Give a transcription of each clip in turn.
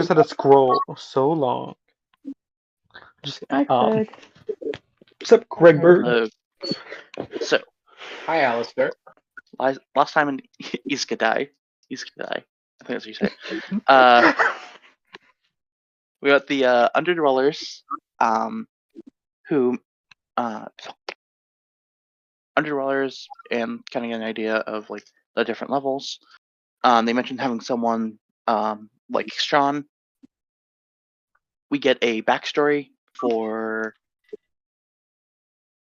just had to scroll so long. Just I could. except Greg Bird. So, Hi, Alistair. last time in Ise-Die, I think that's what you say. We got the Underdwellers, who Underdwellers, and kind of get an idea of like the different levels. They mentioned having someone like Sean. We get a backstory for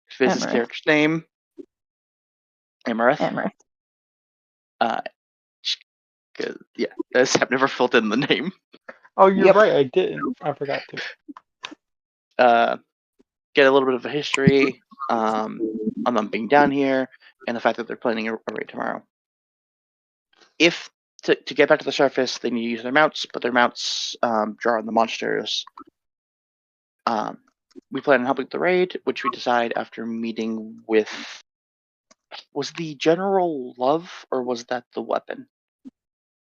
Fiz's Emerith. character's name, Emerith. Yeah, I've never filled in the name. Oh, you're right. I didn't. I forgot to. Get a little bit of a history on them being down here and the fact that they're planning a raid tomorrow. If to get back to the surface, they need to use their mounts, but their mounts draw on the monsters. We plan on helping the raid, which we decide after meeting with. Was the general Love, or was that the weapon?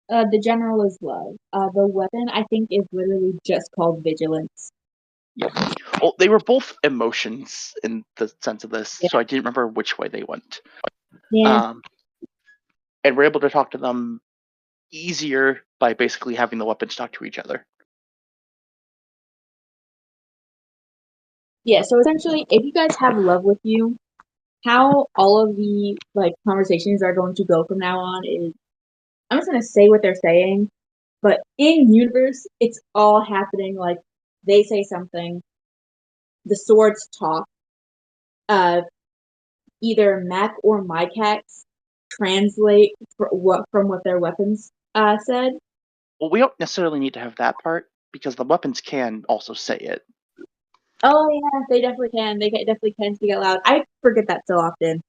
The general is Love. The weapon, I think, is literally just called Vigilance. Yeah. Well, they were both emotions in the sense of this, so I didn't remember which way they went. Yeah. And we're able to talk to them easier by basically having the weapons talk to each other. Yeah, so essentially, if you guys have Love with you, how all of the conversations are going to go from now on is, I'm just going to say what they're saying, but in universe, it's all happening like they say something, the swords talk, either Mac or Mycax translate from what their weapons said. Well, we don't necessarily need to have that part because the weapons can also say it. Oh yeah, they definitely can. They definitely can speak out loud. I forget that so often.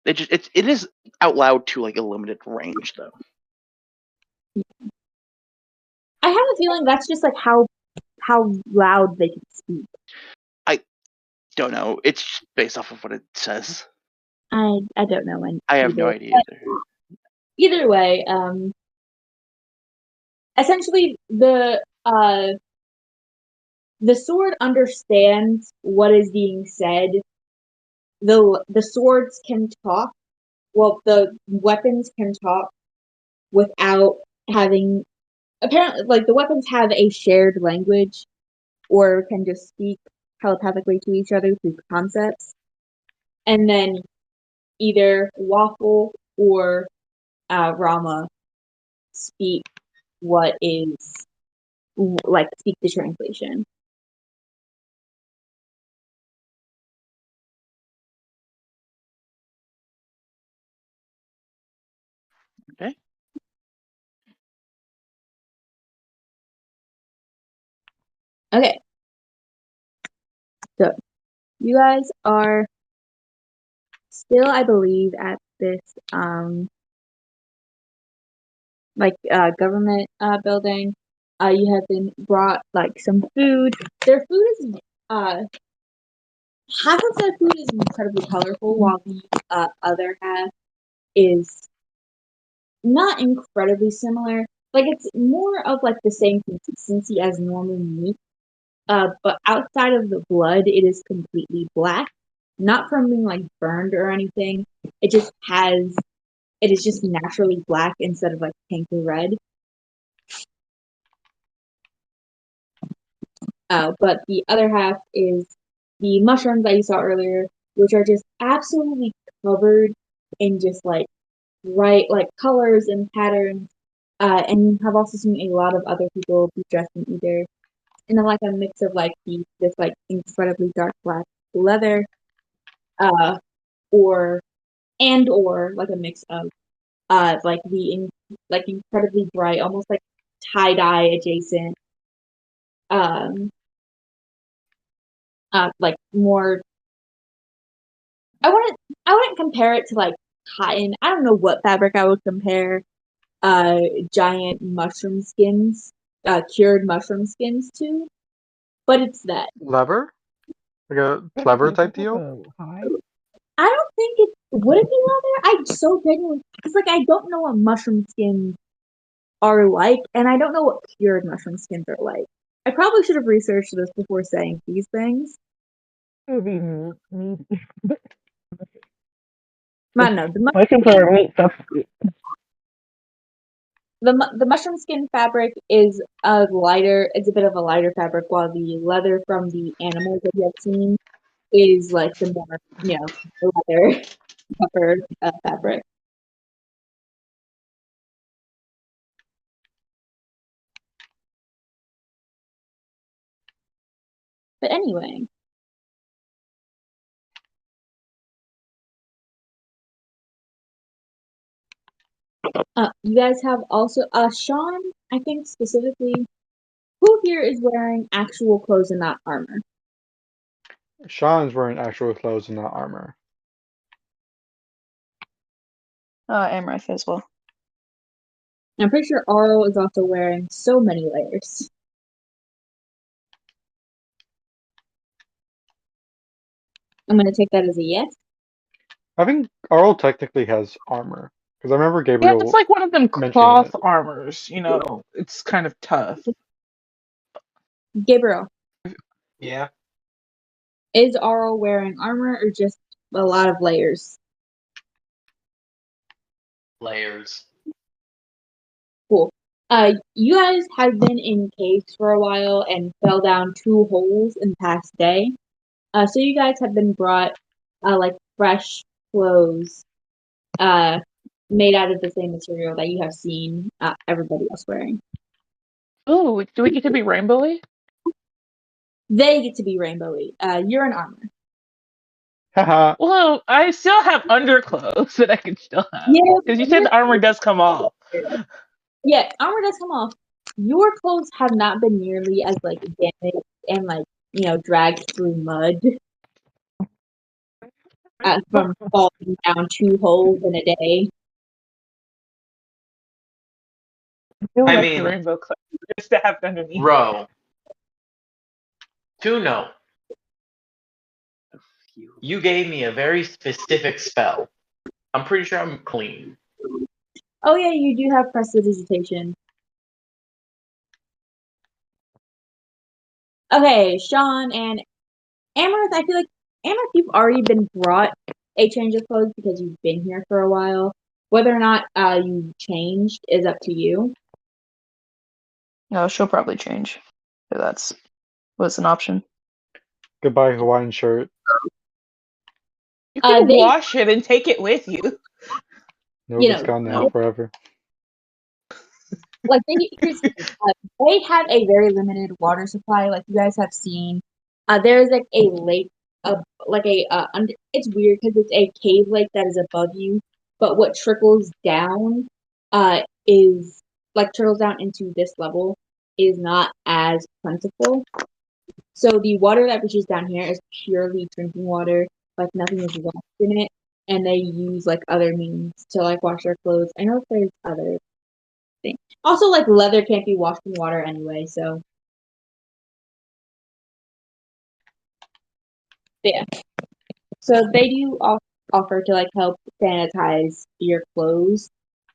It is out loud to like a limited range though. I have a feeling that's just like how loud they can speak. I don't know. It's based off of what it says. I don't know. I have no idea either. Either way, essentially the sword understands what is being said. The swords can talk. Well, the weapons can talk without having. Apparently, like the weapons have a shared language, or can just speak telepathically to each other through concepts, and then either Waffle or Rama speak what is speak the translation. Okay. Okay. So you guys are still, I believe, at this government building. You have been brought some food. Their food is half of their food is incredibly colorful, while the other half is not incredibly similar. It's more of the same consistency as normal meat. But outside of the blood, it is completely black. Not from being burned or anything. It is just naturally black instead of pink or red. But the other half is the mushrooms that you saw earlier, which are just absolutely covered in just bright colors and patterns. And you have also seen a lot of other people be dressed in either in a mix of this incredibly dark black leather, or a mix of the incredibly bright, almost tie-dye adjacent, more. I wouldn't compare it to cotton. I don't know what fabric I would compare giant mushroom skins, cured mushroom skins to, but it's that. Leather? Like a leather type deal? I don't think would it be leather? I so genuinely, because I don't know what mushroom skin are like, and I don't know what cured mushroom skins are like. I probably should have researched this before saying these things. It would be meat. I don't know. Mushrooms are a meat substitute. The mushroom skin fabric is a lighter. It's a bit of a lighter fabric, while the leather from the animals that you have seen is like the more leather tougher fabric. But anyway, you guys have also Sean. I think specifically, who here is wearing actual clothes and not armor? Sean's wearing actual clothes and not armor. Amaranth as well. I'm pretty sure Arl is also wearing so many layers. I'm gonna take that as a yes. I think Arl technically has armor because I remember Yeah, Gabriel it's like one of them mentioning cloth it. armors. It's kind of tough. Gabriel, Yeah. is Arl wearing armor or just a lot of layers? Layers. Cool. You guys have been in caves for a while and fell down 2 holes in the past day. So you guys have been brought like fresh clothes made out of the same material that you have seen everybody else wearing. Ooh, do we get to be rainbowy? They get to be rainbowy. You're in armor. Haha. Well, I still have underclothes that I can still have. Yeah, Because you said the armor does come off. yeah, armor does come off. Your clothes have not been nearly as like damaged and like dragged through mud from falling down 2 holes in a day. I feel I like mean- the rainbow clothes just to have underneath. Bro. To know. You gave me a very specific spell. I'm pretty sure I'm clean. Oh yeah, you do have prestidigitation. Okay, Sean and Amaranth, I feel like Amaranth, you've already been brought a change of clothes because you've been here for a while. Whether or not you changed is up to you. No, she'll probably change. So that's was an option. Goodbye Hawaiian shirt. You can They, wash it and take it with you. Nope, You it's know, gone now forever. like they have a very limited water supply. Like you guys have seen, there's like a lake, it's weird because it's a cave lake that is above you, but what trickles down, is like trickles down into this level is not as plentiful. So the water that reaches down here is purely drinking water. Like nothing is washed in it, and they use like other means to like wash their clothes. I know there's other things. Also, like leather can't be washed in water anyway, so yeah. So they do offer to like help sanitize your clothes,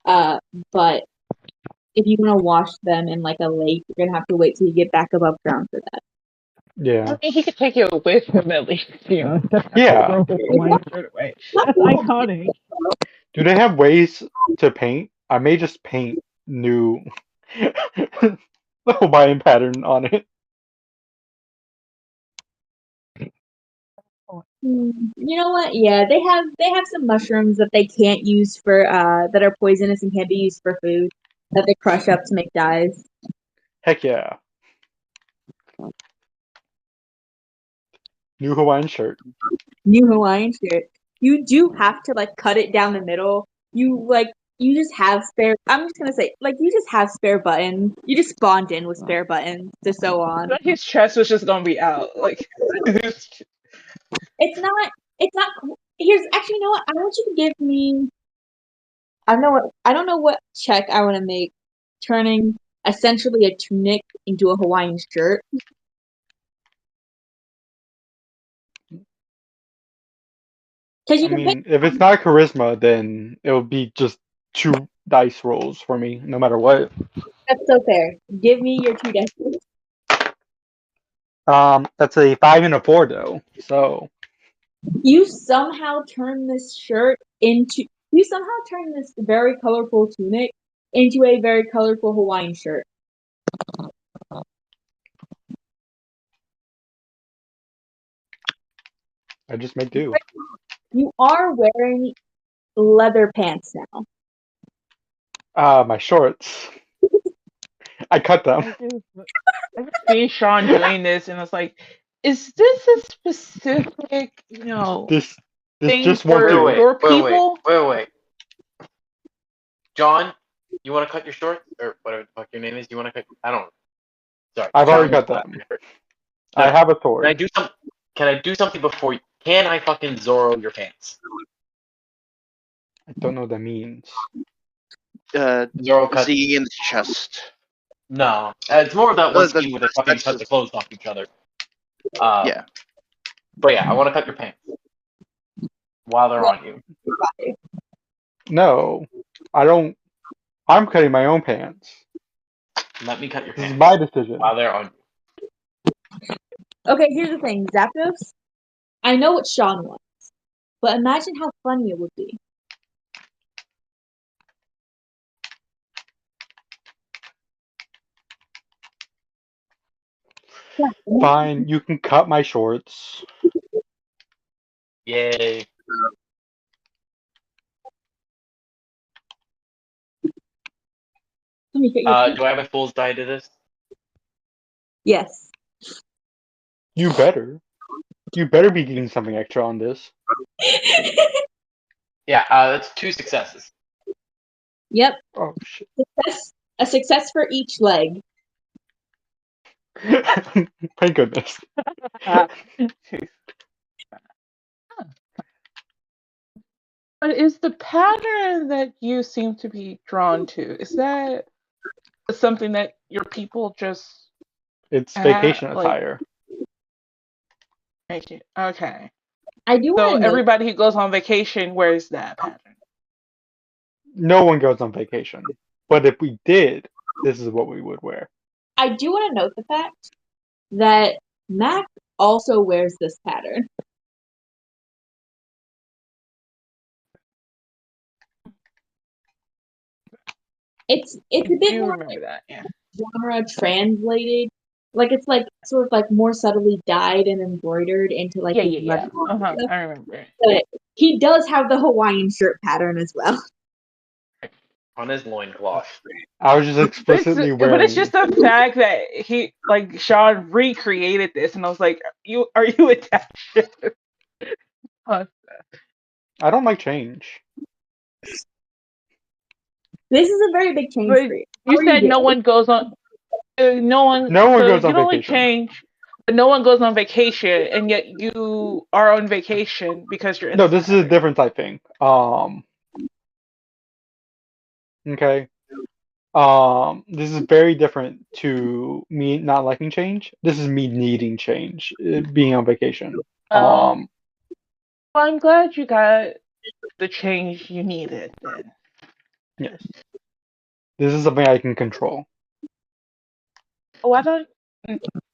but if you want to wash them in like a lake, you're gonna have to wait till you get back above ground for that. Yeah. I mean, he could take it with him at least. Yeah. Throw the Hawaiian shirt away. That's iconic. Do they have ways to paint? I may just paint new the Hawaiian pattern on it. You know what? Yeah, they have some mushrooms that they can't use for that are poisonous and can't be used for food that they crush up to make dyes. Heck yeah. New Hawaiian shirt. New Hawaiian shirt. You do have to like cut it down the middle. You just have spare. I'm just gonna say like you just have spare buttons. You just spawned in with spare buttons to sew on. But his chest was just gonna be out. Like, It's not. It's not. Here's actually. You know what? I want you to give me. I don't know what check I want to make. Turning essentially a tunic into a Hawaiian shirt. Because I you can pick. mean, if it's not charisma, then it'll be just too dice rolls for me, no matter what. That's so fair. Give me your 2 dice. That's a 5 and a 4 though. So You somehow turn this shirt into. You somehow turn this very colorful tunic into a very colorful Hawaiian shirt. I just make do. You are wearing leather pants now. My shorts. I cut them. I just see Sean doing this, and it's like, is this a specific, This thing just won't for do. your people? Wait. John, you want to cut your shorts or whatever the fuck your name is? You want to cut? I don't. Sorry. I've John, already cut them. I have a sword. Can I do some? Can I do something before? Can I fucking Zoro your pants? I don't know what that means. Zoro cut. Z in the chest. No, it's more of that one That's- scene where they fucking that's cut the just- clothes off each other. Yeah. But yeah, I want to cut your pants while they're on you. No, I don't. I'm cutting my own pants. Let me cut your This pants is my decision. while they're on you. Okay, here's the thing, Zapdos. I know what Sean wants, but imagine how funny it would be. Fine, you can cut my shorts. Yay! Let me get your Do I have a fool's die to this? Yes. You better. You better be getting something extra on this. Yeah, that's 2 successes. Yep. Oh shit. A success for each leg. Thank goodness. But is the pattern that you seem to be drawn to, is that something that your people just It's have, vacation like, attire. make it? Okay. I do So want to know. everybody who goes on vacation wears that pattern. No one goes on vacation. But if we did, this is what we would wear. I do want to note the fact that Mac also wears this pattern. It's I a bit do more remember that, yeah. genre translated. Like it's like sort of like more subtly dyed and embroidered into like his Yeah. leather. I remember it. But he does have the Hawaiian shirt pattern as well. On his loincloth. I was just explicitly wearing. But it's just the fact that he, like, Sean recreated this, and I was like, are you attached? I don't like change. This is a very big change But for you. you said no one goes on. No one So goes you on don't like vacation. change, but no one goes on vacation, and yet you are on vacation because you're in No, this this is a different type thing. Okay. This is very different to me not liking change. This is me needing change, being on vacation. Well, I'm glad you got the change you needed then. Yes. This is something I can control. Oh, I don't.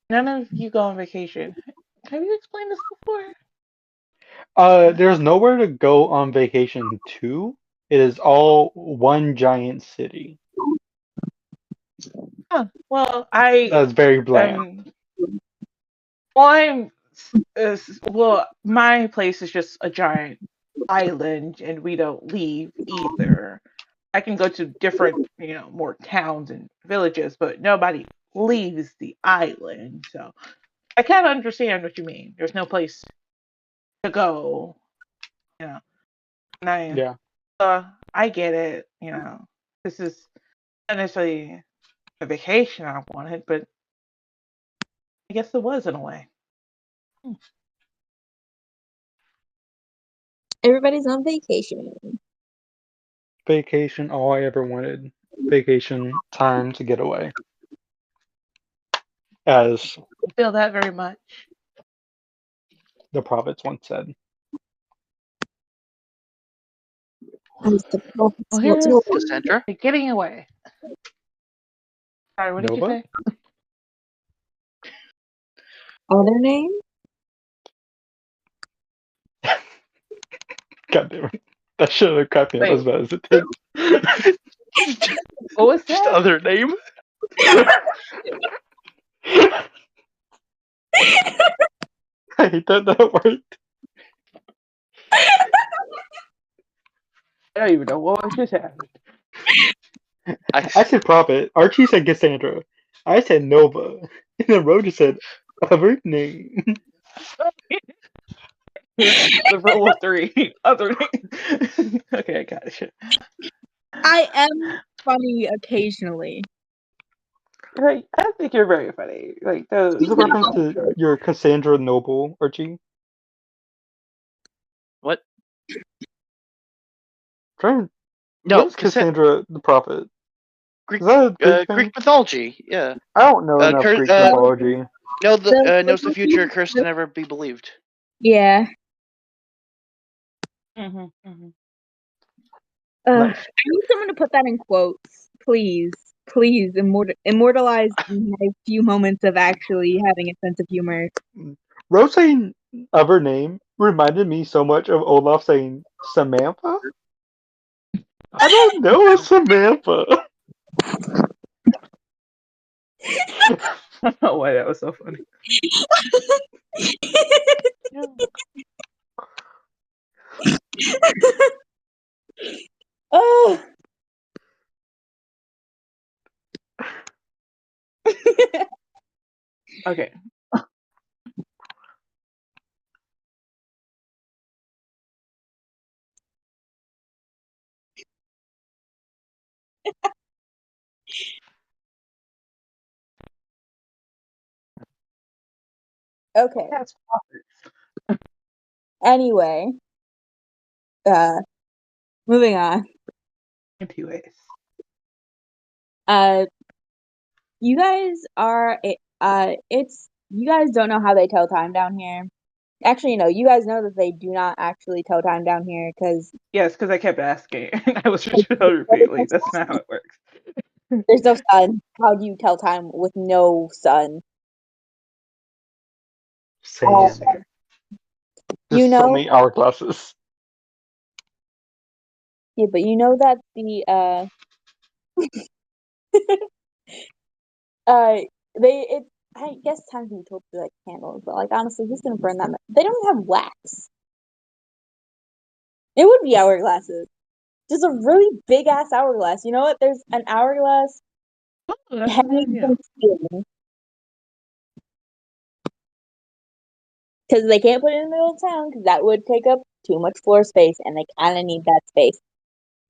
None of you go on vacation. Have you explained this before? There's nowhere to go on vacation to. It is all one giant city. Huh. Well, I That's very bland. well, my place is just a giant island, and we don't leave either. I can go to different, more towns and villages, but nobody leaves the island. So I kind of understand what you mean. There's no place to go, And Yeah. I get it. This is not necessarily a vacation I wanted, but I guess it was in a way. Everybody's on vacation. Vacation, all I ever wanted. Vacation time to get away. As I feel that very much. the prophets once said. As the prophets Well, here's foretold. Cassandra? They're getting away. Sorry, what did you Nova? say? Other name? God damn it. That should have cracked me up Wait. as bad as it did. What was Just that? other name? I hate that worked. I don't even know what just happened. I said prophet. Archie said Cassandra. I said Nova. And then Roger said other name. The rule of three. Other name. Okay, I got it. I am funny occasionally. Like, I think you're very funny. Like Is this a those. reference to your Cassandra Noble, Archie? What? Trying. No, What is Cassandra the prophet? Greek, Is that a Greek Greek thing? mythology. Yeah. I don't know enough Greek mythology. Knows the future, cursed to never be believed. Yeah. Nice. I need someone to put that in quotes, please. Please, immortalize my few moments of actually having a sense of humor. Rose saying other name reminded me so much of Olaf saying Samantha. I don't know a Samantha. I don't know why that was so funny. Oh. Okay. Okay. That's Anyway, moving on. anyways. You guys are it's you guys don't know how they tell time down here. Actually, no, you guys know that they do not actually tell time down here because Yes, because I kept asking. I was just trying to repeat. Like that's not how it works. there's no sun. How do you tell time with no sun? Uh, Same. you Just so know, many hourglasses. yeah, but you know that the uh they it I guess time can be told through like candles, but like honestly, who's gonna burn that much? They don't have wax. It would be hourglasses. Just a really big ass hourglass. You know what? There's an hourglass Oh, that's a good hanging idea. from the ceiling because they can't put it in the middle of town because that would take up too much floor space, and they kind of need that space.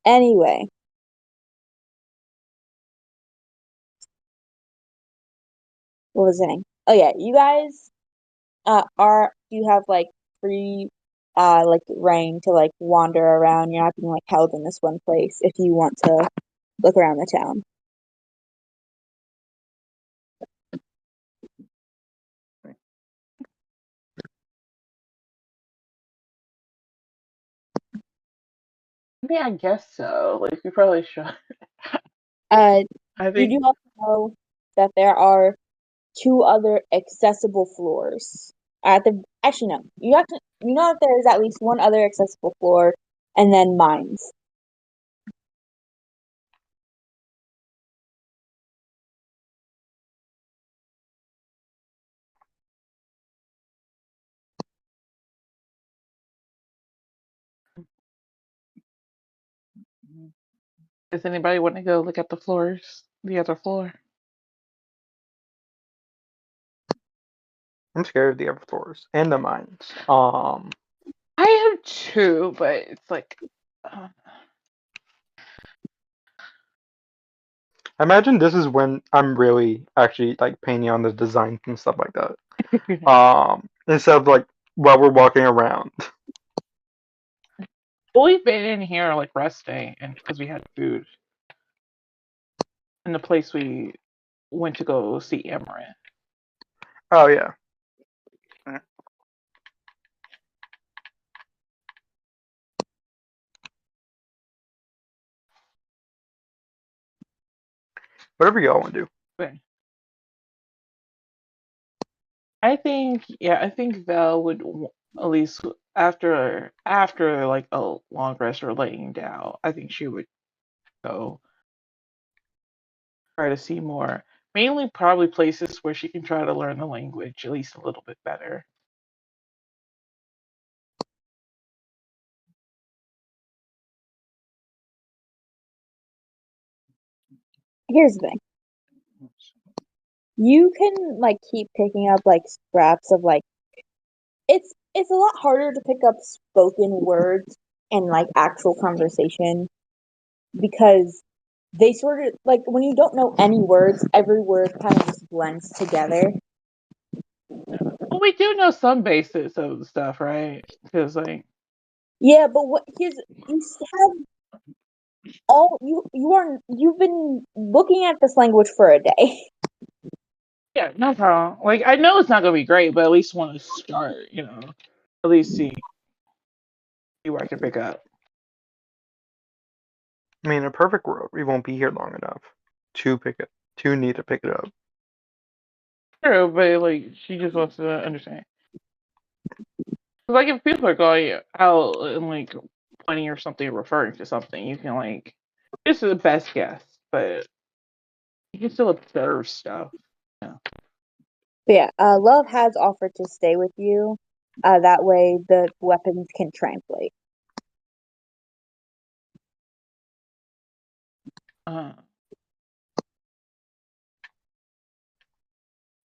Anyway, what was I saying? Oh yeah, you guys are you have like free like reign to like wander around. You're not being like held in this one place if you want to look around the town. I mean, I guess so. Like we probably should. Uh, I you think. do also know that there are two other accessible floors. At the actually no, you know that there is at least one other accessible floor, and then mines. Does anybody want to go look at the floors? The other floor. I'm scared of the other floors and the mines. I am too, but it's like. I imagine this is when I'm really actually like painting on the designs and stuff like that. Instead of like while we're walking around. Well, we've been in here like resting, and because we had food in the place we went to go see Amaranth. Oh yeah. Whatever y'all want to do. Okay. I think Val would at least after like a long rest or laying down. I think she would go try to see more. Mainly, probably places where she can try to learn the language at least a little bit better. Here's the thing. You can like keep picking up like scraps of like it's a lot harder to pick up spoken words and like actual conversation because they sort of like when you don't know any words, every word kind of just blends together. Well, we do know some basis of the stuff, right? Because like Yeah, but what here's you have all you've been looking at this language for a day. yeah, no problem. Like I know it's not gonna be great, but at least want to start. At least see where I can pick up. I mean, in a perfect world, we won't be here long enough to need to pick it up. True, but like she just wants to understand. Like if people are going out and like pointing or something, referring to something, you can like this is the best guess, but you can still observe stuff. Yeah. But yeah, Love has offered to stay with you. That way the weapons can translate. Uh,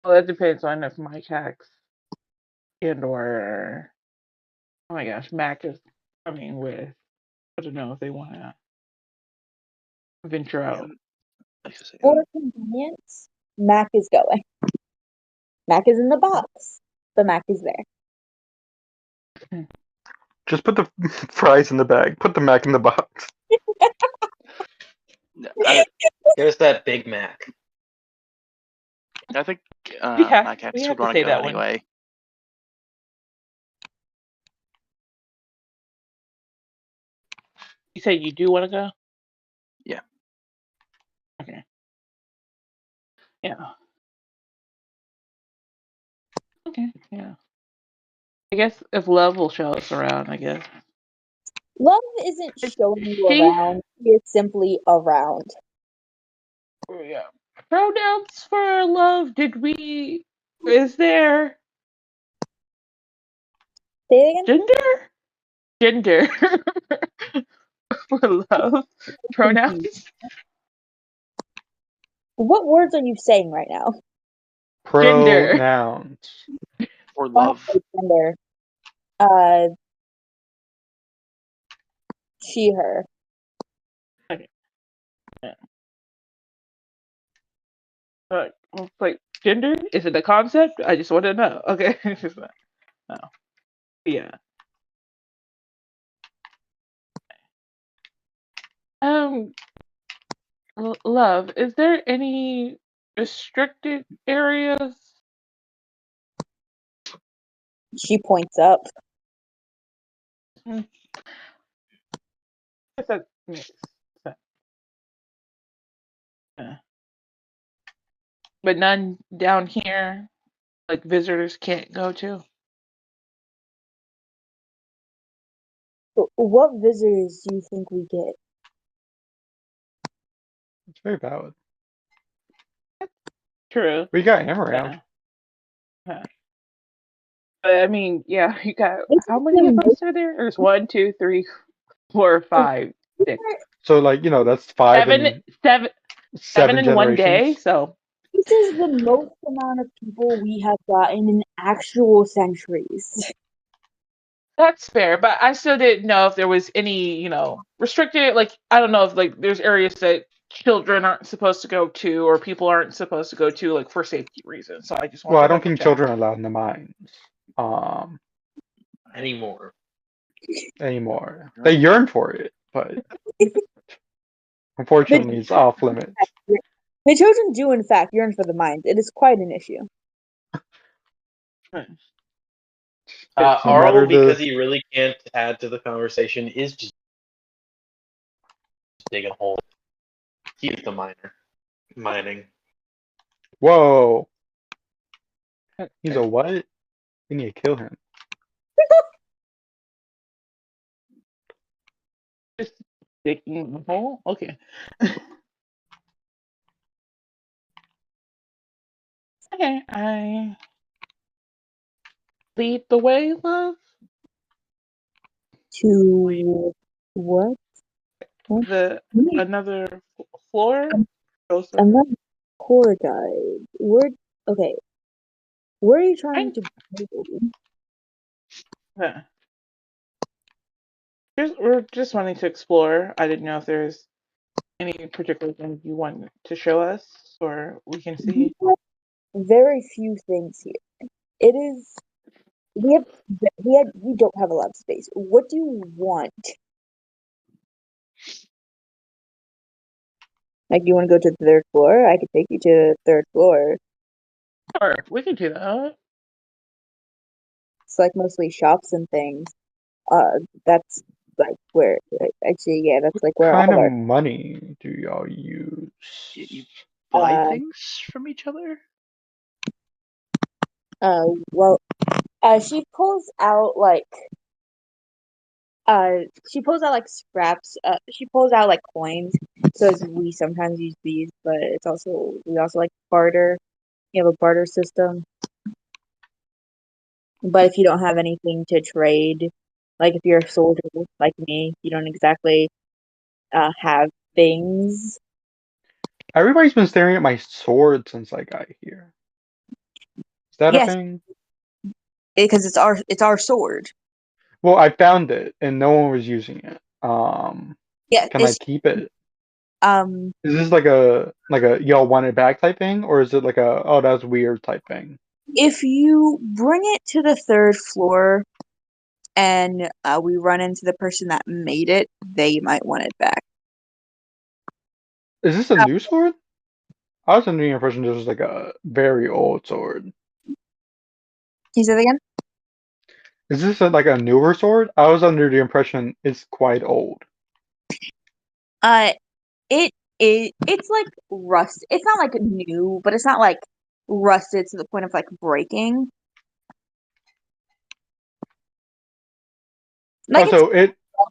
well, that depends on if Mike hacks and or oh my gosh, Mac is coming with. I don't know if they want to venture out. For convenience, Mac is going. Mac is in the box, but Mac is there. Just put the fries in the bag. Put the mac in the box. There's that Big Mac. I think Yeah, Mac we would have to want say to go that one. anyway. You said you do want to go? Yeah. Okay. Yeah. Okay. Yeah. I guess if Love will show us around, I guess. Love isn't showing you She. around. He is simply around. Yeah. Pronouns for Love. Did we? Is there Say it again. gender for Love? Confused. Pronouns. What words are you saying right now? Gender. Pronouns. Or Oh, love. gender. Uh, she, her. Okay. Yeah. Like gender? Is it a concept? I just want to know. Okay. No. Yeah. Um, Love, is there any restricted areas? She points up. Hmm. I guess that makes sense. Yeah. But none down here, like visitors can't go to. What visitors do you think we get? It's very valid. True. We got him around. Yeah. Yeah. But I mean, yeah, you got This how is many of the us are there? There's 1, 2, 3, 4, 5, 6, So, like, that's 5 7, and 7, 7 7 in one day. generations. So This is the most amount of people we have gotten in actual centuries. that's fair. But I still didn't know if there was any, restricted. Like I don't know if like there's areas that children aren't supposed to go to or people aren't supposed to go to, like for safety reasons. So I just Well, wanted I to don't double think check. children are allowed in the mines Anymore. anymore. They yearn for it, but unfortunately, it's off limits. The children do, in fact, yearn for the mines. It is quite an issue. No Arl, matter because the he really can't add to the conversation, is just digging a hole. He is the miner. Mining. Whoa. He's a Okay. what? We need to kill him. Just digging a hole. Okay. Okay, I lead the way, love. To what? What? The another floor. Closer. I'm not a tour guide. Okay. Where are you trying I to go? yeah. We're just wanting to explore. I didn't know if there's any particular thing you want to show us or we can We see. have very few things here. It is we have we don't have a lot of space. What do you want? Like, you want to go to the third floor? I could take you to the third floor. Sure, we can do that. It's like mostly shops and things. That's like where actually, yeah, that's like where Kind all of our money do y'all use? You buy uh things from each other? well she pulls out like scraps. She pulls out like coins. So we sometimes use these, but we also like barter. You have a barter system. But if you don't have anything to trade, like if you're a soldier like me, you don't exactly have things. Everybody's been staring at my sword since I got here. Is that a Yes, thing? because it's our sword. Well, I found it and no one was using it. Yeah, Can I it's keep it? um Is this like a y'all want it back type thing, or is it like a oh that's weird type thing? if you bring it to the third floor and we run into the person that made it, they might want it back. Is this a new sword? I was under the impression this was like a very old sword. Can you say that again? Is this like a newer sword? I was under the impression it's quite old. Uh, it's like rust. It's not like new, but it's not like rusted to the point of like breaking. Oh, Like it's so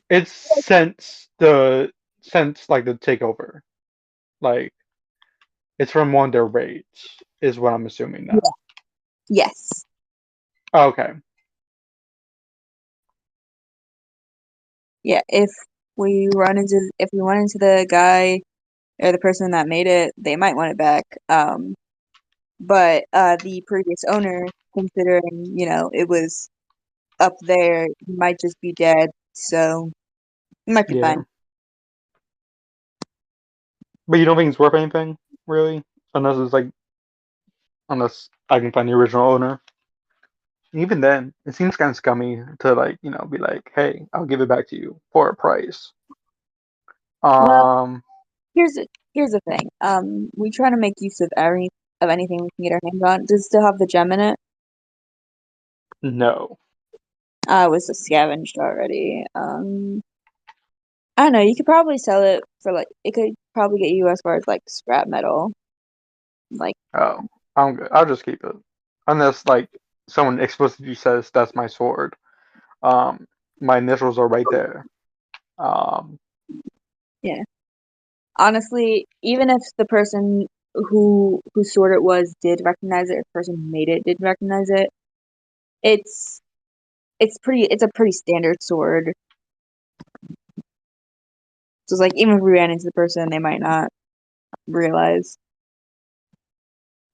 it's since like the takeover. Like it's from one of their raids, is what I'm assuming yeah, now. yes. Okay. Yeah, if we run into the guy or the person that made it, they might want it back. But the previous owner, considering, it was up there, he might just be dead, so it might be Yeah. fine. But you don't think it's worth anything, really? Unless I can find the original owner. Even then, it seems kind of scummy to be like, hey, I'll give it back to you for a price. Well, Um, here's the thing. We try to make use of anything we can get our hands on. Does it still have the gem in it? no. It was scavenged already. I don't know. You could probably sell it for like it could probably get you as far as like scrap metal. Like, Oh, I'm good. I'll just keep it. Unless someone explicitly says that's my sword. Um, my initials are right there. Um, yeah. Honestly, even if the person whose sword it was did recognize it, or the person who made it did recognize it, it's it's a pretty standard sword. So it's like even if we ran into the person, they might not realize.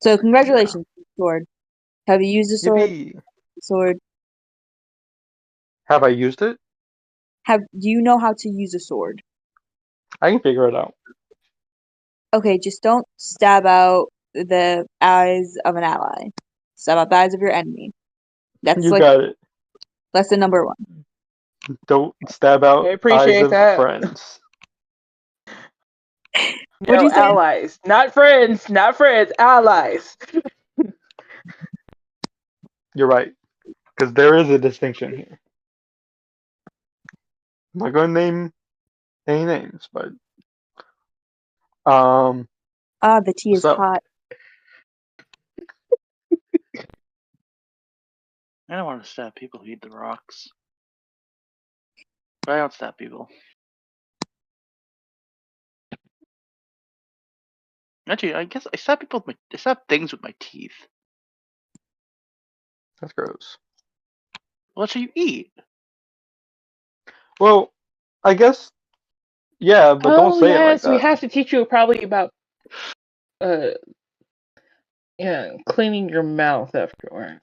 So yeah. congratulations, sword. Have you used a sword? Yippee. Sword. Have I used it? Do you know how to use a sword? I can figure it out. Okay, just don't stab out the eyes of an ally. Stab out the eyes of your enemy. That's You like got it. lesson number one. Don't stab I out eyes appreciate of that. friends. What'd No you say? allies, not friends, not friends, allies. You're right, because there is a distinction here. I'm not going to name any names, but um, Ah, the tea is So, hot. I don't want to stab people who eat the rocks. But I don't stab people. Actually, I guess I stab people with I stab things with my teeth. that's gross. What should you eat? Well, I guess, yeah, but don't Oh say it like yes, we that. have to teach you probably about uh cleaning your mouth afterwards.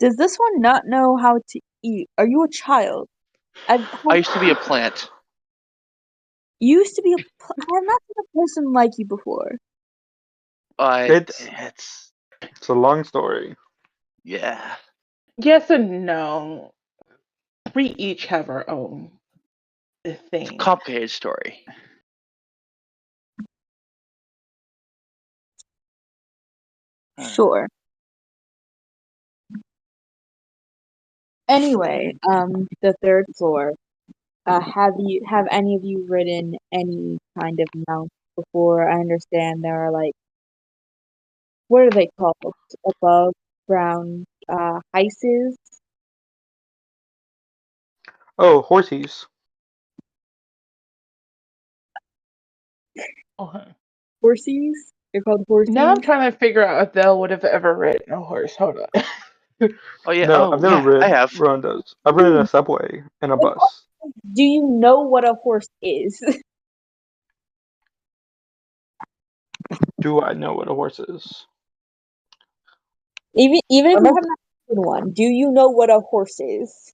Does this one not know how to eat? Are you a child? I used to be a plant. You used to be I have not seen a person like you before. But It's it's a long story. yeah. Yes and no. We each have our own It's a thing. complicated story. Sure. Anyway, the third floor. Have any of you ridden any kind of mount before? I understand there are like, what are they called? Above ground heises? Oh, horsies. Okay. Horsies? They're called Now I'm horsies? trying to figure out if Belle would have ever ridden a horse. Hold on. Oh yeah. No, I've Oh never yeah. I have. run those. I've ridden a subway and a bus. Do you know what a horse is? Do I know what a horse is? Even if I'm you not- have not ridden one, do you know what a horse is?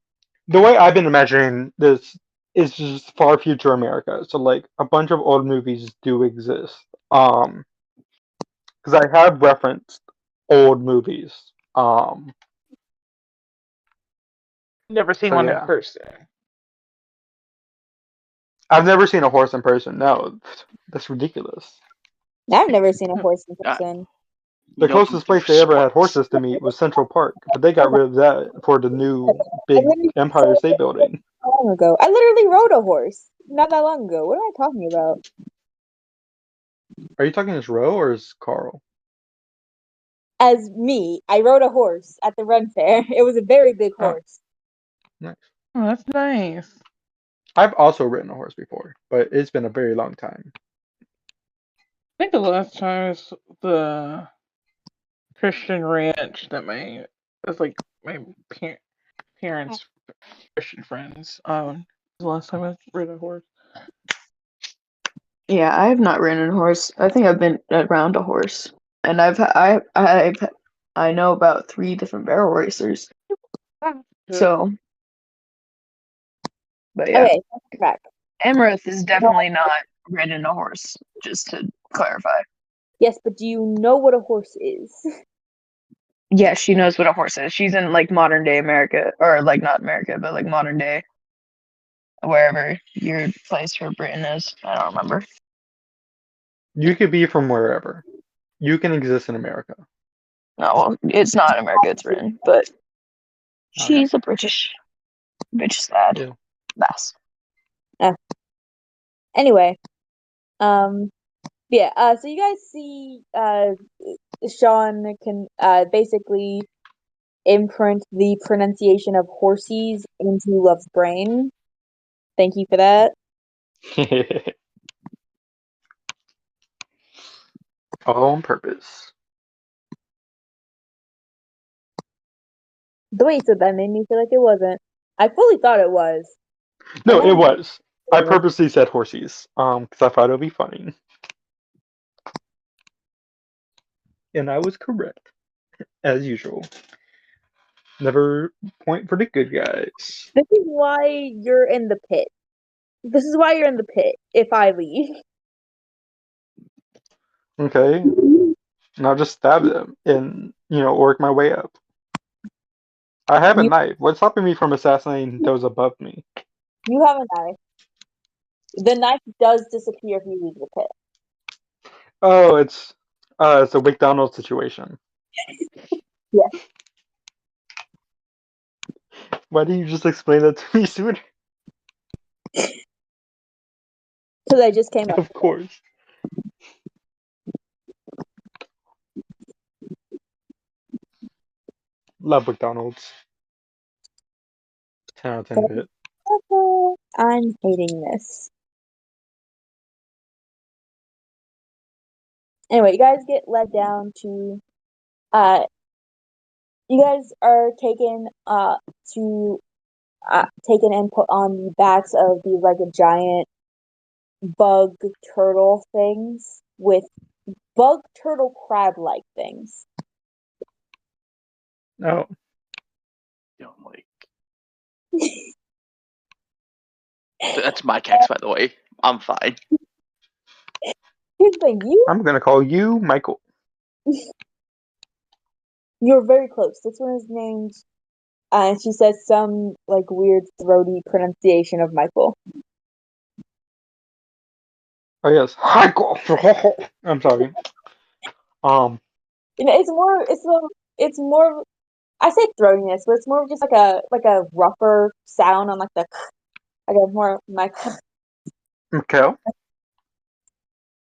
The way I've been imagining this is just far future America. So like a bunch of old movies do exist. Because I have referenced old movies. Never seen So one in yeah, person. I've never seen a horse in person. No, that's ridiculous. I've never seen a horse in Uh, person. The you know, closest place they ever had horses to me was Central Park, but they got rid of that for the new I big literally Empire State Building. long ago. I literally rode a horse not that long ago. What am I talking about? Are you talking as Ro or as Carl? As me, I rode a horse at the run fair. It was a very big Oh, horse. nice. Oh, that's nice. I've also ridden a horse before, but it's been a very long time. I think the last time was the Christian ranch that was like my parents' Christian friends. The last time I rode a horse. Yeah, I have not ridden a horse. I think I've been around a horse, and I know about 3 different barrel racers. So, but yeah, Okay, back. Amaranth is definitely not ridden a horse. Just to clarify. Yes, but do you know what a horse is? Yeah, she knows what a horse is. She's in like modern day America, or like not America, but like modern day, wherever your place for Britain is. I don't remember. You could be from wherever. You can exist in America. No, well, it's not America. It's Britain, but Okay. she's a British lad. Yeah. Lass. Anyway, yeah. So you guys see, Sean can basically imprint the pronunciation of horsies into Love's brain. Thank you for that. All on purpose. The way you said that made me feel like it wasn't. I fully thought it was. No, And it then was. I purposely said horsies, because I thought it would be funny. And I was correct, as usual. Never point for the good guys. this is why you're in the pit. This is why you're in the pit if I leave. Okay? And I'll just stab them and, work my way up. I have a You knife. What's stopping me from assassinating those above me? you have a knife. The knife does disappear if you leave the pit. Oh, it's a McDonald's situation. Yeah, Why didn't you just explain that to me sooner? because I just came up. Of course. Love McDonald's. 10 out of 10 hit. I'm hating this. Anyway, you guys get led down to you guys are taken taken and put on the backs of these like a giant bug turtle things with bug turtle crab like things. Oh, Don't like. That's my cactus, by the way. I'm fine. Here's the thing, I'm gonna call you Michael. you're very close. This one is named and she says some like weird throaty pronunciation of Michael. Oh yes, Michael. I'm sorry. You know, it's more I say throatiness, but it's more of just like a rougher sound on like the like a more like Mikhail.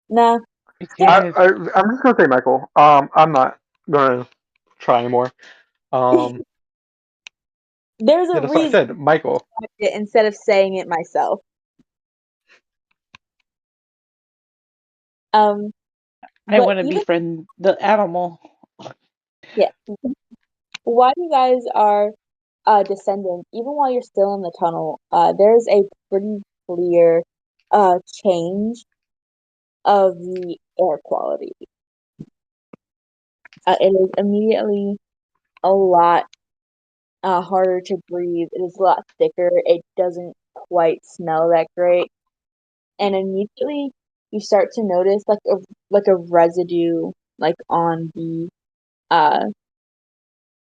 nah. It is. I'm just gonna say Michael. I'm not gonna try anymore. There's Yeah, a that's what I reason said, Michael. I did it instead of saying it myself. I But want to even befriend the animal. yeah, while you guys are descending, even while you're still in the tunnel, there's a pretty clear change of the air quality. It is immediately a lot harder to breathe. It is a lot thicker. It doesn't quite smell that great, and immediately you start to notice like a residue like on the uh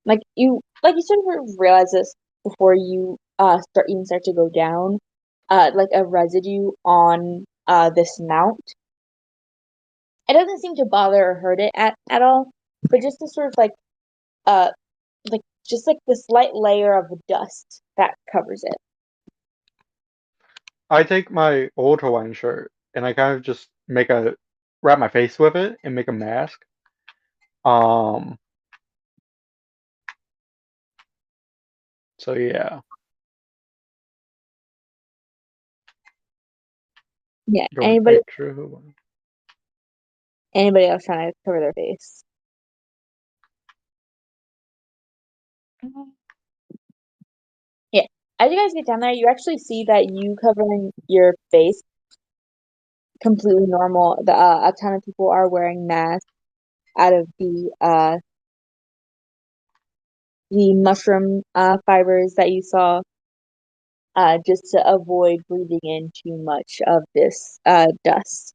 like you sort of realize this before you start to go down like a residue on this mount. It doesn't seem to bother or hurt it at all, but just this sort of uh like just like the slight layer of dust that covers it. I take my old Hawaiian shirt and I kind of just wrap my face with it and make a mask. Um. So yeah, Yeah. going extra Hawaiian. Anybody else trying to cover their face? Yeah. As you guys get down there, you actually see that you covering your face completely normal. A ton of people are wearing masks out of the mushroom fibers that you saw, just to avoid breathing in too much of this dust.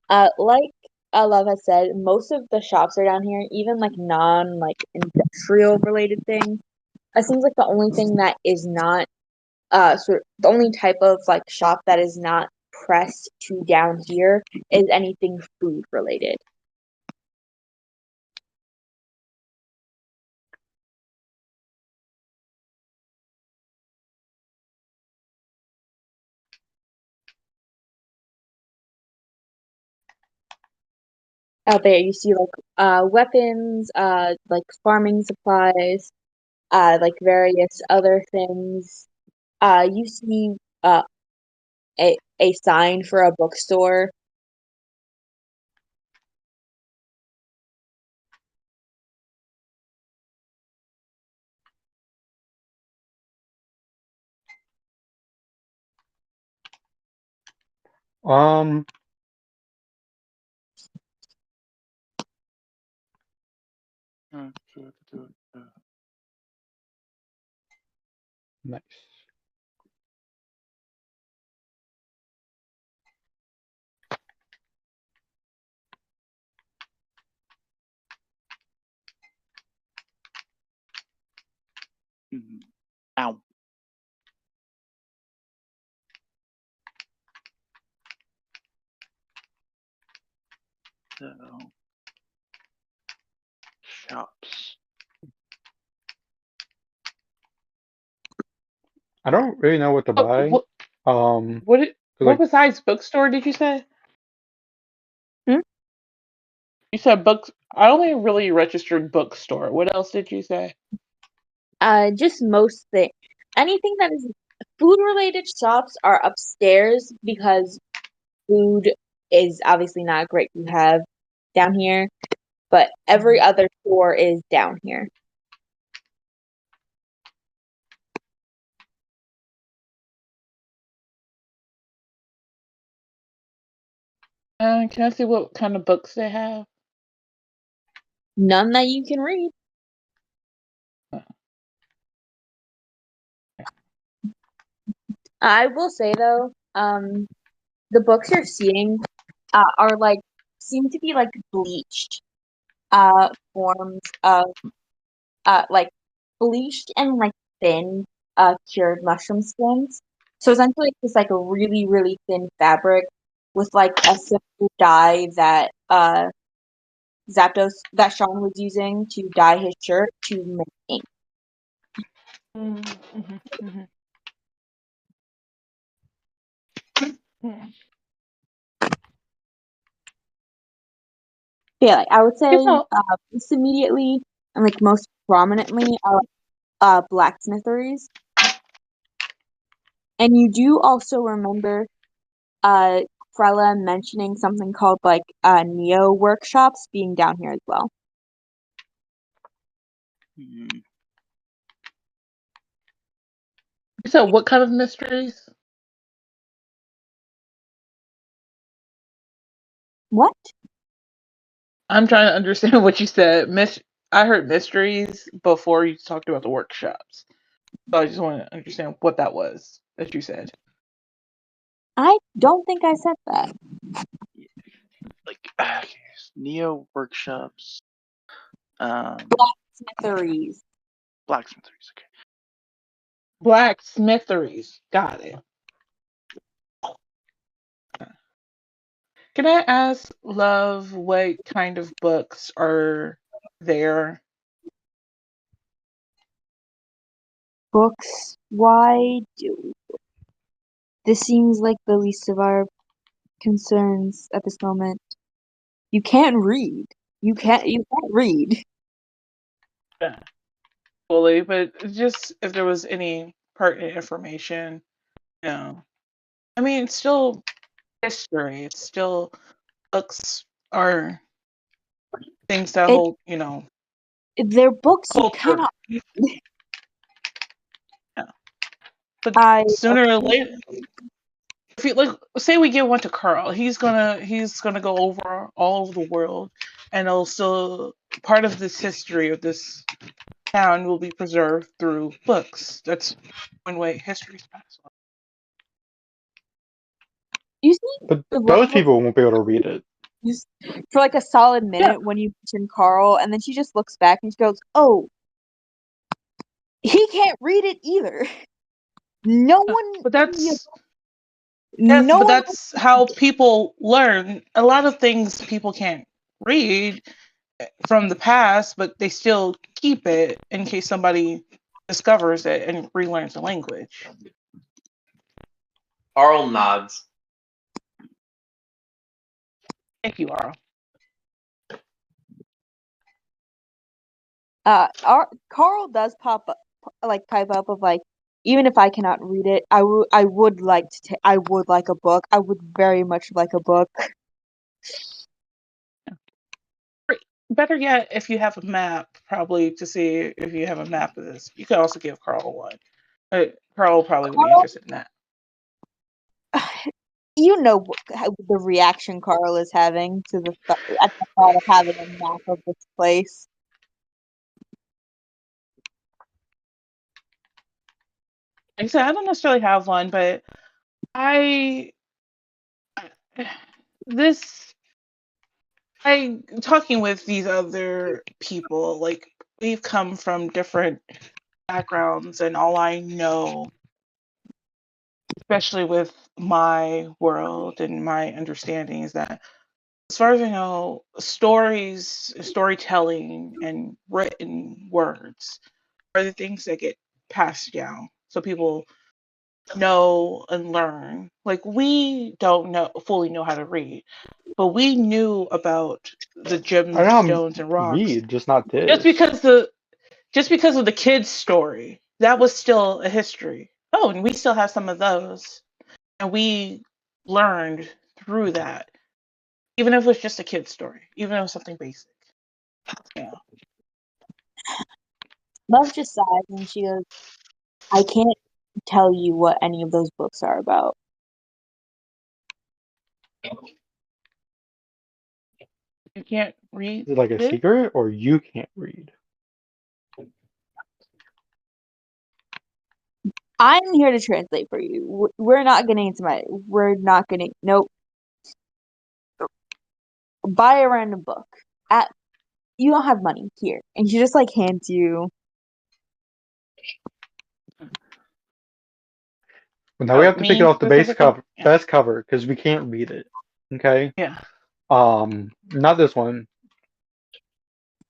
Like Love has said, most of the shops are down here, even like non like industrial related things. It seems like the only thing that is not the only type of like shop that is not pressed to down here is anything food related. Out there you see like weapons, like farming supplies, like various other things. You see a sign for a bookstore. Um. Nice. Ow. So, shops. I don't really know what to buy. What Cause what like besides bookstore did you say? Hmm? You said books. I only really registered bookstore. What else did you say? Just most thing. Anything that is food related shops are upstairs because food is obviously not great to have down here, but every other store is down here. Can I see what kind of books they have? None that you can read. I will say though, the books you're seeing are like seem to be like bleached forms of like bleached and like thin cured mushroom skins. So essentially it's just like a really, really thin fabric with like a simple dye that Zapdos that Sean was using to dye his shirt to make ink. Mm-hmm. Yeah, like I would say You know, most immediately and like most prominently are blacksmitheries. And you do also remember uh Krella mentioning something called like Neo workshops being down here as well. Hmm. you said what kind of mysteries? What? I'm trying to understand what you said. I heard mysteries before you talked about the workshops. So I just want to understand what that was that you said. I don't think I said that. Like Neo workshops, Blacksmitheries. blacksmitheries. Okay. Blacksmitheries. Got it. Can I ask, Love, what kind of books are there? Books. Why do this seems like the least of our concerns at this moment. You can't read. You can't read. Yeah, fully, but just if there was any pertinent information, you know. I mean, it's still history. It's still books are things that It hold, they're books you culture. cannot Yeah. But I sooner or later, if you like, say we give one to Carl, he's gonna go over all over the world, and also part of this history of this town will be preserved through books. That's one way history's passed on. you see But the those look people won't be able to read it. just for like a solid Yeah, minute when you mention Carl and then she just looks back and she goes, "Oh, he can't read it either." No yeah. one But yeah, that's yes, no but one that's how people learn. A lot of things people can't read from the past, but they still keep it in case somebody discovers it and relearns the language. Carl nods. Thank you, Arl. our Carl does pop up like pipe up of like even if I cannot read it, I would like to I would like a book. I would very much like a book. Better yet, if you have a map, probably to see if you have a map of this. You could also give Carl one. Carl probably would be Carl, interested in that. you know the reaction Carl is having to at the thought of having a map of this place. Like I said, I don't necessarily have one, but I this I talking with these other people, like we've come from different backgrounds, and all I know, especially with my world and my understanding, is that as far as I know, storytelling, and written words are the things that get passed down. So people know and learn. Like we don't fully know how to read, but we knew about the I know how to gemstones and rocks read, just not just this. because of the kids' story. That was still a history. Oh, and we still have some of those, and we learned through that, even if it was just a kid's story, even if it was something basic. Yeah. Love just sighs and she goes, I can't tell you what any of those books are about. You can't read Is it like a this? secret, or you can't read? I'm here to translate for you. We're not getting into my. We're not getting. Nope. Buy a random book. At you don't have money here, and she just like hands you. Well, now we have to pick it Me off the base specifically? cover, Yeah. best cover, because we can't read it. Okay. Yeah. Not this one.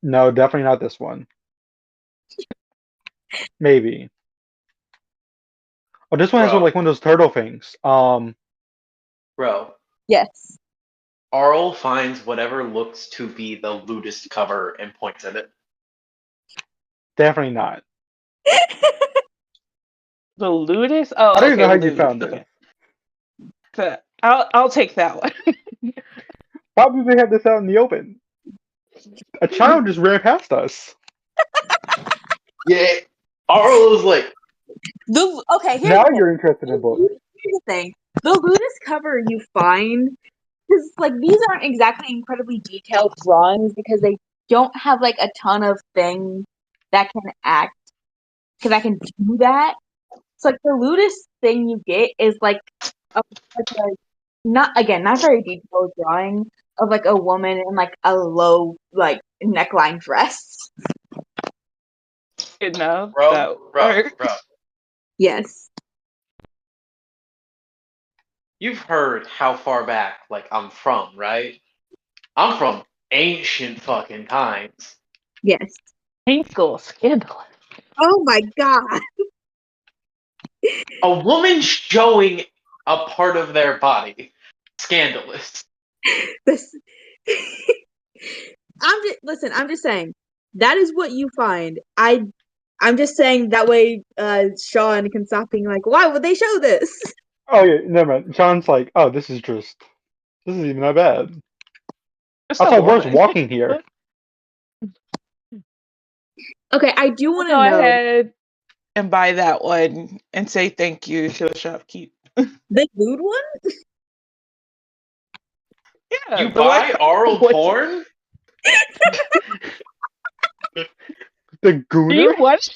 No, definitely not this one. Maybe. Oh, this one has Bro, like one of those turtle things. bro. Yes. Arl finds whatever looks to be the lewdest cover and points at it. Definitely not. The lewdest? I Oh, don't even know okay, how you lewd. found this. Okay. So I'll take that one. Why would they have this out in the open? A child just ran past us. Yeah. Arl is like, Okay, here's Now the thing. you're interested in books. Here's the thing. The lewdest cover you find, because like these aren't exactly incredibly detailed drawings because they don't have like a ton of things that can act that can do that. So like the lewdest thing you get is like a not very detailed drawing of like a woman in like a low like neckline dress. You know that bro, works. Yes. you've heard how far back like I'm from, right? I'm from ancient fucking times. Yes. High school scandalous. Oh my god. A woman showing a part of their body. Scandalous. This I'm just saying that is what you find. I'm just saying that way Sean can stop being like, why would they show this? Oh yeah, never mind. John's like, oh, this is even that bad. Just I a thought worse woman. walking here. Okay, I do I'll want go to know ahead and buy that one and say thank you to the shopkeep. the nude one? Yeah, You the one. buy oral What porn? The do gooner? you watch?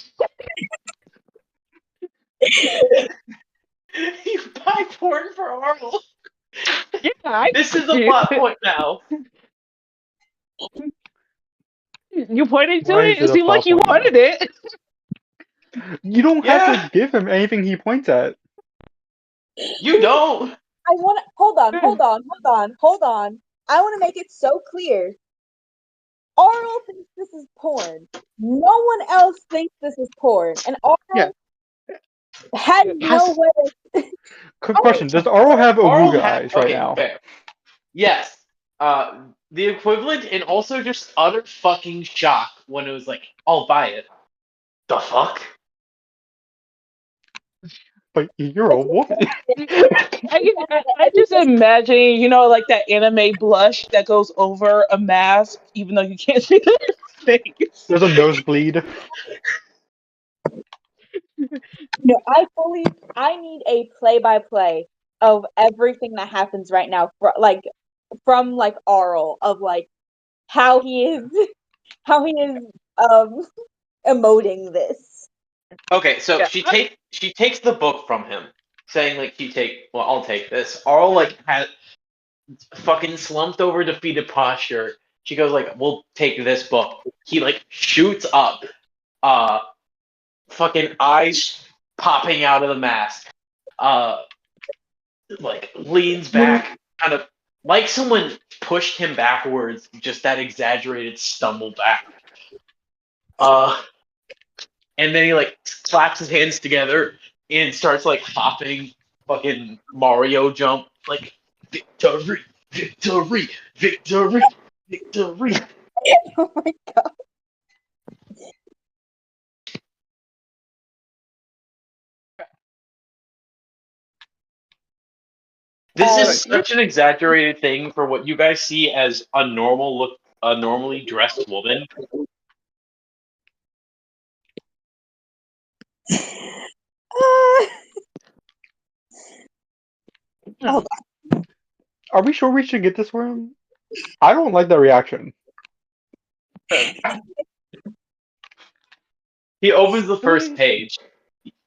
You buy porn for oral? Yeah, I This is a do. plot point now. You pointed to Why it. is it It a seemed like plot you point now? wanted it. You don't have to Yeah, give him anything he points at. you don't. I want to hold on. I want to make it so clear. Arl thinks this is porn. No one else thinks this is porn, and Arl Yeah. has no Has way. Question: Does Aro have Arl awooga had eyes right okay, now? fair. Yes. The equivalent and also just utter fucking shock when it was like, I'll buy it. The fuck? But you're a woman. I just imagine, like that anime blush that goes over a mask, even though you can't see their face. There's a nosebleed. No, I need a play-by-play of everything that happens right now, from like Arl of like how he is how he is um emoting this. Okay, so Yeah. she takes the book from him, saying like I'll take this. Arl like had fucking slumped over defeated posture. She goes like, we'll take this book. He like shoots up, uh fucking eyes popping out of the mask. Like leans back, kind of like someone pushed him backwards, just that exaggerated stumble back. And then he like claps his hands together, and starts like hopping fucking Mario jump like victory, victory, victory, victory. Oh my god. This Uh, is such an exaggerated thing for what you guys see as a normally dressed woman. hold Are we sure we should get this room? I don't like that reaction. He opens the first page,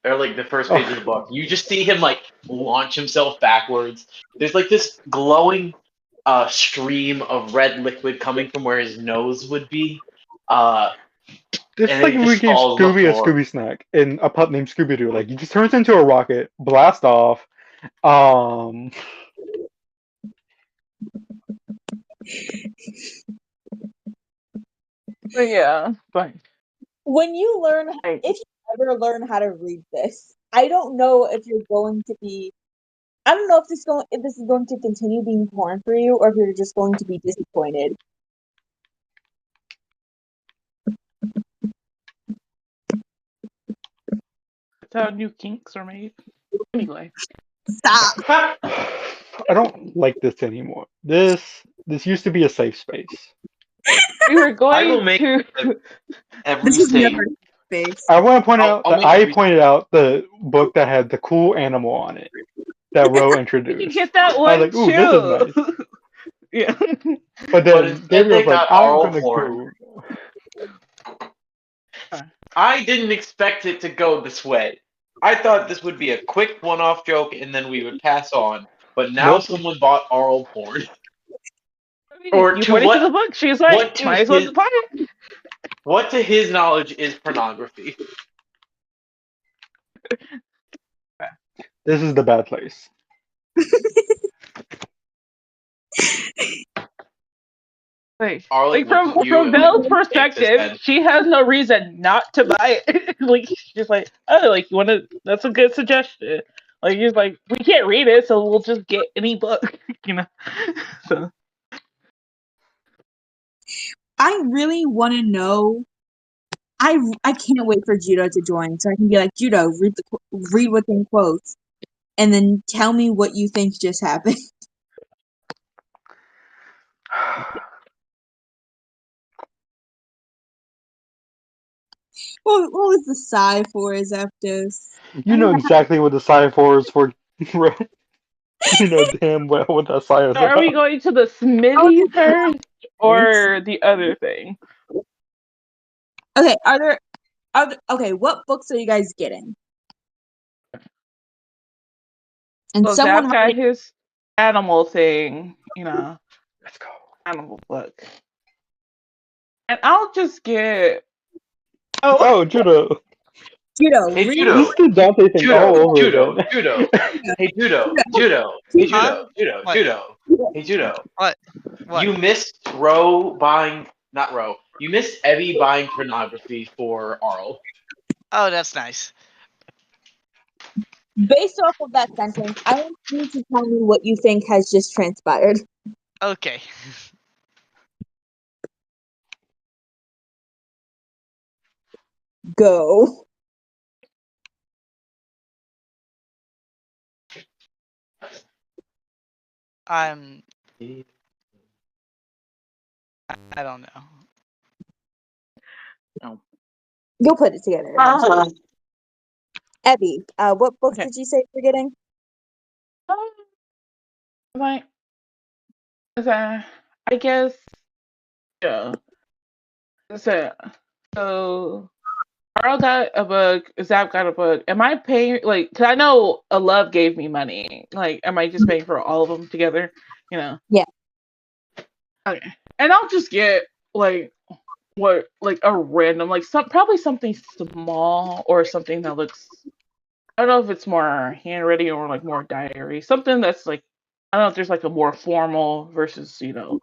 or like the first page of the Oh, book. You just see him like launch himself backwards. There's like this glowing stream of red liquid coming from where his nose would be. this is And like it if we just gave falls on the Scooby a floor. Scooby snack in a pup named Scooby Doo. Like he just turns into a rocket, blast off. Um, But yeah, fine. when you learn, if you ever learn how to read this, I don't know if you're going to be. I don't know if this is going to continue being porn for you, or if you're just going to be disappointed. That's how new kinks are made. Anyway, Stop. I don't like this anymore. This used to be a safe space. we were I will going make to. every This is state. never space. I want to point out I'll that make I every pointed out the book that had the cool animal on it that Ro We can introduced. get that I was one like, ooh, this is nice. too. Yeah. But But then instead Gabriel's they like, got I'm oral gonna porn. go. I didn't expect it to go this way. I thought this would be a quick one-off joke and then we would pass on. But now Nope. someone bought oral porn. I mean, Or you to pointed to the book. She was like, what to might as well his buy it. what to his knowledge is pornography. This is the bad place. Arlen Like looks at you from and like Belle's shakes his perspective, head. she has no reason not to buy it. Like she's like, oh, like you want to? That's a good suggestion. Like he's like, we can't read it, so we'll just get any book, you know. So I really want to know. I can't wait for Judo to join, so I can be like, Judo, read what's in quotes, and then tell me what you think just happened. What was the sigh for, Zapdos? You know exactly what the sign for is for Ro. You know damn well what that sign is so are we about. going to the smithy first or the other thing? Okay, okay, what books are you guys getting? And Well, someone Zap got write his animal thing, you know, Let's go. animal book, and I'll just get. Oh, Judo. Judo, Hey read Judo, This is the Dante thing all over Judo, again. Judo. Hey Judo, Judo. Hey Huh? Judo, What? Judo. Hey Judo. What? You missed not Ro. You missed Evie buying pornography for Arl. Oh, that's nice. based off of that sentence, I want you to tell me what you think has just transpired. Okay. Go. I'm. I don't know. You'll put it together. Abby, what books did you say you're getting? Like, I guess, yeah. So Carl got a book, Zap got a book. Am I paying, like, because I know a love gave me money. Like, am I just paying for all of them together? You know? Yeah. Okay. And I'll just get, like, what, like, a random, like, probably something small or something that looks, I don't know if it's more handwriting or, like, more diary. Something that's, like, I don't know if there's, like, a more formal versus, you know,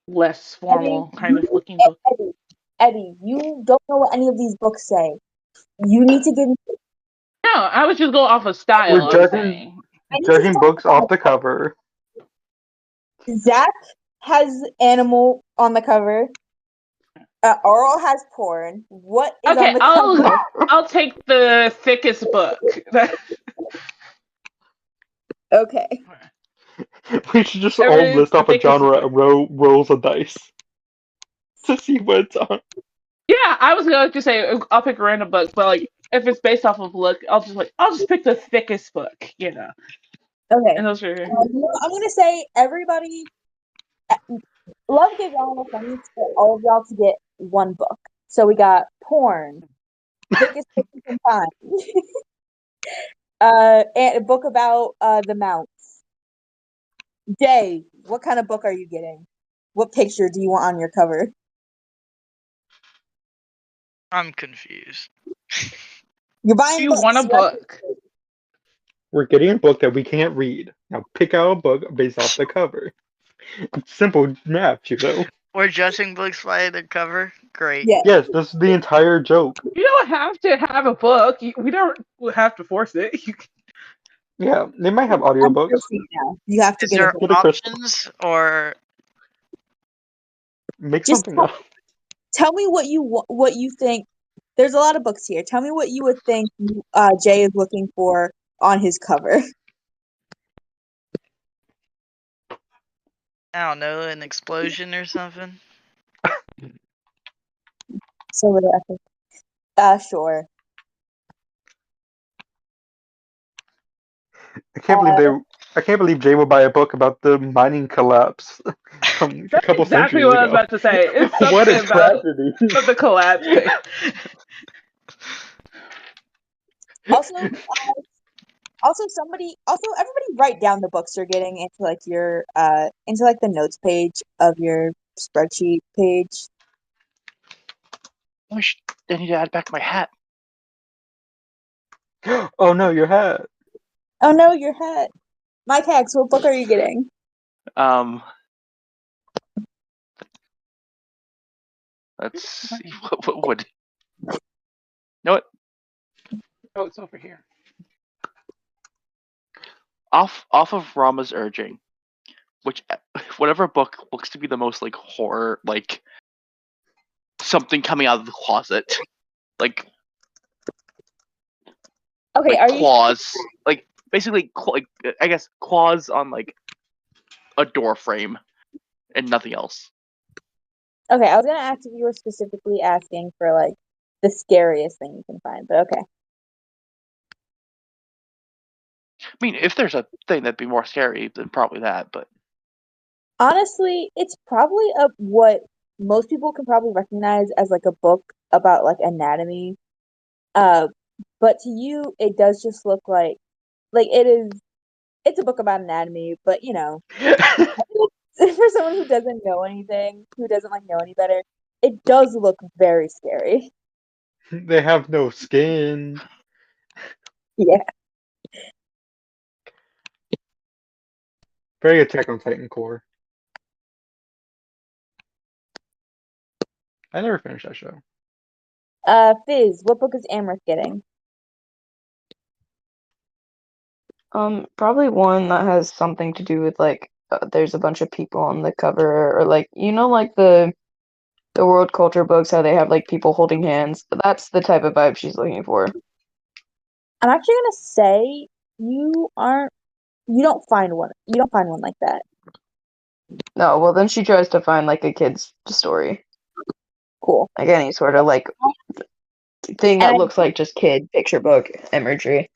less formal kind of looking book. Eddie, you don't know what any of these books say. You need to give me No, I was just going off of We're style. I was saying. I need to judging talk books off about the cover. Zach has animal on the cover. Oral has porn. What is Okay, on the cover? I'll take the thickest book. Okay. We should just all Every list off a thickest genre book. and rolls of dice to see what it's on. Yeah, I was going to say I'll pick a random book, but like if it's based off of look, I'll just pick the thickest book, Okay. And those are I'm gonna say everybody love gave y'all enough money for all of y'all to get one book. So we got porn, thickest book you can find. And a book about the mounts. Jay, what kind of book are you getting? What picture do you want on your cover? I'm confused. You're do buying you books. want a You have to- book? We're getting a book that we can't read. Now pick out a book based off the cover. It's simple math, you know. We're judging books by their cover? Great. Yeah. Yes, this is the entire joke. You don't have to have a book. We don't have to force it. Yeah, they might have I'm audiobooks. forcing you now. You have to Is get a there book. Get a crystal. options or Make Just something up. tell me what you think. There's a lot of books here. Tell me what you would think Jay is looking for on his cover. I don't know, an explosion or something? So what sure. I can't believe Jay will buy a book about the mining collapse from a That's couple exactly centuries what I was ago. about to say. It's What something a about tragedy. the collapse thing. Also, everybody write down the books you're getting into like your into like the notes page of your spreadsheet page. I need to add back my hat. Oh no, your hat. Oh no, your hat. Mike Hacks, what book are you getting? Let's see. What would? You know what? Oh, it's over here. Off of Rama's urging, which whatever book looks to be the most like horror, like something coming out of the closet, like Okay, are you claws, like basically like I guess claws on like a door frame and nothing else. okay? I was gonna ask if you were specifically asking for like the scariest thing you can find, but okay. I mean, if there's a thing that'd be more scary, then probably that. But Honestly, it's probably what most people can probably recognize as like a book about like anatomy. Uh, but to you, it does just look like it is. It's a book about anatomy, but for someone who doesn't know anything, who doesn't like know any better, it does look very scary. They have no skin. Yeah. Very Attack on Titan core. I never finished that show. Fizz, what book is Amherst getting? Probably one that has something to do with like there's a bunch of people on the cover or like like the world culture books how they have like people holding hands. That's the type of vibe she's looking for. I'm actually gonna say you aren't. You don't find one. You don't find one like that. No, well then she tries to find like a kid's story. Cool. Like any sort of like thing that And looks like just kid picture book imagery.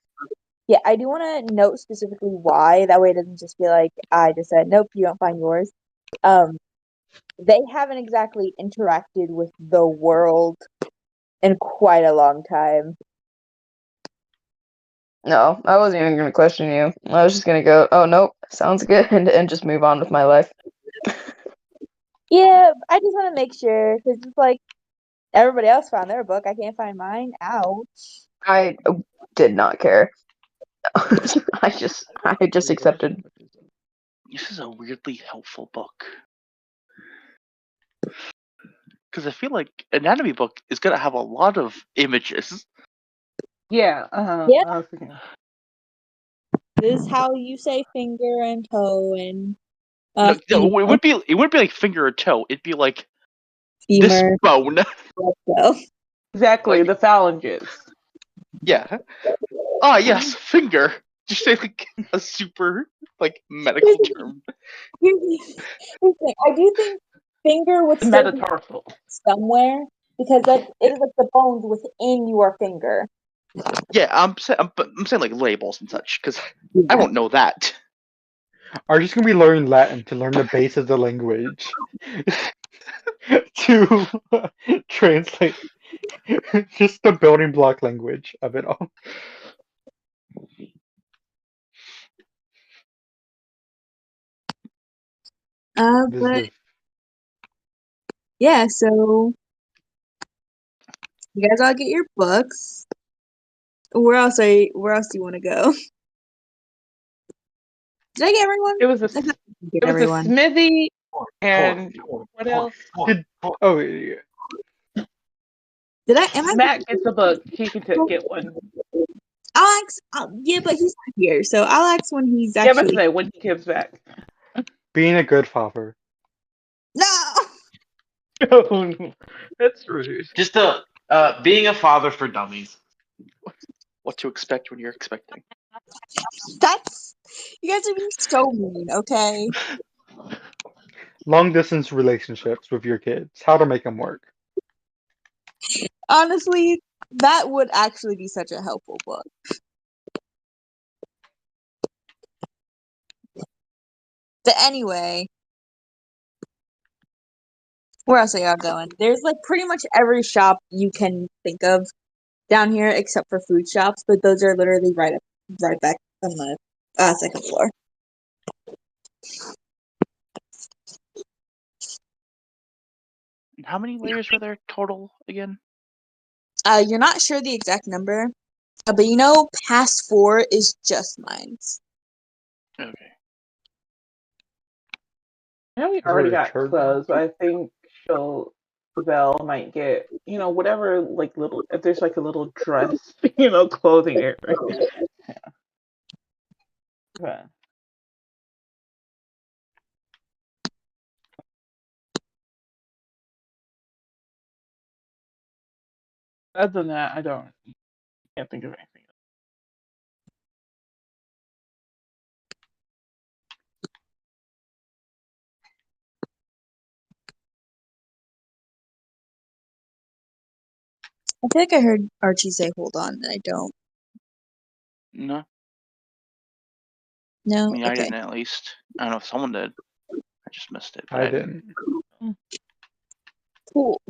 yeah, I do want to note specifically why. That way, it doesn't just be like I just said, nope, you don't find yours. Um, they haven't exactly interacted with the world in quite a long time. No, I wasn't even gonna question you. I was just gonna go, oh nope, sounds good, and just move on with my life. Yeah, I just want to make sure because it's like everybody else found their book. I can't find mine. Ouch. I did not care. I just accepted. this is a weirdly helpful book because I feel like anatomy book is gonna have a lot of images. Yeah. Yeah. I was thinking. This is how you say finger and toe and No, feet, it wouldn't be like finger or toe. It'd be like this femur, bone. toe. Exactly, Like, the phalanges. yeah. Ah, yes, finger. Just say like a super like medical term. Here's the thing. I do think finger would The still be metatarsal. somewhere because that it is like the bones within your finger. Yeah, I'm saying like labels and such because I won't know that. Are just gonna be learning Latin to learn the base of the language to translate just the building block language of it all. This is But the yeah, so you guys all get your books. Where else do you want to go? Did I get everyone? It was a I thought I did it was a everyone. smithy and what else? did, oh yeah. Did I? Am I? Matt gets a book. He can get one. I'll ask. Yeah, but he's not here, so I'll ask when he's Yeah, but actually. say when he comes back. Being a good father. No. Oh, no. That's rude. Just being a father for dummies. What to expect when you're expecting. That's. You guys are being so mean. Okay. Long distance relationships with your kids. How to make them work. Honestly, that would actually be such a helpful book. But anyway, where else are y'all going? There's like pretty much every shop you can think of down here except for food shops, but those are literally right back on the second floor. And how many layers are there total again? You're not sure the exact number, but you know past 4 is just mines. Okay. I know we Is there already a got church? clothes, but I think Belle might get, whatever, like little, if there's like a little dress, clothing area. Yeah. Other than that, can't think of anything. I feel like I heard Archie say hold on, and I don't. No, No? I mean I Okay. didn't at least. I don't know if someone did. I just missed it. But I didn't. Cool.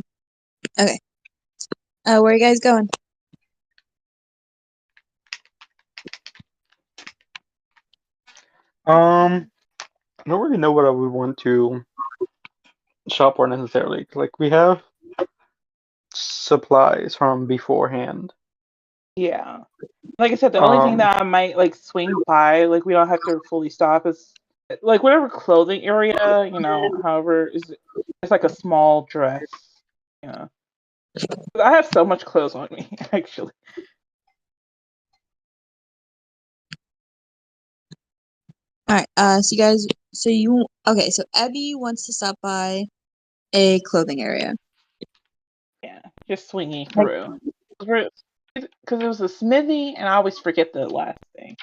Okay. Where are you guys going? I don't really know what I would want to shop for necessarily. Like we have supplies from beforehand. Yeah. Like I said, the only thing Um, that I might like swing by, like we don't have to fully stop, is like whatever clothing area, however, it's like a small dress. Yeah. I have so much clothes on me, actually. All right. So you guys. Okay. So Abby wants to stop by a clothing area. Yeah. Just swinging Like, through. Because it was a smithy, and I always forget the last thing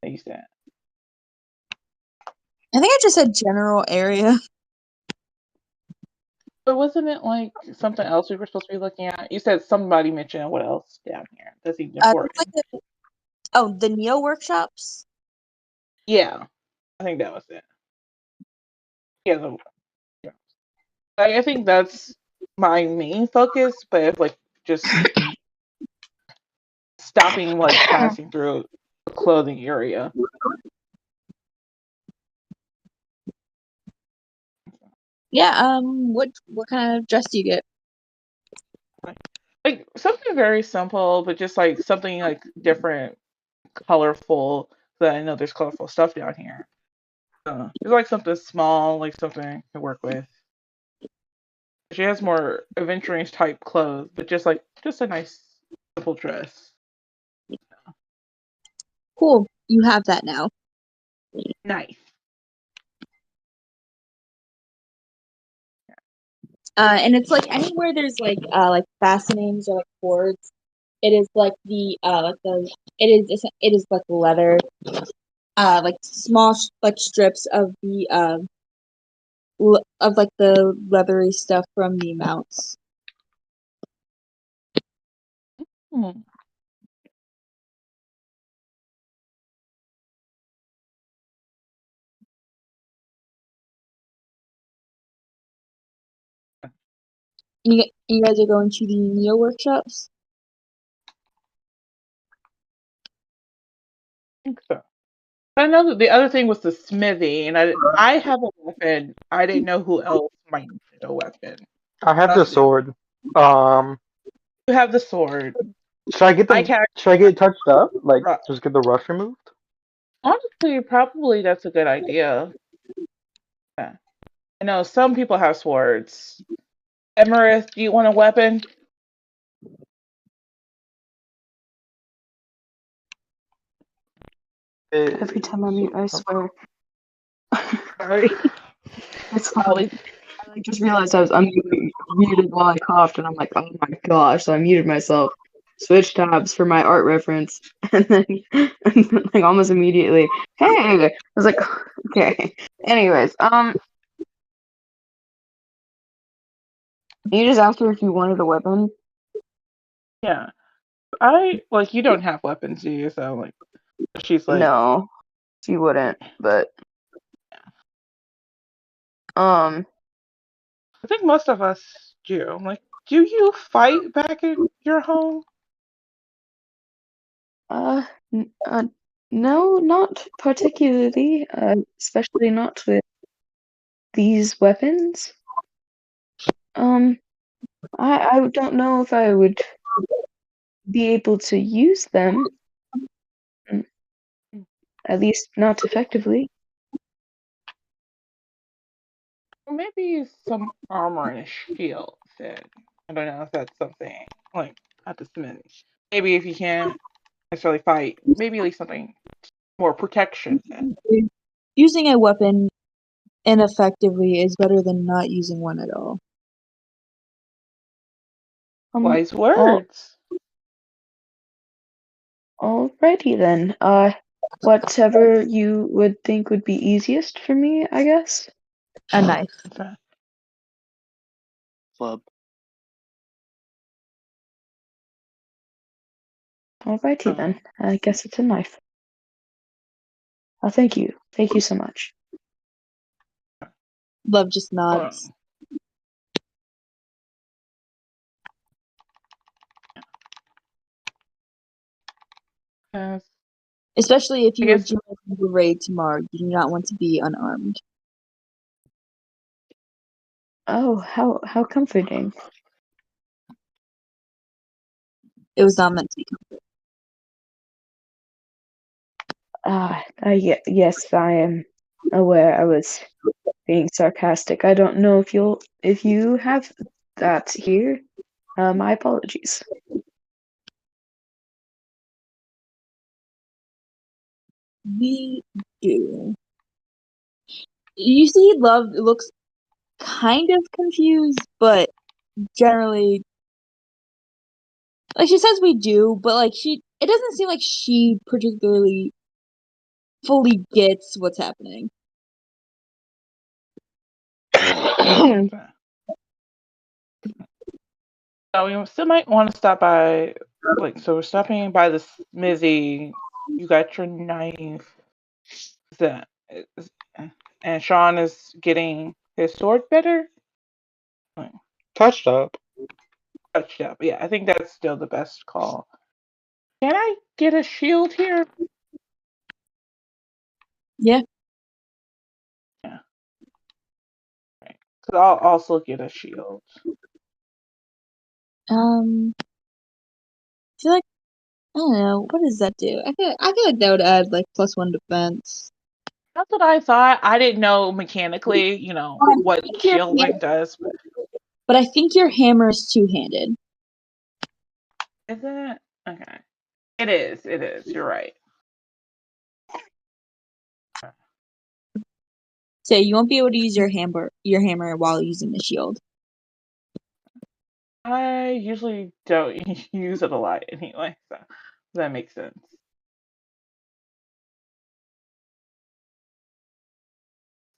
that you said. I think I just said general area. But wasn't it like something else we were supposed to be looking at? You said somebody mentioned what else down here that seemed important. The Neo workshops. Yeah, I think that was it. Yeah, I think that's my main focus. But if like just stopping, like passing through the clothing area. Yeah. What kind of dress do you get? Like something very simple, but just like something like different, colorful. So that I know there's colorful stuff down here. It's like something small, like something to work with. She has more adventurous type clothes, but just a nice simple dress. Cool. You have that now. Nice. And it's like anywhere there's like fastenings or like cords, it is like it is like leather, like small like strips of the of like the leathery stuff from the mounts. Hmm. You guys are going to the Neo workshops? I think so. I know that the other thing was the smithy, and I have a weapon. I didn't know who else might need a weapon. I have the That's the sword. Um, You have the sword. should I get I the can should I get it touched up? Like, Ru- just get the rust removed? honestly, probably that's a good idea. Yeah. I know some people have swords. Emerith, do you want a weapon? Every time I mute, I swear. Sorry. It's fine. Always. I like, just realized I was muted while I coughed, and I'm like, oh my gosh! So I muted myself, switched tabs for my art reference, and then like almost immediately, hey! I was like, okay. Anyways, you just asked her if you wanted a weapon. Yeah. You don't have weapons, do you? So like she's like No, she wouldn't. But I think most of us do. Like, do you fight back in your home? uh, no, not particularly. Especially not with these weapons. I don't know if I would be able to use them, mm, at least not effectively. Or maybe some armor and a shield then. I don't know if that's something like at the smithy. Maybe if you can't necessarily fight, maybe at least something more protection then. Using a weapon ineffectively is better than not using one at all. Wise All, words. alrighty then. Whatever you would think would be easiest for me, I guess. A knife. Okay. Club. Alrighty then. I guess it's a knife. Thank you. Thank you so much. Love just nods. Yes. Especially if I you are guess joining the raid tomorrow, you do not want to be unarmed. Oh, how comforting. It was not meant to be. Yes, I am aware I was being sarcastic. I don't know if you have that here. My apologies. We do. You see, Love looks kind of confused, but generally, like she says we do, but like it doesn't seem like she particularly fully gets what's happening. So we still might want to stop by, so we're stopping by the smithy. You got your knife. That is- and Sean is getting his sword better. Touched up. Touched up. Yeah, I think that's still the best call. Can I get a shield here? Yeah. Yeah. Right. Cause I'll also get a shield. I feel like I don't know, what does that do? I feel like that would add like +1 defense. That's what I thought. I didn't know mechanically, what shielding does. But I think your hammer is two-handed. Is it? Okay. It is. It is. You're right. So you won't be able to use your hammer while using the shield. I usually don't use it a lot anyway, so that makes sense.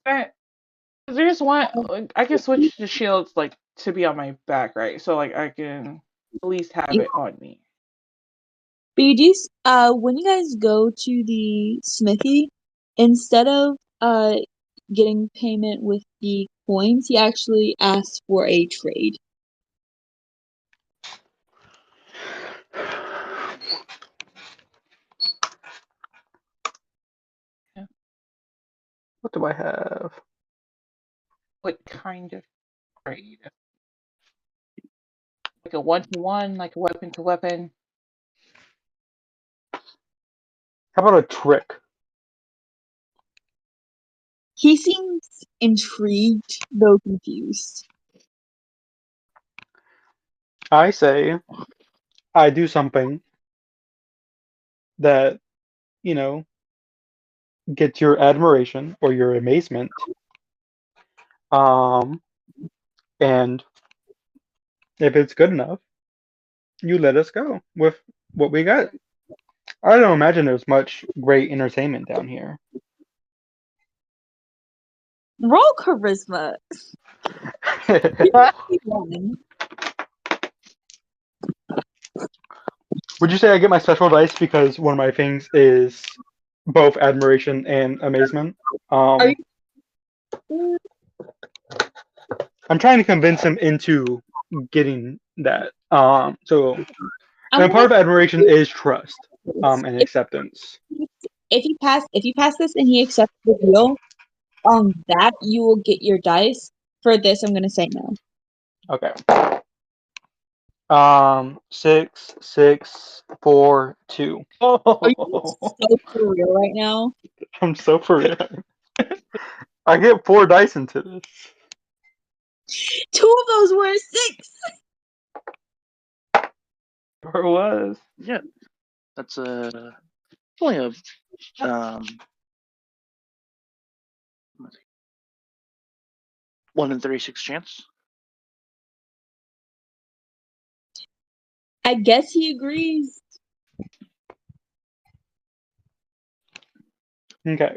Alright, there's one. I can switch the shields like to be on my back, right? So like I can at least have it on me. But you do, when you guys go to the smithy, instead of getting payment with the coins, he actually asks for a trade. What do I have? What kind of trade? Like a 1-to-1, like a weapon to weapon. How about a trick? He seems intrigued, though confused. I say I do something that, you know, gets your admiration or your amazement. Um, and if it's good enough, you let us go with what we got. I don't imagine there's much great entertainment down here. Roll charisma. One. Would you say I get my special dice because one of my things is both admiration and amazement? Are you? I'm trying to convince him into getting that. So I'm and part gonna of admiration is trust, and if acceptance. if you pass this and he accepts the deal, that you will get your dice. For this, I'm gonna say no. Okay. 6, 6, 4, 2. Are you Oh, so for real right now? I'm so for real. I get 4 dice into this. 2 of those were a 6. Or was. Yeah, that's only a 1 in 36 chance. I guess he agrees. Okay.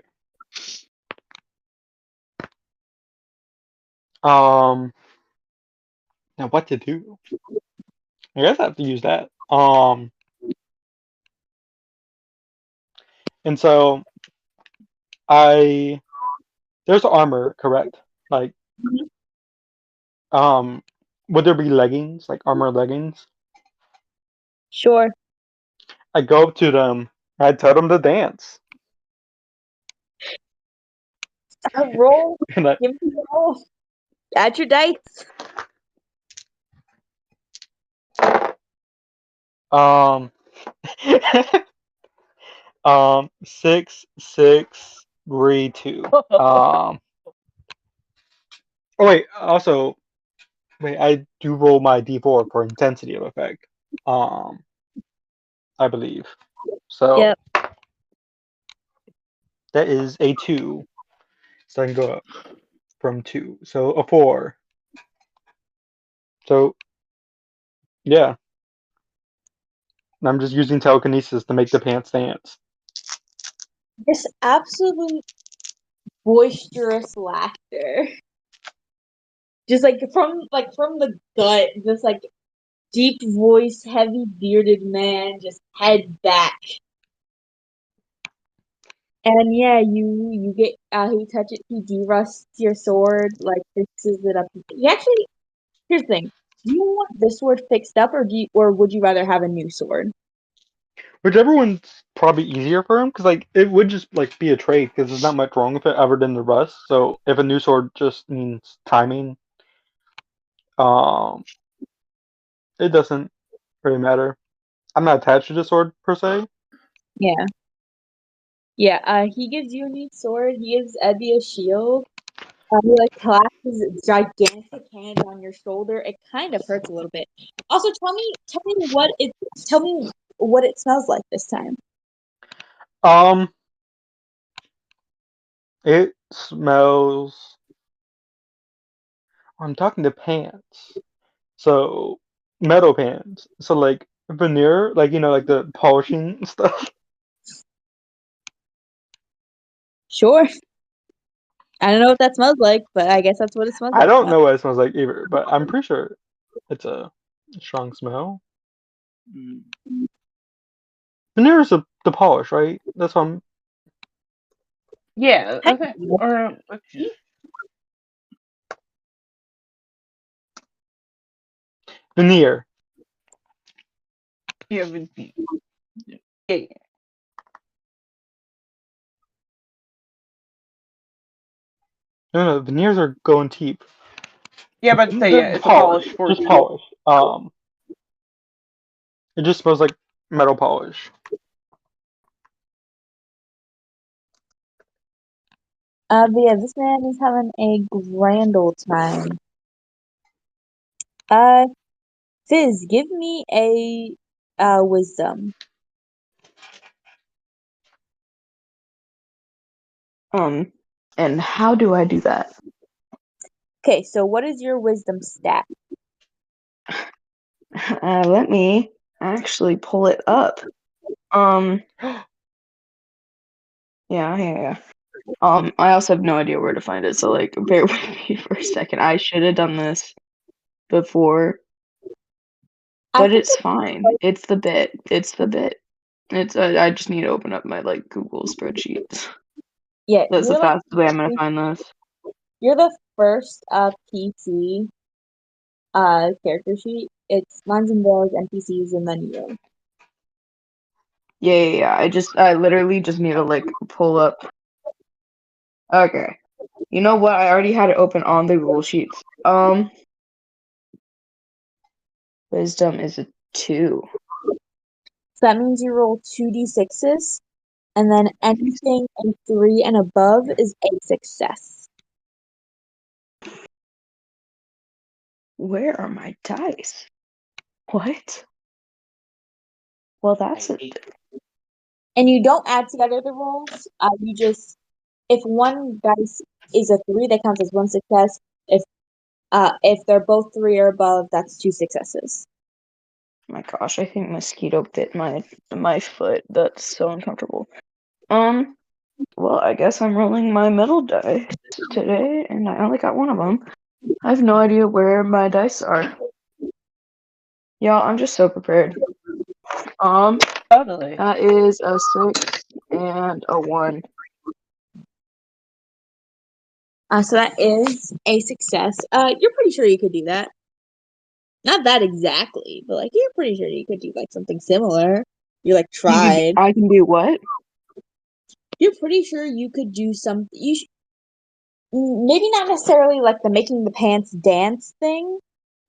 Now what to do? I guess I have to use that. And so there's armor, correct? Like, Mhm. would there be leggings, like armor leggings? Sure. I go up to them. I tell them to dance, Roll. and I Give me a roll. Add your dice. um 6, 6, 3, 2. Oh wait, also wait, I do roll my D4 for intensity of effect. I believe. So Yep. that is a 2. So I can go up from 2. So a 4. So yeah, and I'm just using telekinesis to make the pants dance. This absolute boisterous laughter. Just from the gut, just like deep voice, heavy bearded man, just head back. And yeah, you get he touches he derusts your sword, like fixes it up. You actually here's the thing. Do you want this sword fixed up or would you rather have a new sword? Whichever one's probably easier for him, because like it would just like be a trade, because there's not much wrong with it other than the rust. So if a new sword just means timing, um, it doesn't really matter. I'm not attached to the sword per se. Yeah. Yeah, he gives you a new sword, he gives Eddie a shield. He like claps his gigantic hand on your shoulder. It kind of hurts a little bit. Also, tell me what it smells like this time. Um, it smells. I'm talking to pants. So metal pans. So like veneer, like like the polishing stuff. Sure. I don't know what that smells like, but I guess that's what it smells I like. don't know what it smells like either, but I'm pretty sure it's a strong smell. Mm. Veneer is the polish, right? That's what I'm. Yeah, I think, or Veneer. yeah, yeah. No, veneers are going cheap. Yeah, but say yeah, They're it's a polish for just you. polish. It just smells like metal polish. But yeah, this man is having a grand old time. Fizz, give me a wisdom. And how do I do that? Okay, so what is your wisdom stat? Let me actually pull it up. Yeah. I also have no idea where to find it, so like, bear with me for a second. I should have done this before, I but think it's fine. It's the bit. It's the bit. It's I just need to open up my like Google spreadsheets. yeah, That's the fastest way I'm gonna find this. you're the first PC character sheet. It's Lines and Veils, NPCs, and then you. Yeah. I literally just need to like pull up. Okay. You know what? I already had it open on the Google Sheets. Wisdom is a 2. So that means you roll 2d6s, and then anything in 3 and above is a success. Where are my dice? What? Well, that's I it. hate And you don't add together the rolls. You just, if one dice is a 3, that counts as one success. If they're both 3 or above, that's 2 successes. My gosh, I think mosquito bit my foot. That's so uncomfortable. Well, I guess I'm rolling my middle dice today, and I only got one of them. I have no idea where my dice are. Y'all, I'm just so prepared. Totally. That is a 6 and a 1. So that is a success. You're pretty sure you could do that. Not that exactly, but like you're pretty sure you could do like something similar. You like tried. I can do what? You're pretty sure you could do some. Maybe not necessarily like the making the pants dance thing,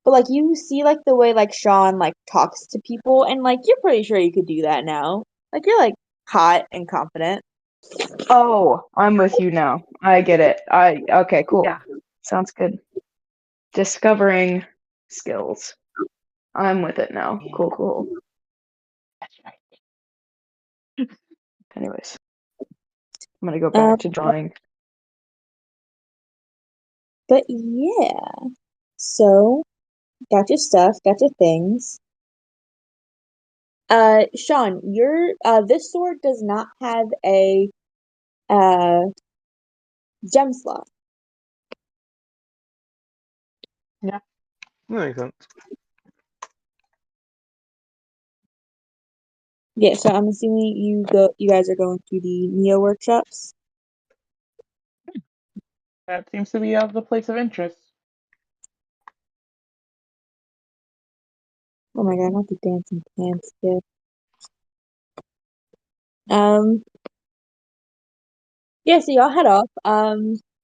but like you see like the way like Sean like talks to people, and like you're pretty sure you could do that now. Like you're like hot and confident. Oh, I'm with you now. I get it. Okay, cool. Yeah. Sounds good. Discovering skills. I'm with it now. Cool. That's right. Anyways, I'm gonna go back to drawing. But yeah, so got your stuff, got your things. Sean, your this sword does not have a uh gem slot. Yeah, that makes sense. Yeah, so I'm assuming you guys are going to the Neo workshops. That seems to be of the place of interest. Oh my god, not the dancing pants kid. Um yeah, so y'all head off.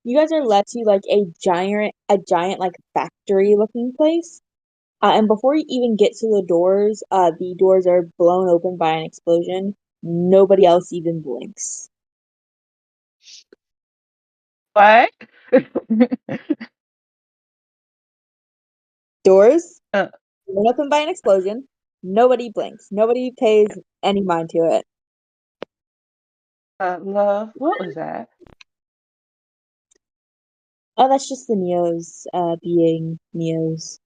You guys are led to like a giant like factory looking place. And before you even get to the doors are blown open by an explosion. Nobody else even blinks. What? Doors uh, blown open by an explosion. Nobody blinks. Nobody pays any mind to it. love, what was that? Oh, that's just the Neos being Neos.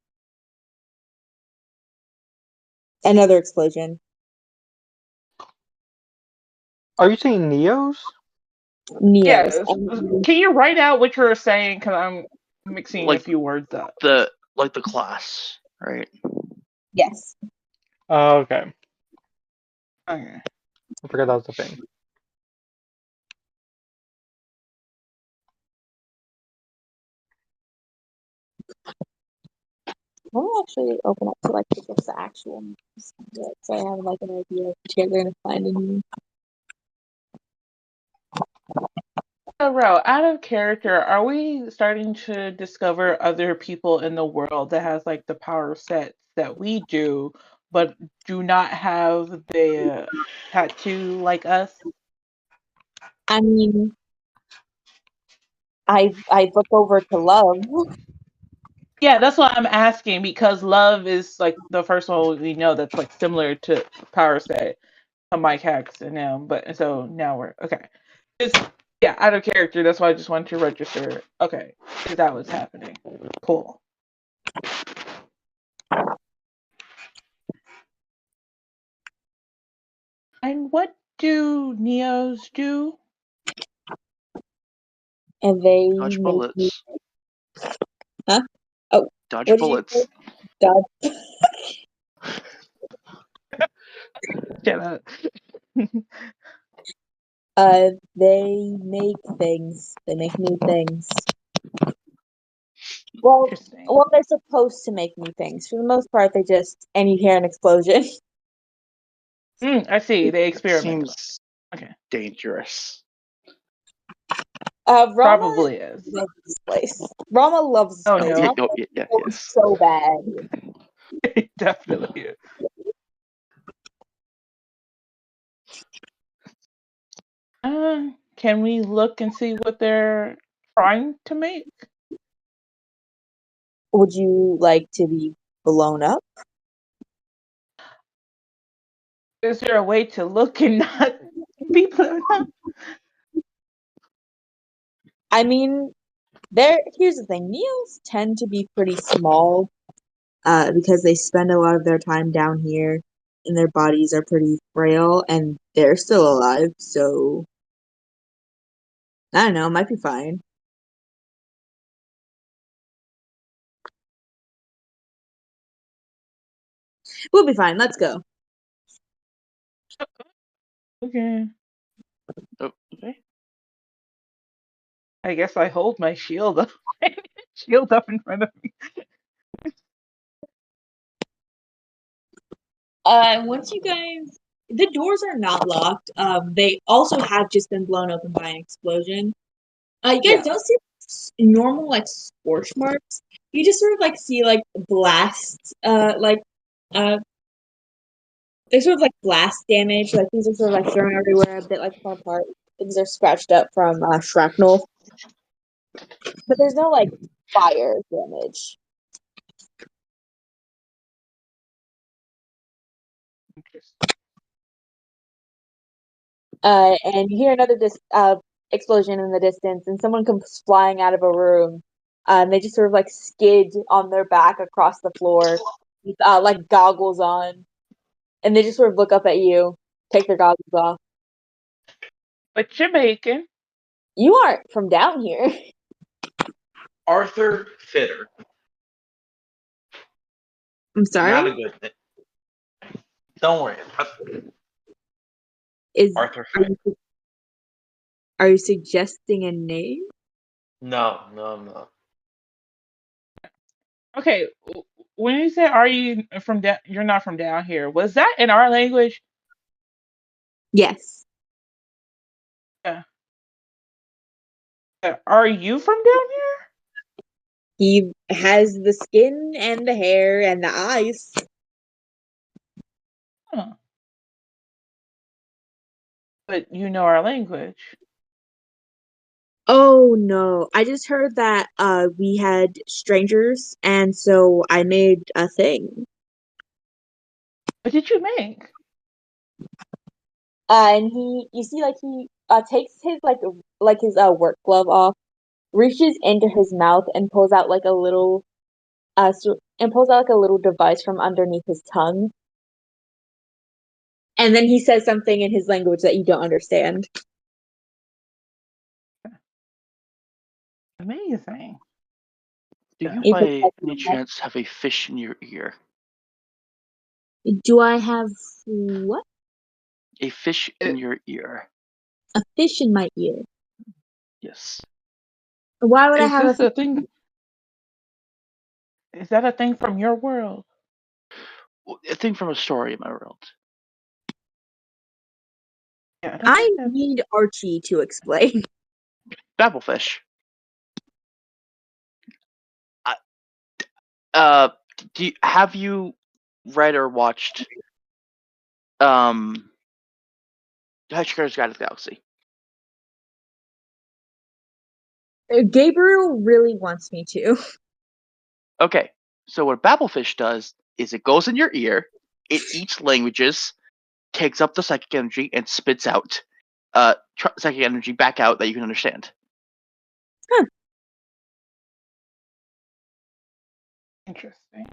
Another explosion. Are you saying Neos? Neos. Yes. Can you write out what you're saying? Because I'm mixing a Like few words up. the class, right? Yes. Oh, okay. Okay. I forgot that was the thing. I'll actually open up to like just the actual names, so I have like an idea of what you're gonna find in here. So, Ro, out of character, are we starting to discover other people in the world that has like the power sets that we do, but do not have the tattoo like us? I mean, I look over to Love. Yeah, that's what I'm asking because love is like the first one we know that's like similar to power set of Mike Hacks and them. But so now we're okay. It's yeah, out of character. That's why I just wanted to register. Okay, is that what's happening? Cool. And what do Neos do? And they Dodge make me, bullets. huh? Oh, Dodge what did you say? bullets. God. Shut up. They make things. They make new things. Well, Interesting. they're supposed to make new things. For the most part, they just and you hear an explosion. I see. They experiment. Seems Okay, dangerous. Rama probably is. loves this place. Rama loves this Oh place. no, Rama goes Yes. so bad. it definitely is. Can we look and see what they're trying to make? Would you like to be blown up? Is there a way to look and not be blown up? I mean, here's the thing. Neos tend to be pretty small, because they spend a lot of their time down here, and their bodies are pretty frail, and they're still alive. So I don't know. Might be fine. We'll be fine. Let's go. Okay. Oh, okay. I guess I hold my shield up, shield up in front of me. Once you guys, the doors are not locked. They also have just been blown open by an explosion. You guys Yeah. don't see normal like scorch marks. You just sort of like see like blasts. Uh, there's sort of like blast damage. Like these are sort of like thrown everywhere, a bit like far apart. Things are scratched up from shrapnel, but there's no like fire damage. And you hear another explosion in the distance, and someone comes flying out of a room. And they just sort of like skid on their back across the floor, with like goggles on, and they just sort of look up at you, take their goggles off. But Jamaican. You aren't from down here. Arthur Fitter. I'm sorry. Not a good thing. Don't worry. Is Arthur are Fitter. you, are you suggesting a name? No, I'm not. Okay, when you say "Are you from down?" You're not from down here. Was that in our language? Yes. Yeah. Are you from down here? He has the skin and the hair and the eyes. Huh. But you know our language. Oh no, I just heard that we had strangers, and so I made a thing. What did you make? And you see, like he takes his like his work glove off, reaches into his mouth and pulls out like a little device from underneath his tongue. And then he says something in his language that you don't understand. Amazing. Do you He by puts any chance have a fish in your ear? Do I have what? A fish in your ear. A fish in my ear. Yes. Why would I Is have this a thing? Is that a thing from your world? A thing from a story in my world. Yeah, I need Archie to explain. Babblefish. Have you read or watched Hitchhiker's Guide to the Galaxy? Gabriel really wants me to. Okay, so what Babblefish does is it goes in your ear, it eats languages, takes up the psychic energy, and spits out psychic energy back out that you can understand. Interesting.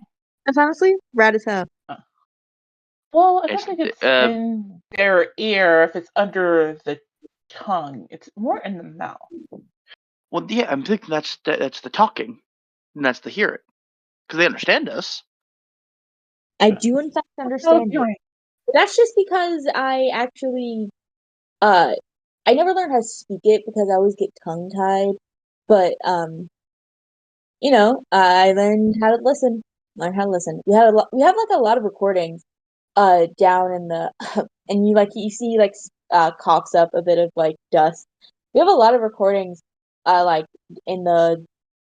That's honestly rad as hell. Well, I don't It's, think it's in their ear if it's under the tongue. It's more in the mouth. Well, yeah, I'm thinking that's the talking, and that's the hearing, because they understand us. I do in fact understand it. But that's just because I actually I never learned how to speak it because I always get tongue tied. But I learned how to listen. Learn how to listen. We have like a lot of recordings down in the and you see like coughs up a bit of like dust. We have a lot of recordings like in the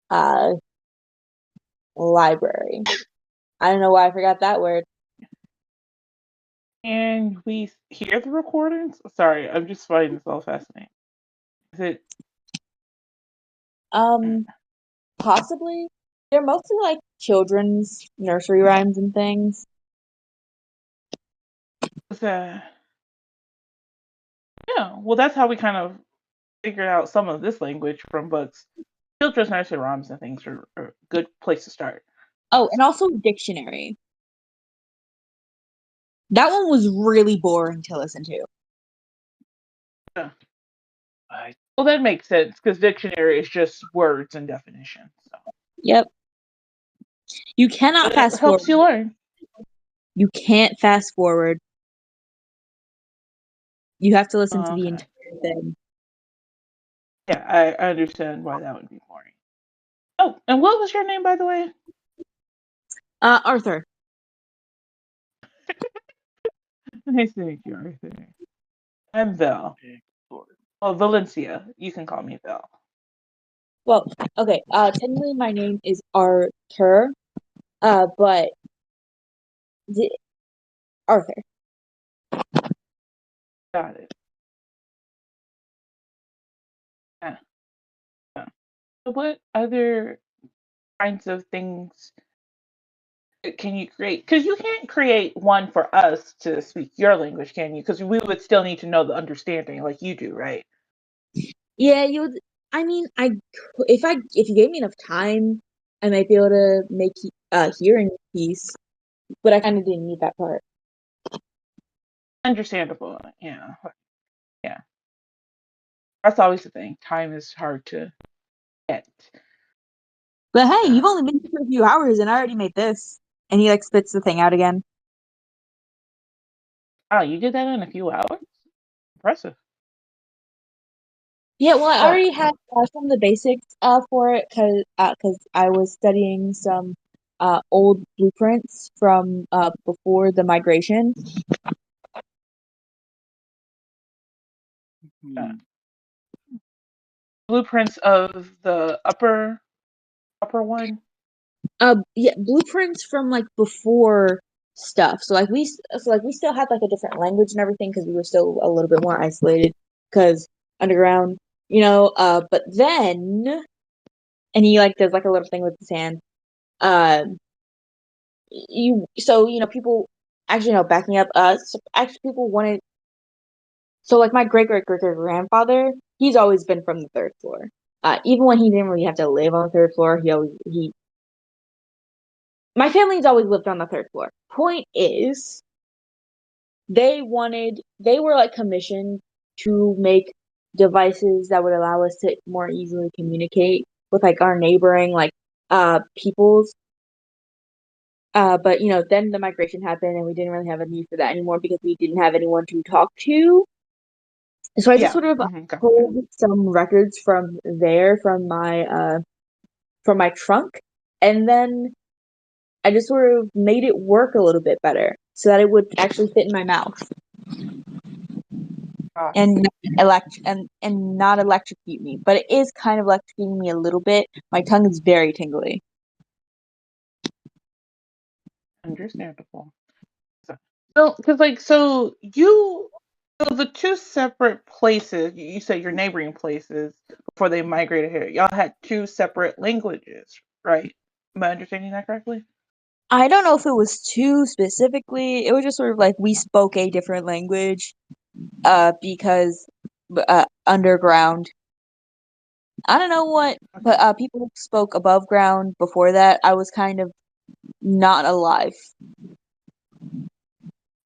uh library. I don't know why I forgot that word. And we hear the recordings? Sorry, I'm just finding this all fascinating. Is it Possibly. They're mostly like children's nursery rhymes and things. yeah, well that's how we kind of figured out some of this language from books. Children's nursery rhymes and things are a good place to start. Oh, and also dictionary. That one was really boring to listen to. Yeah. Well, that makes sense because dictionary is just words and definitions. So. Yep. You cannot But fast it helps forward. you learn. You can't fast forward. You have to listen to the Okay. entire thing. Yeah, I understand why that would be boring. Oh, and what was your name, by the way? Arthur. Nice to meet you, Arthur. I'm Val. Well, Valencia. You can call me Val. Well, okay. Technically, my name is Arthur. But Arthur. Got it. Yeah. Yeah. So what other kinds of things can you create? Because you can't create one for us to speak your language, can you? Because we would still need to know the understanding, like you do, right? Yeah, you would. I mean, if you gave me enough time, I might be able to make hearing piece. But I kind of didn't need that part. Understandable. Yeah. Yeah. That's always the thing. Time is hard to get. But hey, you've only been here for a few hours, and I already made this. And he like spits the thing out again. Oh, you did that in a few hours? Impressive. Yeah, well, I Oh, already had some of the basics for it because I was studying some old blueprints from before the migration. yeah. Blueprints of the upper one. Yeah, blueprints from like before stuff. So we still had like a different language and everything because we were still a little bit more isolated because underground, But then, and he like does like a little thing with his hand. Uh, people actually no backing up. Actually people wanted. So like my great grandfather, he's always been from the third floor. even when he didn't really have to live on the third floor, my family's always lived on the third floor. Point is, they were like commissioned to make devices that would allow us to more easily communicate with like our neighboring like peoples. But then the migration happened and we didn't really have a need for that anymore because we didn't have anyone to talk to. So I just Yeah. sort of Gotcha. pulled some records from there from my trunk, and then I just sort of made it work a little bit better so that it would actually fit in my mouth Got it. and not electrocute me. But it is kind of electrocuting me a little bit. My tongue is very tingly. Understandable. Because so the two separate places you said your neighboring places before they migrated here, y'all had two separate languages, right? Am I understanding that correctly? I don't know if it was too specifically. It was just sort of like we spoke a different language, because underground. I don't know what, but people spoke above ground before that. I was kind of not alive.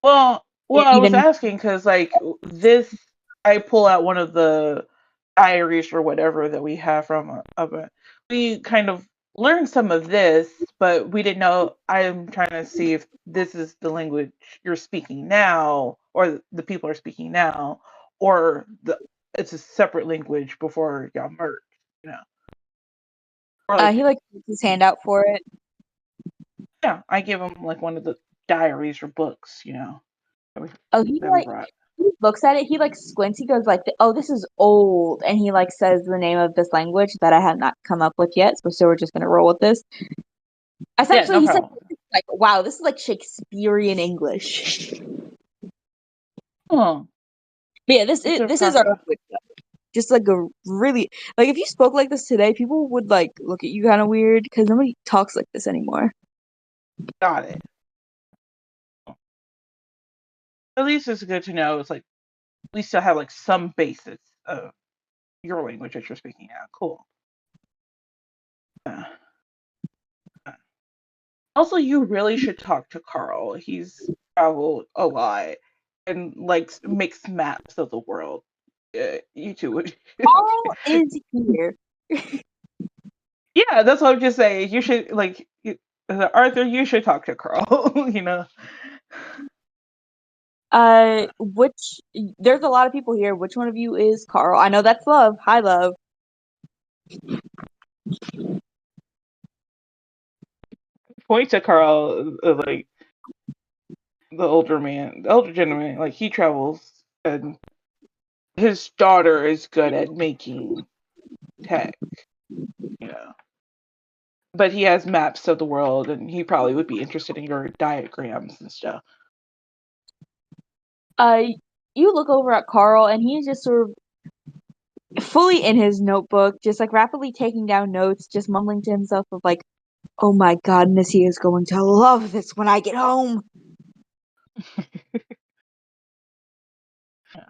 Well, I was Even asking because this, I pull out one of the diaries or whatever that we have from we kind of learned some of this, but we didn't know. I'm trying to see if this is the language you're speaking now, or the people are speaking now, or it's a separate language before y'all merged, you know, or he like put his hand out for it. yeah, I give him like one of the diaries or books, Oh, that we brought. he looks at it. He like squints. He goes like, "Oh, this is old," and he like says the name of this language that I have not come up with yet. So we're just gonna roll with this. Yeah, Essentially, no he said problem. like, "Wow, this is like Shakespearean English." Oh, But yeah, it's this is our impressive. language. Just like a really like if you spoke like this today, people would like look at you kind of weird because nobody talks like this anymore. Got it. At least it's good to know. It's like we still have like some basis of your language that you're speaking now. Cool. Uh, Also, you really should talk to Carl. He's traveled a lot and makes maps of the world. You two would. Carl is here. Yeah, that's what I'm just saying. You should Arthur. You should talk to Carl. Which there's a lot of people here. Which one of you is Carl? I know that's Love. Hi, Love. Point to Carl, like the older gentleman. Like he travels, and his daughter is good at making tech. You know. But he has maps of the world, and he probably would be interested in your diagrams and stuff. Uh, you look over at Carl, and he's just sort of fully in his notebook, just like rapidly taking down notes, just mumbling to himself of like, "Oh my God, Missy is going to love this when I get home." Yeah.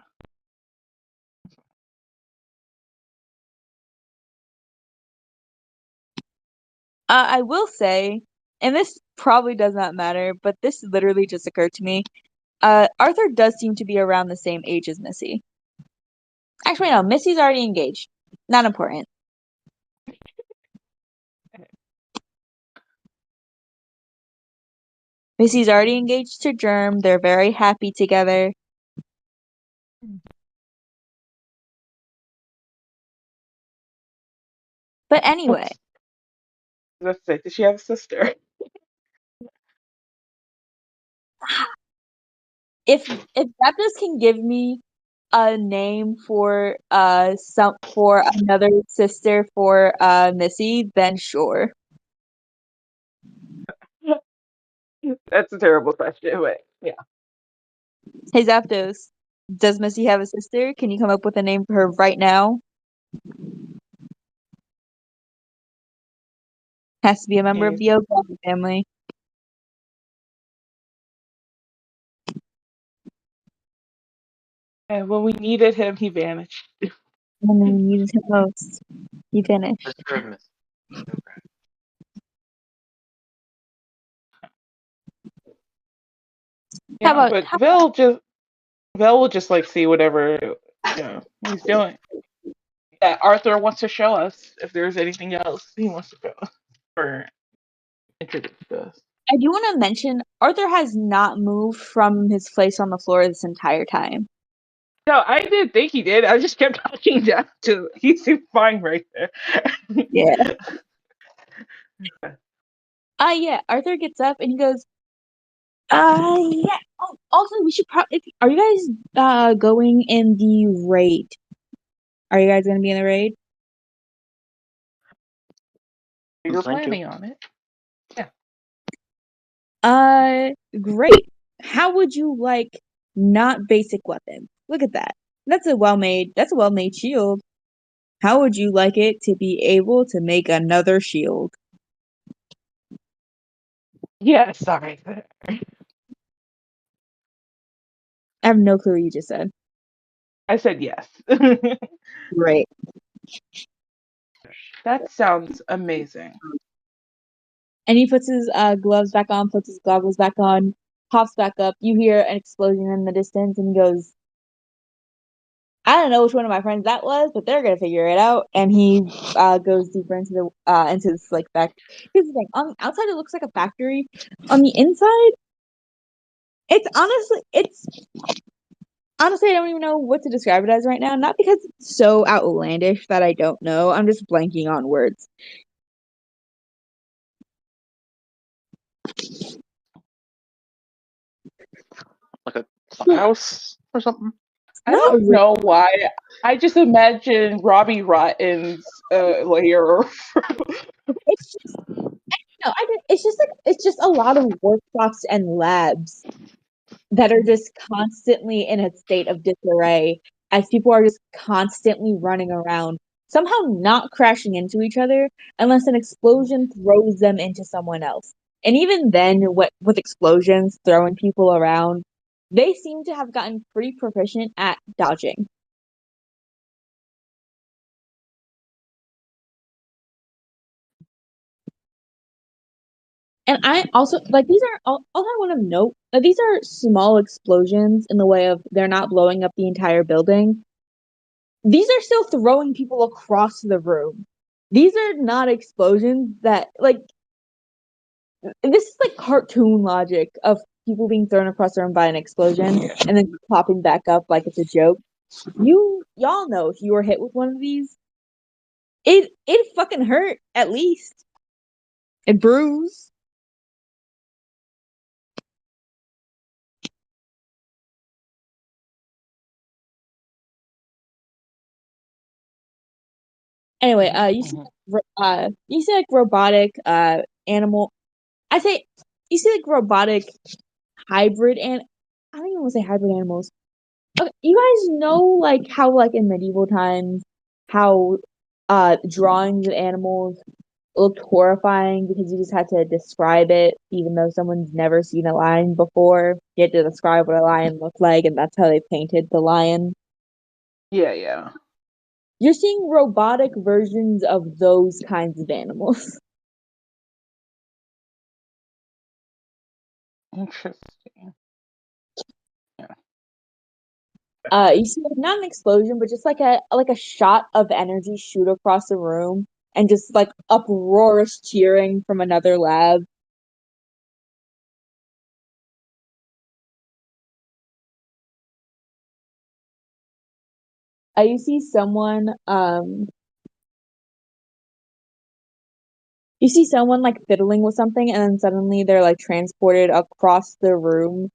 I will say, and this probably does not matter, but this literally just occurred to me. Arthur does seem to be around the same age as Missy. Actually, no, Missy's already engaged. Not important. Missy's already engaged to Germ. They're very happy together. But anyway, Let's say, does she have a sister? if Baptist can give me a name for another sister for Missy, then sure. That's a terrible question, but yeah. Hey Zapdos, does Missy have a sister? Can you come up with a name for her right now? Has to be a member of And, the O'Brien family. and when we needed him, he vanished. when we needed him most. He finished. Sister of Miss. Okay. Yeah, about- but how Vel will just like see whatever he's doing. That Arthur wants to show us if there's anything else he wants to show us or introduce us. I do want to mention Arthur has not moved from his place on the floor this entire time. No, I didn't think he did. I just kept talking down to. He seemed fine right there. Yeah. Yeah. Arthur gets up and he goes, yeah. Oh, also, we should probably. Are you guys going in the raid? Are you guys going to be in the raid? You're Plan to. planning on it. Great. How would you like not basic weapon? Look at that. That's a well-made shield. How would you like it to be able to make another shield? Yeah, sorry. I have no clue what you just said. I said yes. Great. That sounds amazing. And he puts his gloves back on, puts his goggles back on, hops back up. You hear an explosion in the distance, and he goes, I don't know which one of my friends that was, but they're gonna figure it out. And he goes deeper into this like factory. Here's the thing: on the outside, it looks like a factory. On the inside, it's honestly, I don't even know what to describe it as right now. Not because it's so outlandish that I don't know. I'm just blanking on words. Like a clubhouse or something. I Not don't really. know why. I just imagine Robbie Rotten's layer. It's just no. It's just a lot of workshops and labs that are just constantly in a state of disarray as people are just constantly running around, somehow not crashing into each other unless an explosion throws them into someone else. And even then, with explosions throwing people around, they seem to have gotten pretty proficient at dodging. And I also like these are all I want to note that these are small explosions in the way of they're not blowing up the entire building. These are still throwing people across the room. These are not explosions that like this is like cartoon logic of people being thrown across the room by an explosion and then popping back up like it's a joke. Y'all know if you were hit with one of these, it fucking hurt at least. It bruised. Anyway, you see like robotic animal. I say you see like robotic hybrid and I don't even want to say hybrid animals. Okay, you guys know like how like in medieval times how drawings of animals looked horrifying because you just had to describe it even though someone's never seen a lion before. You had to describe what a lion looked like and that's how they painted the lion. Yeah. You're seeing robotic versions of those kinds of animals. Interesting. You see like not an explosion, but just like a shot of energy shoot across the room and just like uproarious cheering from another lab. You see someone like fiddling with something and then suddenly they're like transported across the room.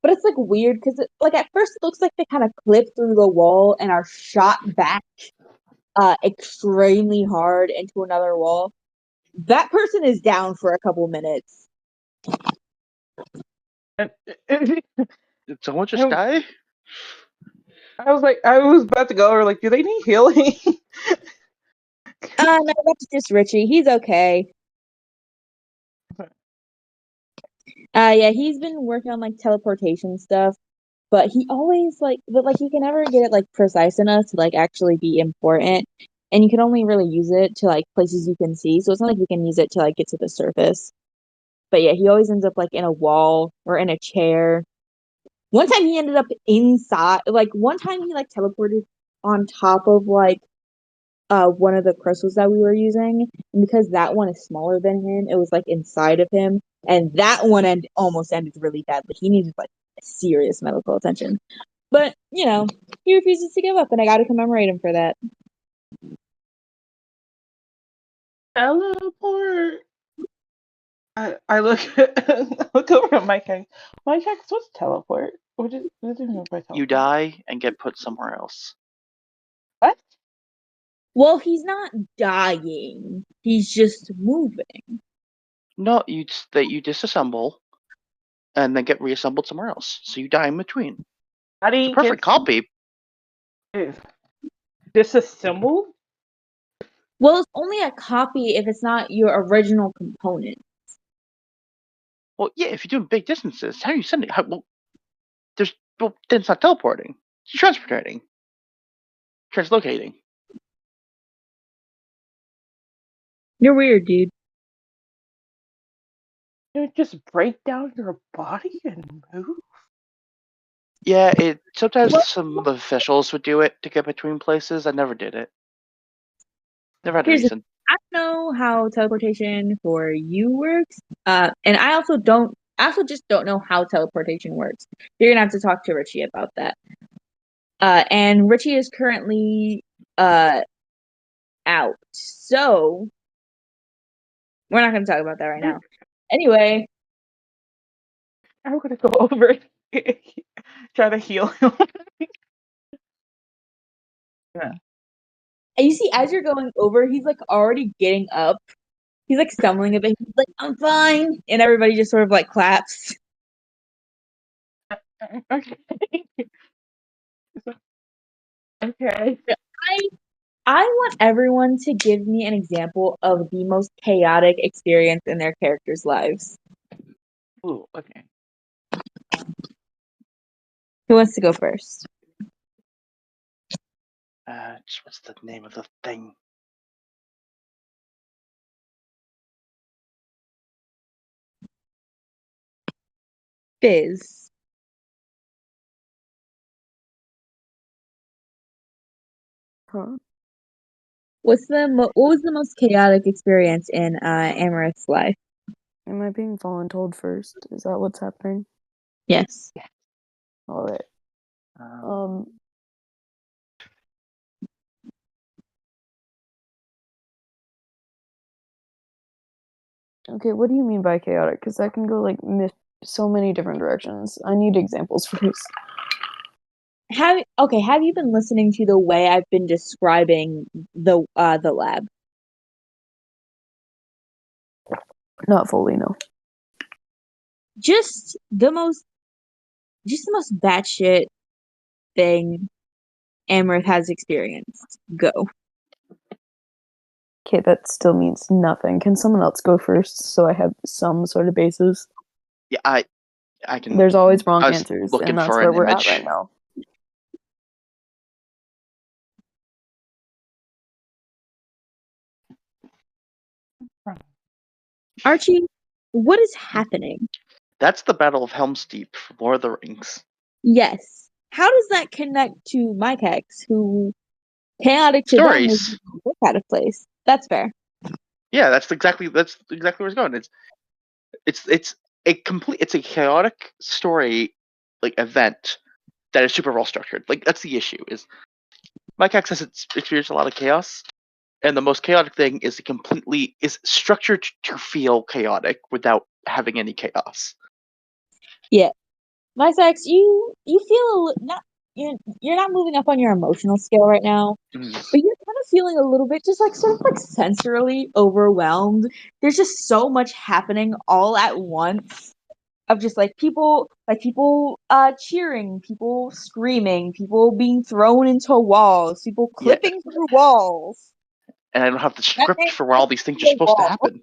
But it's like weird because like at first it looks like they kind of clip through the wall and are shot back extremely hard into another wall. That person is down for a couple minutes. Did someone just die? I was about to go over like, do they need healing? No, that's just Richie. He's okay. Yeah, he's been working on like teleportation stuff. but he always he can never get it like precise enough to like actually be important. And you can only really use it to like places you can see. So it's not like you can use it to like get to the surface. But yeah, he always ends up like in a wall or in a chair. One time he ended up inside, like one time he like teleported on top of like one of the crystals that we were using. And because that one is smaller than him, it was like inside of him. And that one almost ended really badly. He needed like serious medical attention. But, you know, he refuses to give up and I gotta commemorate him for that. Teleport. I look look over at Mike X. Mike X, what's teleport? What do you mean by teleport? You die and get put somewhere else. What? Well, he's not dying. He's just moving. No, you disassemble and then get reassembled somewhere else. So you die in between. How do It's a you perfect get copy. disassembled? Well, it's only a copy if it's not your original component. Well, yeah, if you're doing big distances, how are you sending? Then it's not teleporting. It's transporting, translocating. You're weird, dude. You just break down your body and move? Yeah, sometimes Well, some of the officials would do it to get between places. I never did it. Never had a here's the reason. I don't know how teleportation for you works. And I also just don't know how teleportation works. You're gonna have to talk to Richie about that. And Richie is currently out. So we're not gonna talk about that right now. Anyway, I'm gonna go over and try to heal him. Yeah. and you see as you're going over, he's like already getting up. He's like stumbling a bit. He's like, I'm fine. And everybody just sort of like claps. Okay. Okay. I want everyone to give me an example of the most chaotic experience in their characters' lives. Ooh, okay. Who wants to go first? What's the name of the thing? Fizz. Huh? What was the most chaotic experience in Amaranth's life? Am I being voluntold first? Is that what's happening? Yes. All right. Okay, what do you mean by chaotic? Because that can go like so many different directions. I need examples first. Have you been listening to the way I've been describing the lab? Not fully, no. Just the most batshit thing Amaranth has experienced. Go. Okay, that still means nothing. Can someone else go first so I have some sort of basis? Yeah, I can. There's always wrong I was answers, looking and that's for where an we're image. at right now. Archie, what is happening? That's the Battle of Helm's Deep from Lord of the Rings. Yes. How does that connect to Mike X, who chaotic to them Stories. was out of place? That's fair. Yeah, that's exactly where it's going. It's a chaotic story like event that is super well structured. Like that's the issue is Mike X has experienced a lot of chaos, and the most chaotic thing is is structured to feel chaotic without having any chaos. Yeah. Mike X, you feel not you're not moving up on your emotional scale right now, Mm. but you're kind of feeling a little bit just like sort of like sensorily overwhelmed. There's just so much happening all at once of just like people cheering, people screaming, people being thrown into walls, people Yeah, clipping through walls. and I don't have the That script makes for where all these things are the supposed to wall. happen.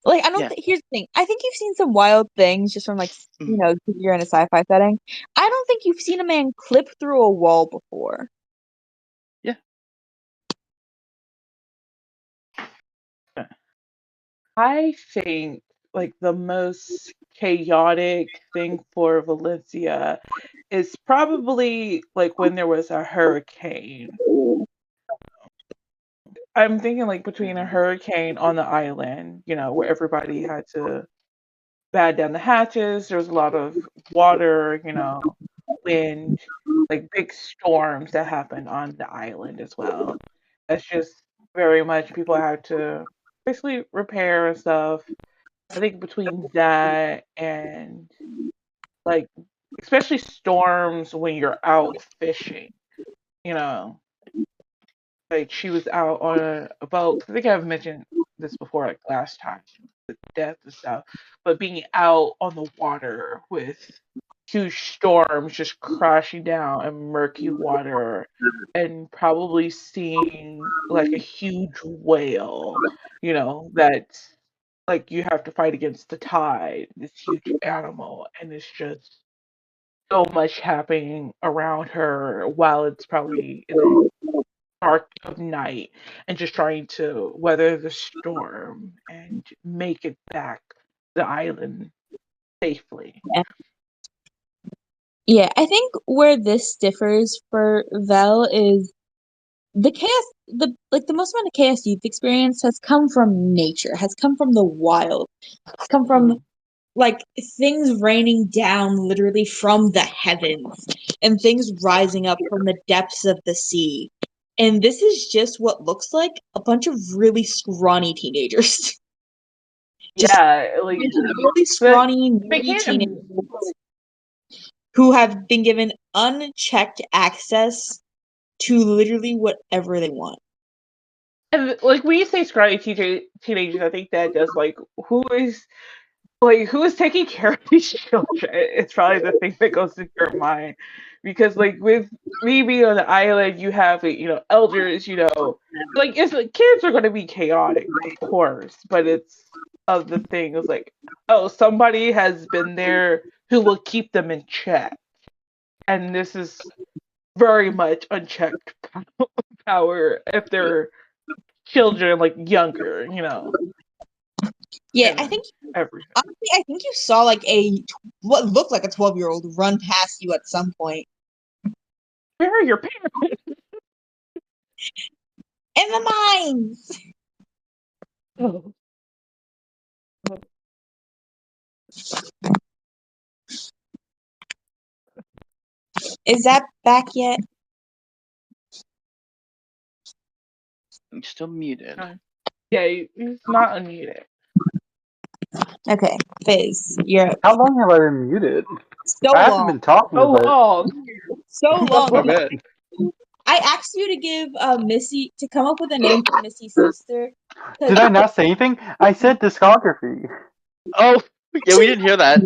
Like, I don't Yeah. think, here's the thing. I think you've seen some wild things just from, like, you know, 'cause you're in a sci-fi setting. I don't think you've seen a man clip through a wall before. I think like the most chaotic thing for Valencia is probably like when there was a hurricane. I'm thinking like between a hurricane on the island, you know, where everybody had to bad down the hatches. There was a lot of water, you know, wind, like big storms that happened on the island as well. That's just very much people had to basically repair and stuff. I think between that and like especially storms when you're out fishing, you know, like she was out on a boat. I think I've mentioned this before, like last time, with death and stuff. But being out on the water with huge storms just crashing down and murky water, and probably seeing like a huge whale, you know, that like you have to fight against the tide, this huge animal, and it's just so much happening around her while it's probably in the dark of night and just trying to weather the storm and make it back to the island safely. Yeah, I think where this differs for Vel is the chaos, the most amount of chaos you've experienced has come from nature, has come from the wild, has come from like things raining down literally from the heavens and things rising up from the depths of the sea. And this is just what looks like a bunch of really scrawny teenagers. Just Yeah, like really but scrawny, they nerdy can't teenagers who have been given unchecked access to literally whatever they want. and like when you say scrawny teenagers, I think that just like who is taking care of these children? It's probably the thing that goes through your mind, because like with me being on the island, you have like, you know, elders, you know, like it's like kids are going to be chaotic, of course, but it's of the thing is like, oh, somebody has been there who will keep them in check, and this is very much unchecked power if they're children like younger, you know, Yeah, I and think everything. honestly, I think you saw like what looked like a 12-year-old run past you at some point. Where are your parents? In the mines. Oh. Is that back yet? I'm still muted. Yeah, he's not unmuted. Okay, Fizz, you're up. How long have I been muted? So I haven't long. been talking, So but long. So long. my bad. I asked you to give Missy to come up with a name for Missy's sister. Did I not say anything? I said discography. Oh, yeah, we didn't hear that.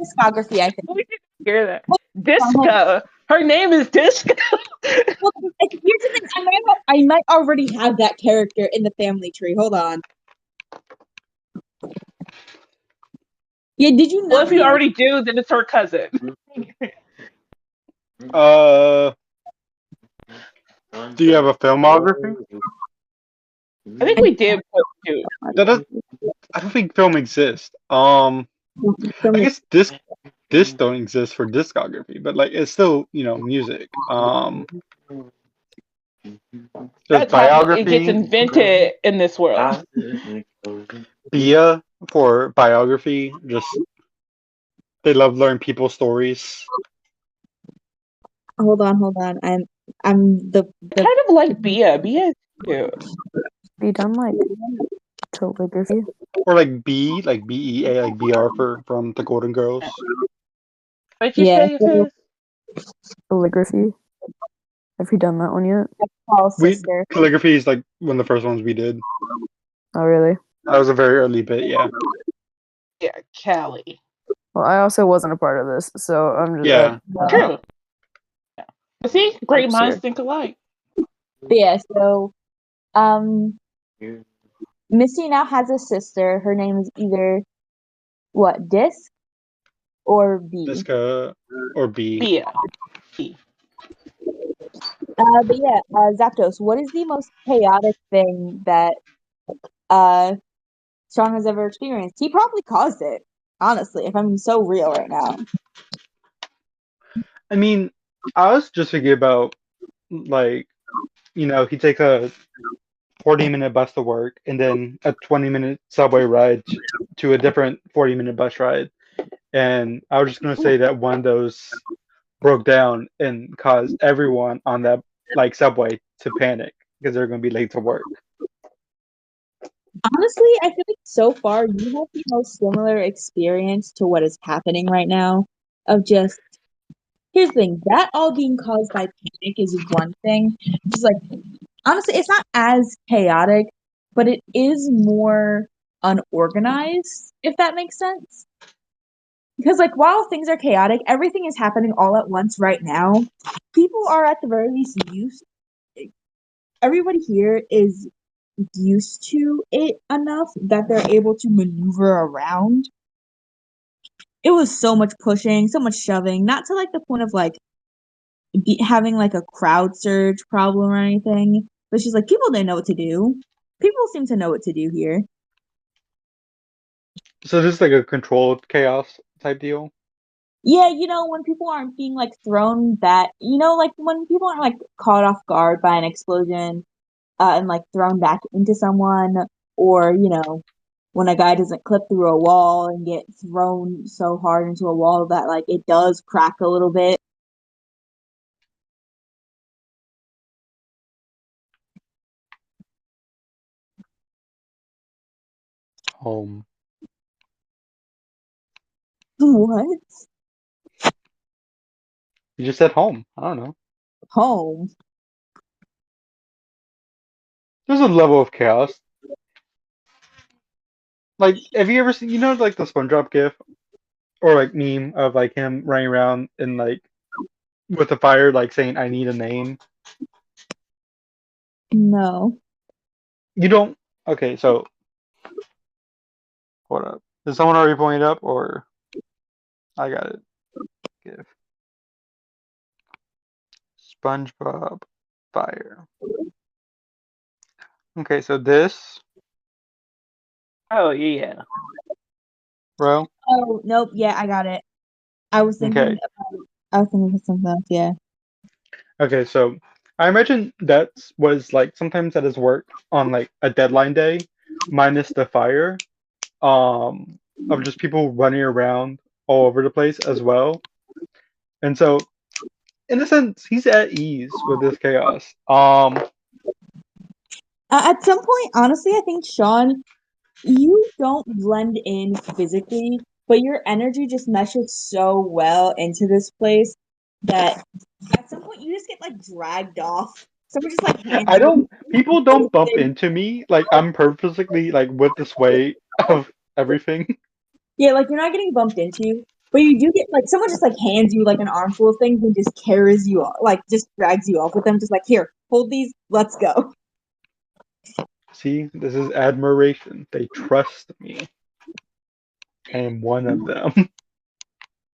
Discography, I think. We didn't hear that. Hold on. Disco. Her name is Disco. Well, here's the thing. I might already have that character in the family tree. Hold on. Yeah, did you Well, not if you see already do, then it's her cousin. Do you have a filmography? I think we did put two. That does, I don't think film exists. I guess this don't exist for discography, but like it's still, you know, music. There's That's how it gets biography, invented in this world. Bia for biography. Just they love learning people's stories. Hold on. I'm the Kind of like Bia. Bia is cute. Have you done like calligraphy? Or like B, like BEA, like BR from the Golden Girls. What'd you yeah. say, Fizz? Calligraphy. Have you done that one yet? Paul's We sister. calligraphy is like one of the first ones we did. Oh, really? That was a very early bit, yeah. Yeah, Callie. Well, I also wasn't a part of this, so I'm just Yeah. True. Yeah. See, great Oops, minds sorry. think alike. But yeah, so Misty now has a sister. Her name is either what, Disc or B. Disca or B. Yeah. B. But yeah, Zapdos, what is the most chaotic thing that uh Sean has ever experienced? He probably caused it, honestly, if I'm so real right now. I mean, I was just thinking about like, he takes a 40-minute bus to work and then a 20-minute subway ride to a different 40-minute bus ride. And I was just gonna say that one of those broke down and caused everyone on that like subway to panic because they're gonna be late to work. Honestly, I feel like so far you have the most similar experience to what is happening right now of just here's the thing, that all being caused by panic is one thing. Just like honestly, it's not as chaotic, but it is more unorganized, if that makes sense. Because like while things are chaotic, everything is happening all at once right now. People are at the very least used everybody here is used to it enough that they're able to maneuver around. It was so much pushing, so much shoving, not to like the point of like having like a crowd surge problem or anything. But she's like, people didn't know what to do. People seem to know what to do here. So this is like a controlled chaos type deal. Yeah, when people aren't being like thrown back, like when people aren't like caught off guard by an explosion, and like thrown back into someone, or when a guy doesn't clip through a wall and get thrown so hard into a wall that like it does crack a little bit. Home. What? You just said home. I don't know. Home? There's a level of chaos. Like, have you ever seen, like the SpongeBob gif or like meme of like him running around and like with the fire, like saying, "I need a name." No. You don't. Okay, so hold up. Did someone already point it up, or I got it? GIF. SpongeBob fire. Okay, so this Oh yeah. row. Oh, nope. Yeah, I got it. I was thinking Okay, of something else. Yeah. okay, so I imagine that was like sometimes at his work on like a deadline day, minus the fire, of just people running around all over the place as well. And so, in a sense, he's at ease with this chaos. At some point, honestly, I think Sean, you don't blend in physically, but your energy just meshes so well into this place that at some point you just get like dragged off. Someone just like hands I you don't. People don't bump into me. Like I'm purposely like with the sway of everything. yeah, like you're not getting bumped into, but you do get like someone just like hands you like an armful of things and just carries you off, like just drags you off with them, just like here, hold these, let's go. See, this is admiration. They trust me. I am one of them.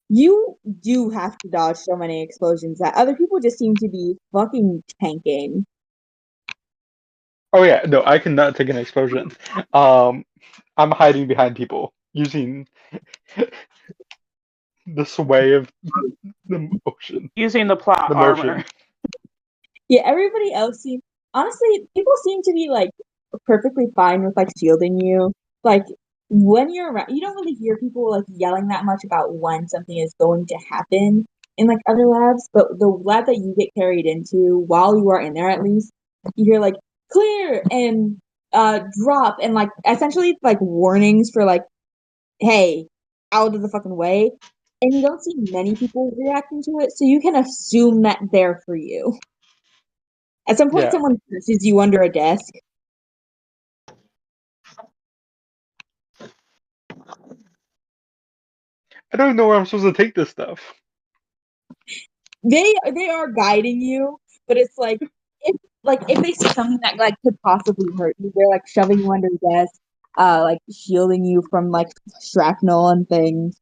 You do have to dodge so many explosions that other people just seem to be fucking tanking. Oh yeah, no, I cannot take an explosion. Um, I'm hiding behind people using the sway of the motion. Using the plot The armor. motion. Yeah, everybody else seems honestly, people seem to be like perfectly fine with like shielding you. Like when you're around, you don't really hear people like yelling that much about when something is going to happen in like other labs, but the lab that you get carried into while you are in there at least, you hear like clear and drop and like essentially like warnings for like, hey, out of the fucking way. And you don't see many people reacting to it, so you can assume that they're for you. At some point, Yeah, someone pushes you under a desk. I don't know where I'm supposed to take this stuff. They are guiding you, but it's like if like if they see something that like could possibly hurt you, they're like shoving you under desks, like shielding you from like shrapnel and things.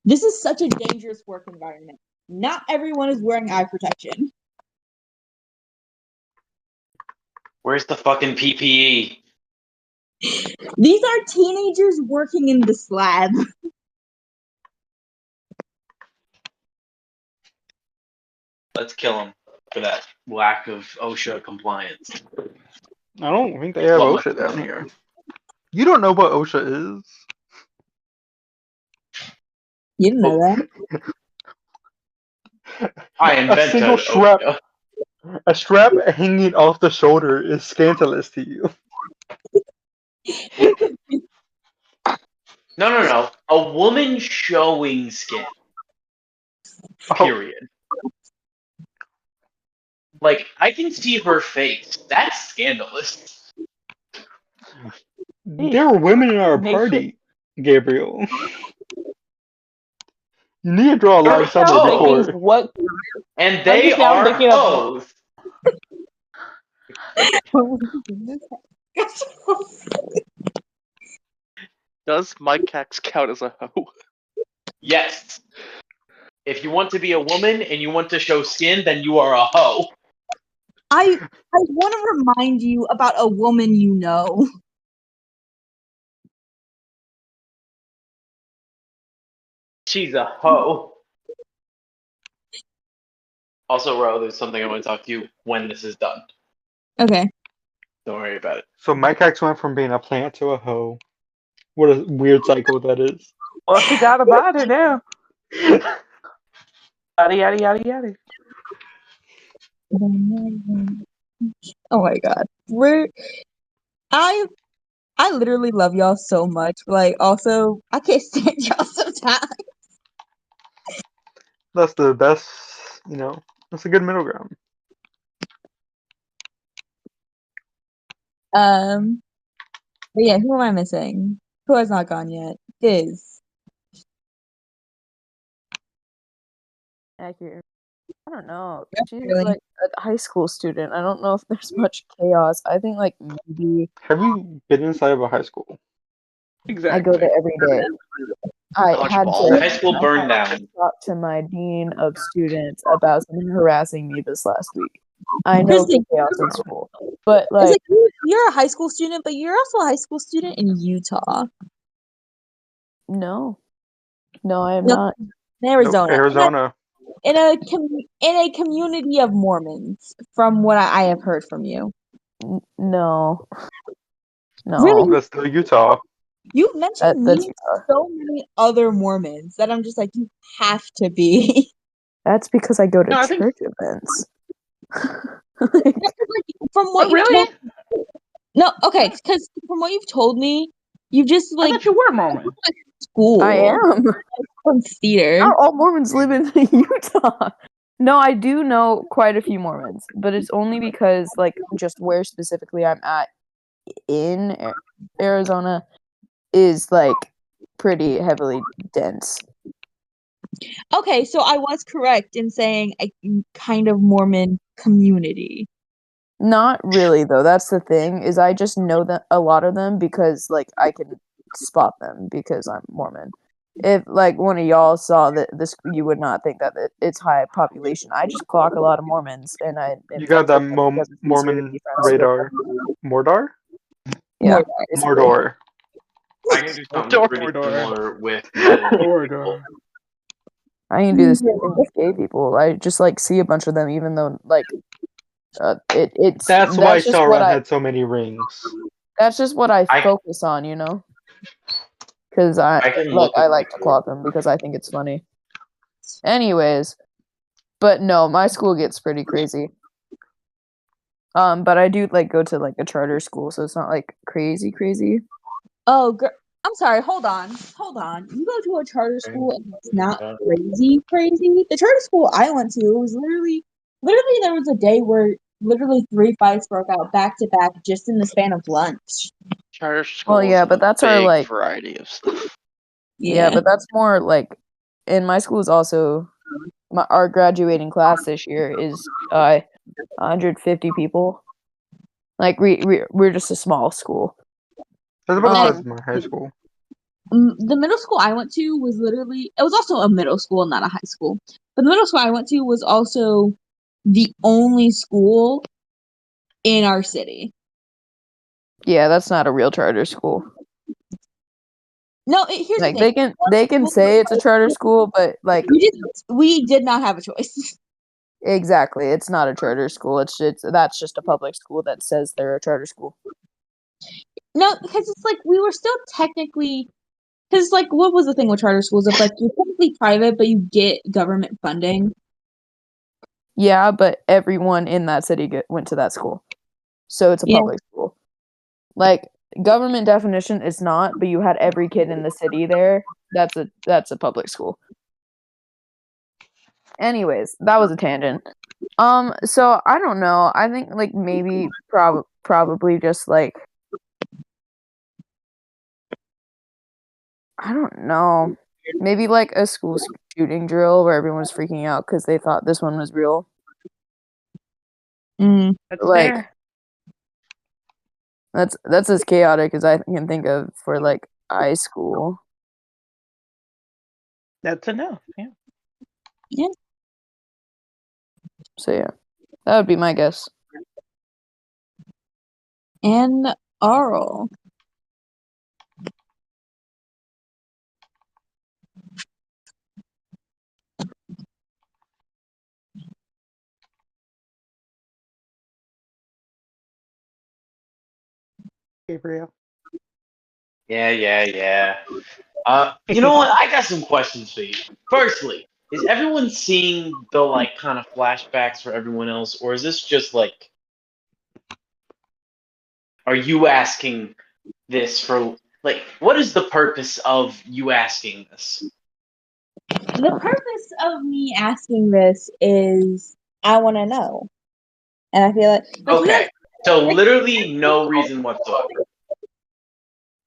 This is such a dangerous work environment. Not everyone is wearing eye protection. Where's the fucking PPE? These are teenagers working in this lab. Let's kill him for that lack of OSHA compliance. I don't think they have What OSHA down here. You don't know what OSHA is. You didn't know that. I A invented single strap, OSHA. a strap hanging off the shoulder is scandalous to you. No. A woman showing skin. Oh, Period. Like, I can see her face. That's scandalous. there were women in our Nation- party, Gabriel. You need to draw a line Now somewhere I'm thinking before. What? And they just now are thinking of- hoes. Does Mike Cax count as a hoe? Yes. If you want to be a woman and you want to show skin, then you are a hoe. I want to remind you about a woman you know. She's a hoe. Also, Ro, there's something I want to talk to you when this is done. Okay. Don't worry about it. So Mike X went from being a plant to a hoe. What a weird cycle that is. Well, she got a body now. Yada yada yada yada. Oh my god. I literally love y'all so much. Like also I can't stand y'all sometimes. That's the best, that's a good middle ground. But yeah, who am I missing? Who has not gone yet? Diz. Accurate. I don't know. She's Really? like a high school student. I don't know if there's much chaos. I think like maybe Have you been inside of a high school? Exactly. I go there every day. I had Dodgeball. The to high school burned down. talk to my dean of students about someone harassing me this last week. I know Kristen, the chaos in school, but It's like like you're a high school student, but you're also a high school student in Utah. no, I am No. not. In Nope, Arizona. Arizona. In a community of Mormons, from what I have heard from you. No. Really? That's still Utah. You've mentioned That's me to so many other Mormons that I'm just like, you have to be. That's because I go to No, I think- church events. From what Oh, you really? told No, okay, because from what you've told me, you just I like thought you were Mormon. school. I am. From theater. Not all Mormons live in Utah. No, I do know quite a few Mormons, but it's only because like just where specifically I'm at in Arizona is like pretty heavily dense. Okay, so I was correct in saying a kind of Mormon community. Not really though. That's the thing is I just know that a lot of them because like I can spot them because I'm Mormon. If like one of y'all saw this, you would not think that it's high population. I just clock a lot of Mormons, and I You got that because it's easier to Mormon be friends with radar. Mordor? Yeah, Mordor. basically. Mordor. I can do something pretty similar with people. I can do the same thing with gay people. I just like see a bunch of them, even though like it's That's why just what Sauron had so many rings. that's just what I I- focus on, you know. Because I can look I at like to people. clock them because I think it's funny. Anyways, but no, my school gets pretty crazy. But I do like go to like a charter school, so it's not like crazy. Oh, I'm sorry. Hold on. You go to a charter school and it's not crazy. The charter school I went to was literally there was a day where literally 3 fights broke out back to back just in the span of lunch. Charter schools. Well, yeah, have but a that's our big like variety of stuff. yeah, but that's more like in my school is also our graduating class this year is 150 people. Like we're just a small school. That's about the size Um, of my high school. The middle school I went to was literally, it was also a middle school, not a high school. The middle school I went to was also the only school in our city. yeah, that's not a real charter school. No, here's Like the thing. they can say it's a charter school, but like We did not have a choice. exactly, it's not a charter school. That's just a public school that says they're a charter school. No, because it's like we were still technically, because like what was the thing with charter schools? If like you're technically private, but you get government funding. Yeah, but everyone in that city went to that school, so it's a Yeah. public school. Like government definition is not, but you had every kid in the city there. That's a public school. Anyways, that was a tangent. So I don't know. I think like maybe probably just like I don't know. Maybe like a school shooting drill where everyone was freaking out because they thought this one was real. That's Like fair. that's as chaotic as I can think of for like high school. That's enough. Yeah. So yeah, that would be my guess. And Arl. Gabriel. Yeah. You know what? I got some questions for you. Firstly, is everyone seeing the like kind of flashbacks for everyone else, or is this just like, are you asking this for like, what is the purpose of you asking this? The purpose of me asking this is I want to know, and I feel like Okay, so literally no reason whatsoever.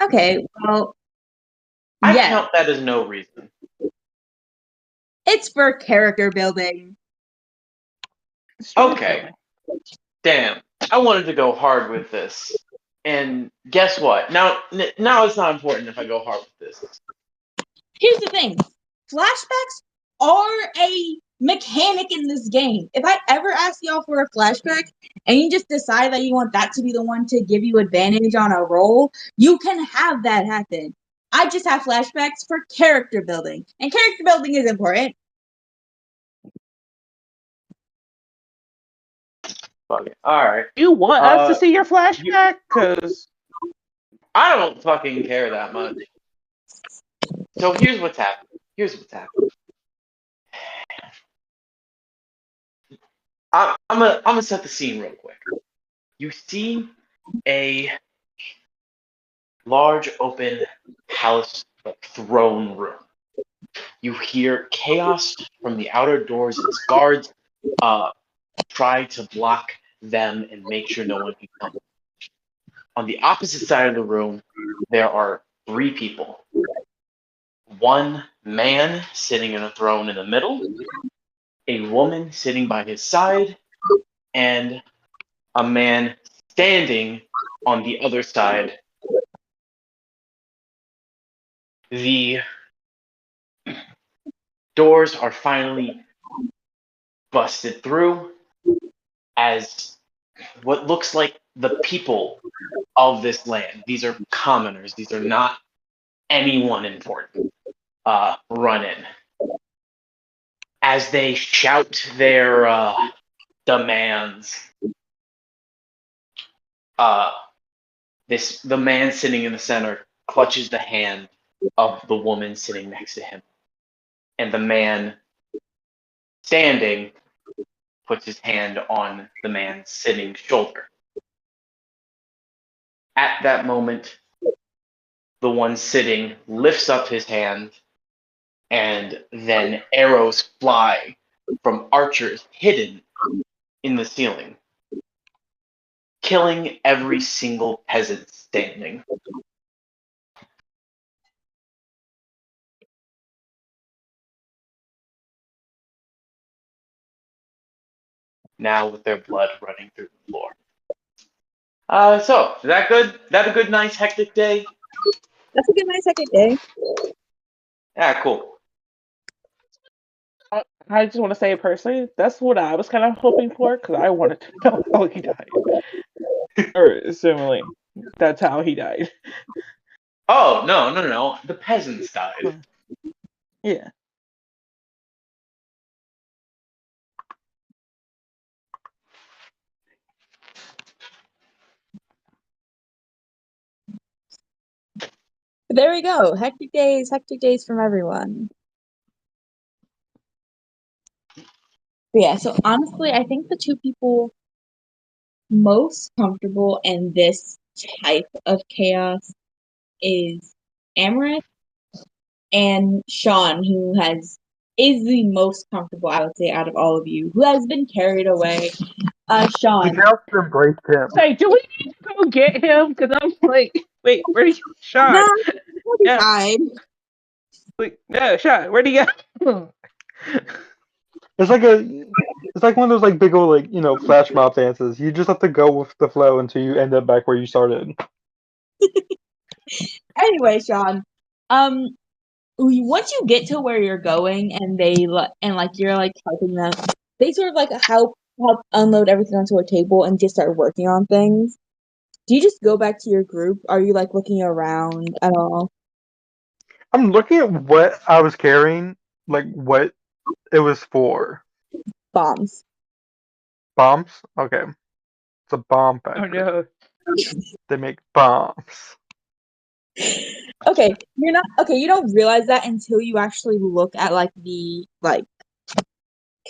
okay, well, I yes, count that as no reason. it's for character building. Okay. Damn, I wanted to go hard with this, and guess what? Now it's not important if I go hard with this. Here's the thing: flashbacks are a mechanic in this game. If I ever ask y'all for a flashback and you just decide that you want that to be the one to give you advantage on a roll, you can have that happen. I just have flashbacks for character building, and character building is important. Fuck it. All right. You want us to see your flashback? Because I don't fucking care that much. So here's what's happening. I'm gonna set the scene real quick. You see a large open palace throne room. You hear chaos from the outer doors as guards try to block them and make sure no one can come. On the opposite side of the room, there are 3 people. One man sitting in a throne in the middle, a woman sitting by his side, and a man standing on the other side. The doors are finally busted through as what looks like the people of this land. These are commoners. These are not anyone important. Run in as they shout their demands. The man sitting in the center clutches the hand of the woman sitting next to him, and the man standing puts his hand on the man sitting's shoulder. At that moment, the one sitting lifts up his hand, and then arrows fly from archers hidden in the ceiling, killing every single peasant standing. now with their blood running through the floor. So, is that good? That a good, nice, hectic day? That's a good, nice, second day. Yeah, cool. I just want to say personally, that's what I was kind of hoping for because I wanted to know how he died. Or similarly, that's how he died. Oh, no. The peasants died. Yeah. There we go. Hectic days from everyone. But yeah, so honestly, I think the two people most comfortable in this type of chaos is Amaranth and Sean, who is the most comfortable, I would say, out of all of you, who has been carried away. Sean. just embraced him. Say, do we need to go get him? Because I'm like, wait, where's Sean? No, he'll be Yeah. fine. Wait, no, Sean, where'd he go? It's like one of those like big old like flash mob dances. You just have to go with the flow until you end up back where you started. Anyway, Sean, once you get to where you're going and you're like helping them, they sort of like help unload everything onto a table and just start working on things. Do you just go back to your group? Are you like looking around at all? I'm looking at what I was carrying, like what it was for. Bombs. Bombs? Okay. It's a bomb Oh factory. no. They make bombs. Okay, you don't realize that until you actually look at like the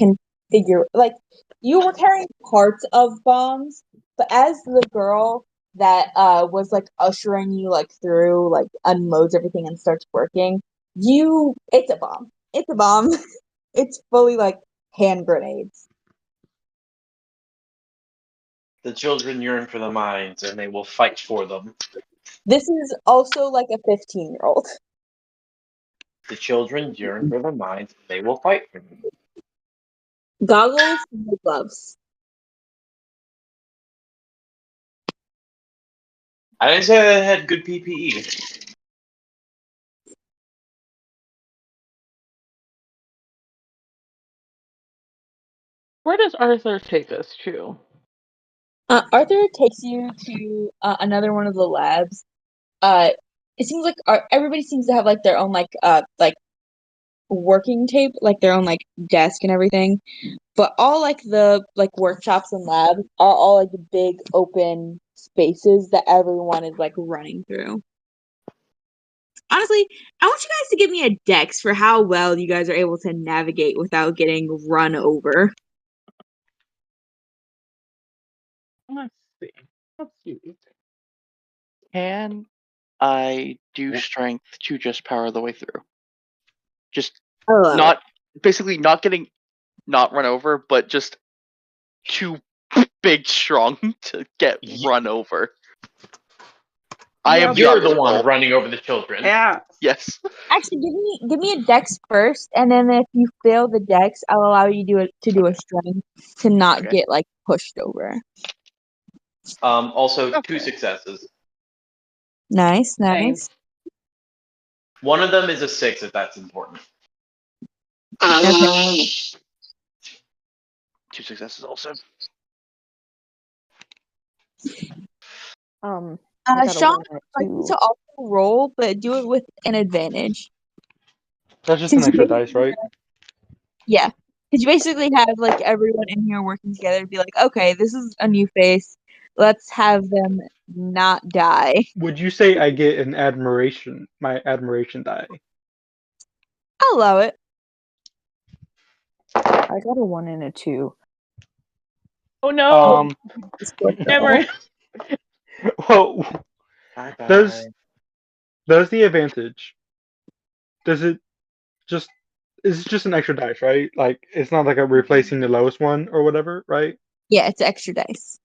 configure, like you were carrying parts of bombs, but as the girl that was like ushering you like through like unloads everything and starts working, it's a bomb. It's a bomb. It's fully like hand grenades. The children yearn for the mines, and they will fight for them. This is also like a 15-year-old. The children yearn for the mines, and they will fight for them. Goggles and gloves. I didn't say they had good PPE. Where does Arthur take us to? Arthur takes you to another one of the labs. It seems like everybody seems to have like their own like working tape, like their own like desk and everything. But all like the like workshops and labs are all like big open spaces that everyone is like running through. Honestly, I want you guys to give me a dex for how well you guys are able to navigate without getting run over. Let's see. Let's see. Can I do strength to just power the way through? Just I love not basically not getting not run over, but just too big strong to get run over. I am You're beyond the one roll. running over the children. Yeah. Yes. Actually, give me a dex first, and then if you fail the dex, I'll allow you to do a strength to not Okay. get like pushed over. Also, Okay. 2 successes. Nice. Nice. One of them is a 6, if that's important. Okay. 2 successes also. I got a Sean, one and a I'd like you two. to also roll, but do it with an advantage. That's just an Since you extra dice, right? Yeah, because you basically have like everyone in here working together to be like, okay, this is a new face. Let's have them not die. Would you say I get my admiration die? I'll allow it. I got a one and a two. Oh no. Never. Well, Bye-bye. there's the advantage. Does it just It's just an extra dice, right? Like it's not like a replacing the lowest one or whatever, right? Yeah, it's extra dice.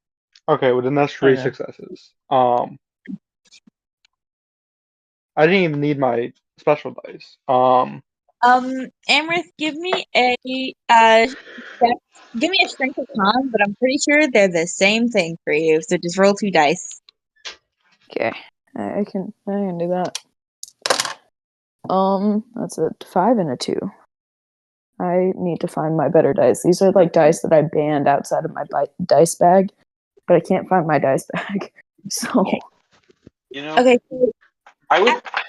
Okay, well then that's 3 Okay. successes. I didn't even need my special dice. Amrith, give me a give me a strength of con, but I'm pretty sure they're the same thing for you. So just roll 2 dice. Okay, I can do that. That's a 5 and a 2. I need to find my better dice. These are like dice that I banned outside of my dice bag, but I can't find my dice bag. So You know, Okay, so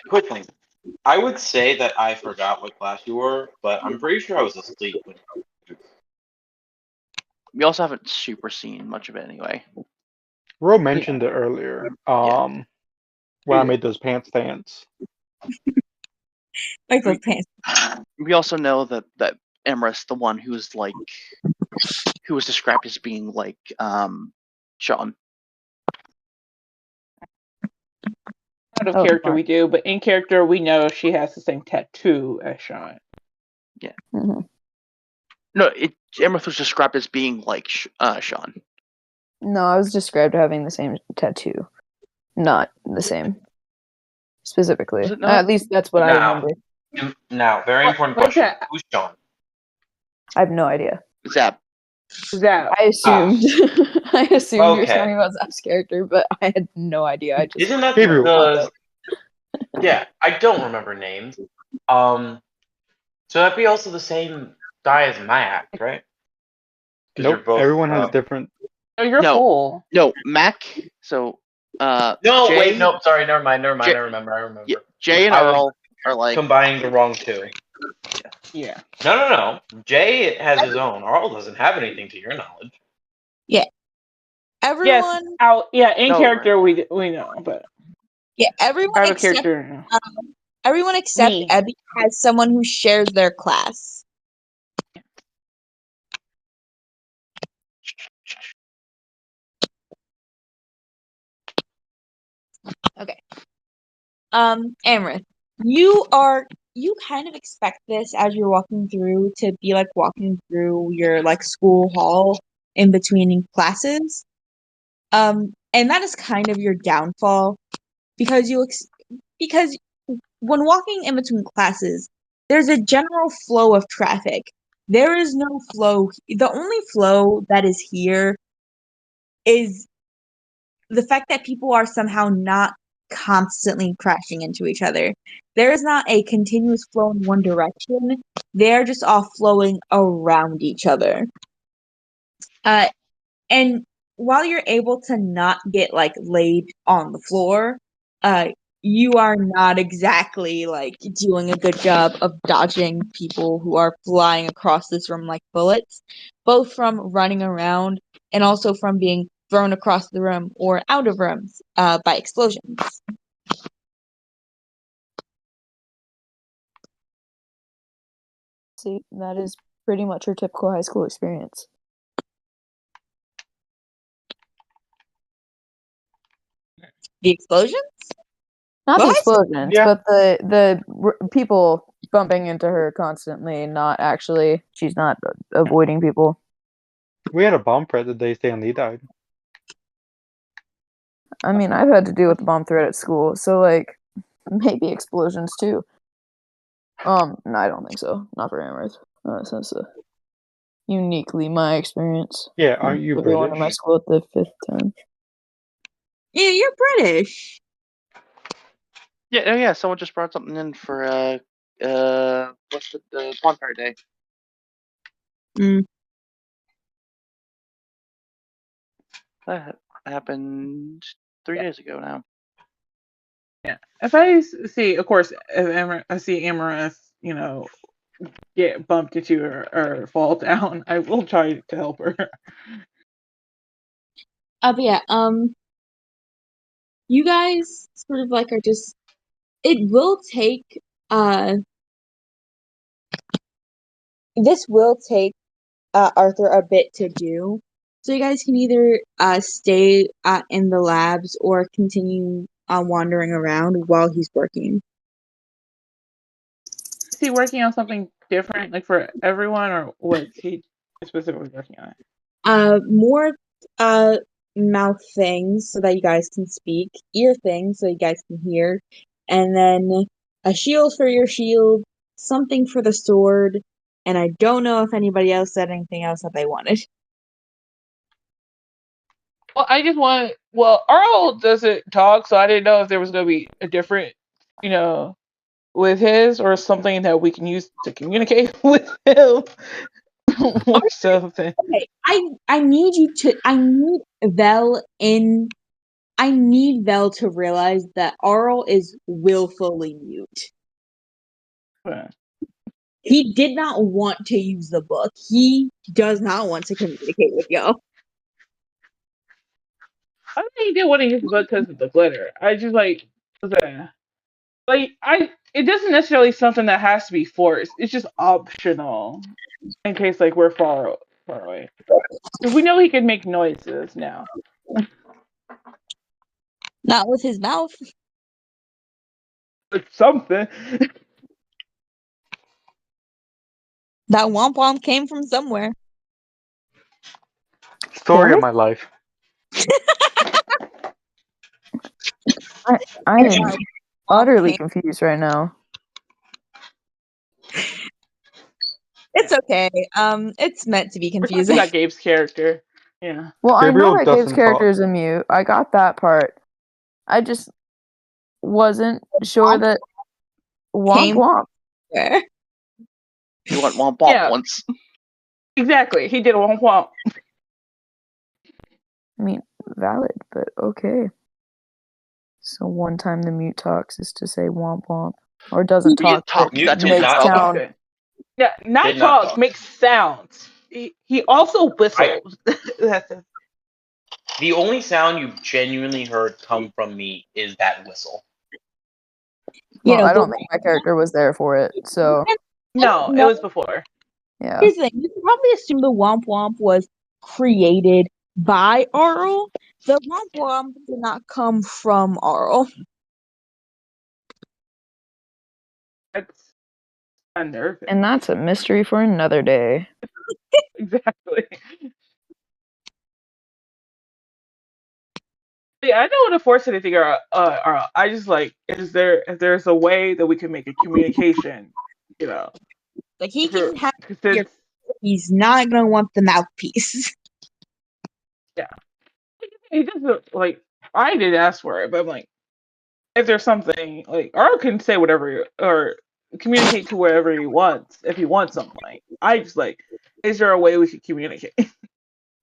quick thing. I would say that I forgot what class you were, but I'm pretty sure I was asleep when. We also haven't super seen much of it anyway. Ro mentioned it earlier. When I made those pants dance. like those pants. We also know that Emrys, the one who was described as being like Sean. Out of Oh, character, fine. we do, but in character, we know she has the same tattoo as Sean. Mm-hmm. No, Emrys was described as being like Sean. No, I was described having the same tattoo, not the same specifically. Was it not? At least that's what I remember. Now, very important What's question. that? Who's Sean? I have no idea. Zap. Zap. I assumed. I assumed you were Okay. talking about Zap's character, but I had no idea. I just Isn't that Gabriel. the? Yeah, I don't remember names. So that'd be also the same guy as Mac, right? 'Cause Nope. Everyone has different. No, you're No. full. No, Mac. So No, Jay, wait, no, sorry, never mind. Jay- I remember. Yeah, Jay and I was Earl are like combining the wrong two. Yeah. No. Jay has his own. Arl doesn't have anything to your knowledge. Everyone, Yes. In No, character, we know, but everyone out of except character. everyone except Me. Ebby has someone who shares their class. Okay. Amrith, you kind of expect this as you're walking through to be like walking through your like school hall in between classes. And that is kind of your downfall because because when walking in between classes, there's a general flow of traffic. There is no flow. The only flow that is here is the fact that people are somehow not constantly crashing into each other. There is not a continuous flow in one direction. They're just all flowing around each other. And while you're able to not get like laid on the floor, you are not exactly like doing a good job of dodging people who are flying across this room like bullets, both from running around and also from being thrown across the room or out of rooms by explosions. see that is pretty much your typical high school experience. The explosions? Not the What? explosions, Yeah. but the people bumping into her constantly. Not actually. She's not avoiding people. We had a bomb threat the day Stan Lee died. I mean, I've had to deal with the bomb threat at school, so like maybe explosions too. No, I don't think so. Not for Amherst. That's uniquely my experience. Yeah, aren't you Everyone in my British? school at the 5th time. Yeah, you're British. yeah. Someone just brought something in for what's the bonfire day? That happened 3 days ago now. Yeah. If I see, of course, if I see Amaranth, get bumped into or fall down, I will try to help her. But yeah, you guys sort of like are just. It will take. This will take Arthur a bit to do. So you guys can either stay in the labs or continue wandering around while he's working. Is he working on something different, like for everyone, or what's he specifically working on? More mouth things so that you guys can speak, ear things so you guys can hear, and then a shield for your shield, something for the sword, and I don't know if anybody else said anything else that they wanted. Well, I just want. Well, Earl doesn't talk, so I didn't know if there was going to be a different, with his or something that we can use to communicate with him or something. Okay, I need you to I need Vel in I need Vel to realize that Arl is willfully mute. Yeah. He did not want to use the book. He does not want to communicate with y'all. I think he did want to use the book because of the glitter. I just it doesn't necessarily something that has to be forced. It's just optional in case we're far away. Because we know he can make noises now. Not with his mouth. It's something. That womp womp came from somewhere. Story of my life. I am utterly confused right now. It's okay. It's meant to be We're talking confusing. about Gabe's character. Yeah. Well, I Gabriel know that Gabe's doesn't character talk. is a mute. I got that part. I just wasn't sure that Womp Came Womp. where? You want womp womp Yeah. once. Exactly. He did a womp womp. I mean, valid, but okay. So one time the mute talks is to say Womp Womp. Or doesn't He didn't talk, talk. but Mute That's did what makes not sound. talk. Yeah, not Did not talk, talk. makes sounds. He also whistles. That's it. The only sound you genuinely heard come from me is that whistle. You Well, know, I don't think my character was there for it, so No, it was before. yeah. Here's the thing. You can probably assume the womp womp was created by Arl. The womp womp did not come from Arl. That's unnerving. And that's a mystery for another day. Exactly. Yeah, I don't want to force anything or I just if there's a way that we can make a communication, Like he can have since he's not gonna want the mouthpiece. yeah. He doesn't I did ask for it, but I'm like if there's something Earl can say whatever or communicate to wherever he wants if he wants something. I just is there a way we could communicate?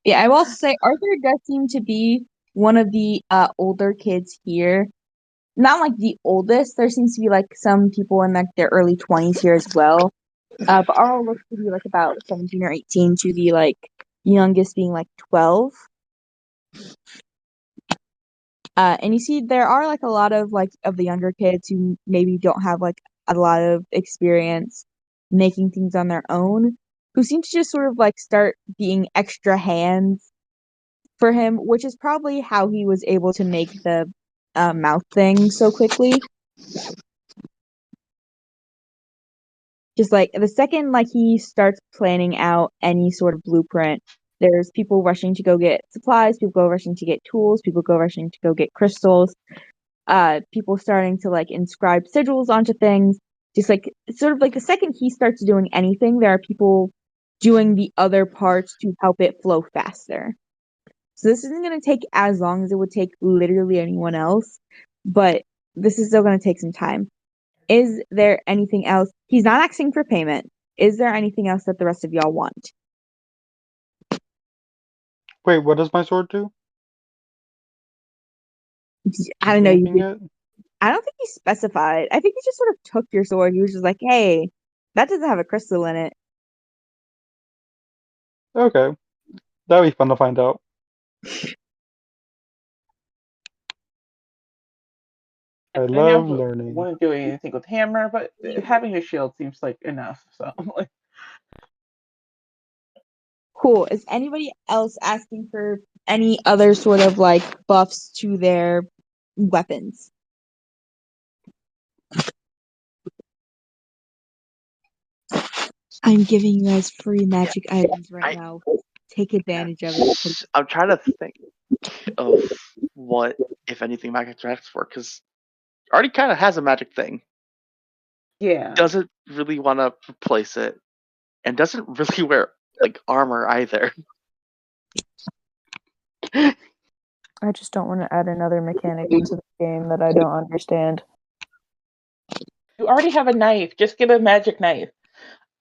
Yeah, I will also say Arthur does seem to be one of the older kids here. Not like the oldest. There seems to be some people in their early 20s here as well. But Arl looks to be about 17 or 18 to the youngest being 12. And you see there are a lot of of the younger kids who maybe don't have a lot of experience making things on their own, who seem to just sort of start being extra hands for him, which is probably how he was able to make the mouth thing so quickly. Just the second he starts planning out any sort of blueprint, there's people rushing to go get supplies, people go rushing to get tools, people go rushing to go get crystals, people starting to inscribe sigils onto things. Just sort of the second he starts doing anything, there are people doing the other parts to help it flow faster. So this isn't going to take as long as it would take literally anyone else, but this is still going to take some time. Is there anything else? He's not asking for payment. Is there anything else that the rest of y'all want? Wait, what does my sword do? I don't know. Making it? I don't think he specified. I think he just sort of took your sword. He was just like, hey, that doesn't have a crystal in it. Okay. That'd be fun to find out. I love learning. Wouldn't do anything with hammer, but having a shield seems enough. So Cool. Is anybody else asking for any other sort of buffs to their weapons? I'm giving you guys free magic items right now. Take advantage of it. I'm trying to think of what, if anything, magic tracks for, because already kind of has a magic thing. Yeah. doesn't really want to replace it, and doesn't really wear like armor either. I just don't want to add another mechanic into the game that I don't understand. You already have a knife. Just get a magic knife.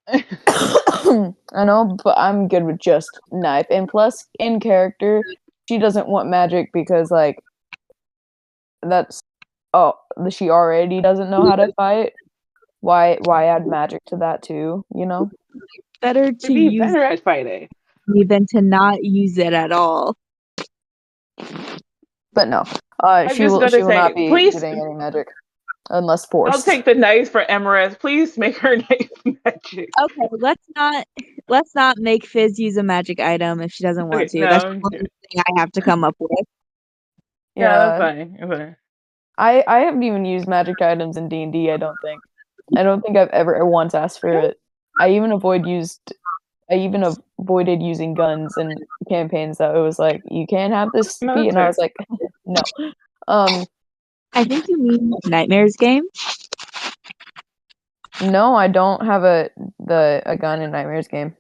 I know, but I'm good with just knife. And plus, in character, she doesn't want magic because, like, she already doesn't know how to fight. Why add magic to that too, you know? Better To to be use better at fighting. it than to not use it at all. But no, I'm she just will gonna not say, be please getting any magic unless don't forced. take the knife for Emerald. Please make her knife magic. Okay, let's not make Fizz use a magic item if she doesn't want Okay, to. That's no. the only thing I have to come up with. Yeah, that's Yeah, fine. That's fine. I haven't even used magic items in D&D. I don't think I've ever once asked for it. I even avoided using guns in campaigns that it was like you can't have this No, feat, that's and I fair. was like, no. I think you mean Nightmares game. No, I don't have a gun in Nightmares game.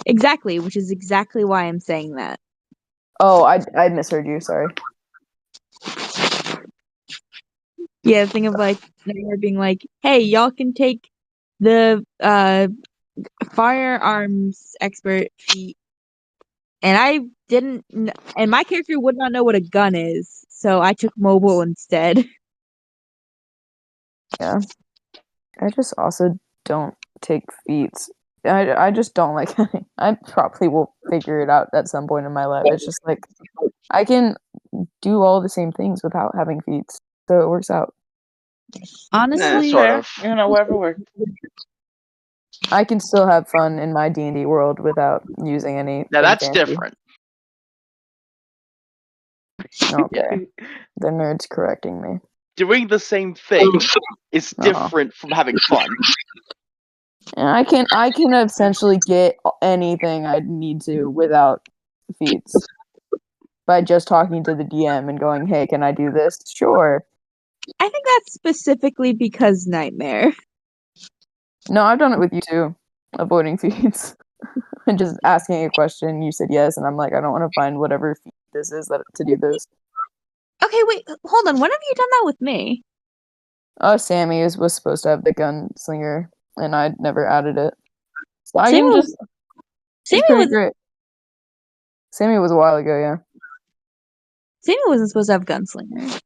Exactly, which is exactly why I'm saying that. Oh, I misheard you. Sorry. Yeah, the thing of like Nightmare being like, "Hey, y'all can take the firearms expert feat," and I didn't, and my character would not know what a gun is, so I took mobile instead. Yeah. I just also don't take feats. I just don't like. I probably will figure it out at some point in my life. It's just like I can do all the same things without having feats, so it works out. Honestly, Sort Fair. of. You know, whatever works. I can still have fun in my D&D world without using anything Now that's fancy. different. Okay, the nerd's correcting me. Doing the same thing is Uh-huh. different from having fun. And I can essentially get anything I need to without feats by just talking to the DM and going, "Hey, can I do this?" Sure. I think that's specifically because Nightmare. No, I've done it with you too, avoiding feats and just asking a question. You said yes, and I'm like, I don't want to find whatever feat this is to do this. Okay, wait, hold on. When have you done that with me? Sammy was supposed to have the gunslinger, and I never added it. So I Sammy can was just. It's Sammy pretty was great. Sammy was a while ago, yeah. Sammy wasn't supposed to have gunslinger.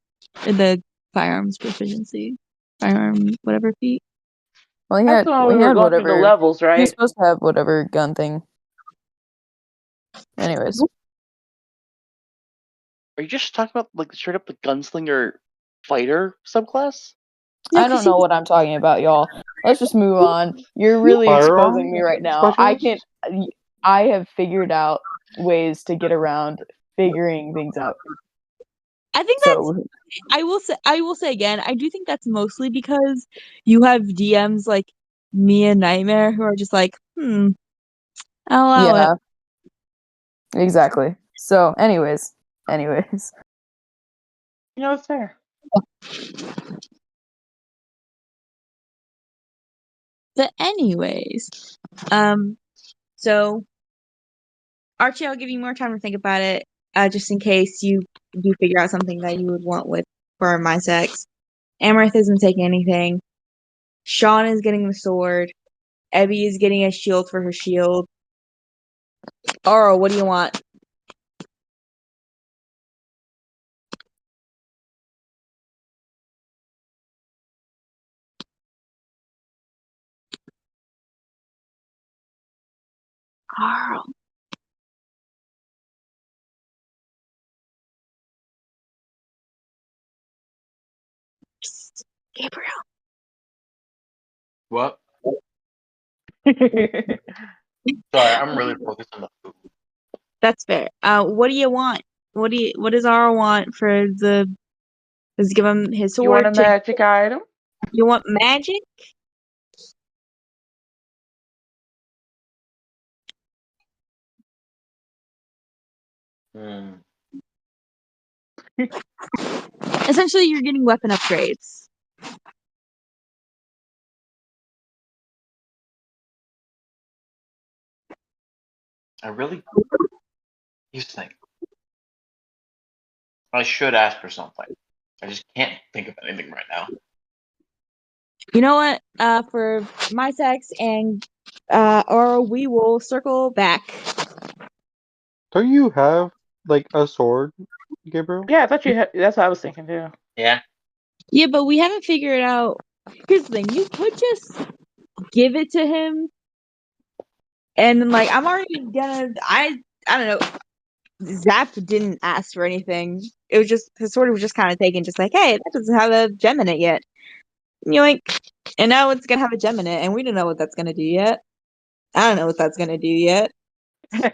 Or the firearms proficiency. Firearm whatever feat. Well, he That's had when we were going through the whatever. levels, He was right? supposed to have whatever gun thing. Anyways, Are you just talking about like straight up the gunslinger fighter subclass? No, I 'cause don't know what I'm talking about, y'all. Let's just move on. You're really exposing Firearm me right now. specialist? I have figured out ways to get around figuring things out. I think that's So I will say again, I do think that's mostly because you have DMs like me and Nightmare who are just like, I'll allow it. yeah, exactly. So, anyways, You know, it's fair. But anyways, so Archie, I'll give you more time to think about it, just in case you do figure out something that you would want with for my sex. Amaranth isn't taking anything. Sean is getting the sword. Evie is getting a shield for her shield. Oro, what do you want? Oro. Psst, Gabriel. What? Sorry, I'm really focused on the food. That's fair. What do you want? What does Oro want for the let's give him his You want a sword? magic item? You want magic? Hmm. Essentially you're getting weapon upgrades. I really used to think I should ask her something. I just can't think of anything right now. You know what? For my sex and or we will circle back. Don't you have like a sword, Gabriel? Yeah, I thought you had. That's what I was thinking too. Yeah. Yeah, but we haven't figured out. Here's the thing: you could just give it to him, and like I'm already gonna. I don't know. Zap didn't ask for anything. It was just his sword was just kind of taken, just like, hey, that doesn't have a gem in it yet. And you're like, and now it's gonna have a gem in it, and we don't know what that's gonna do yet. I don't know what that's gonna do yet.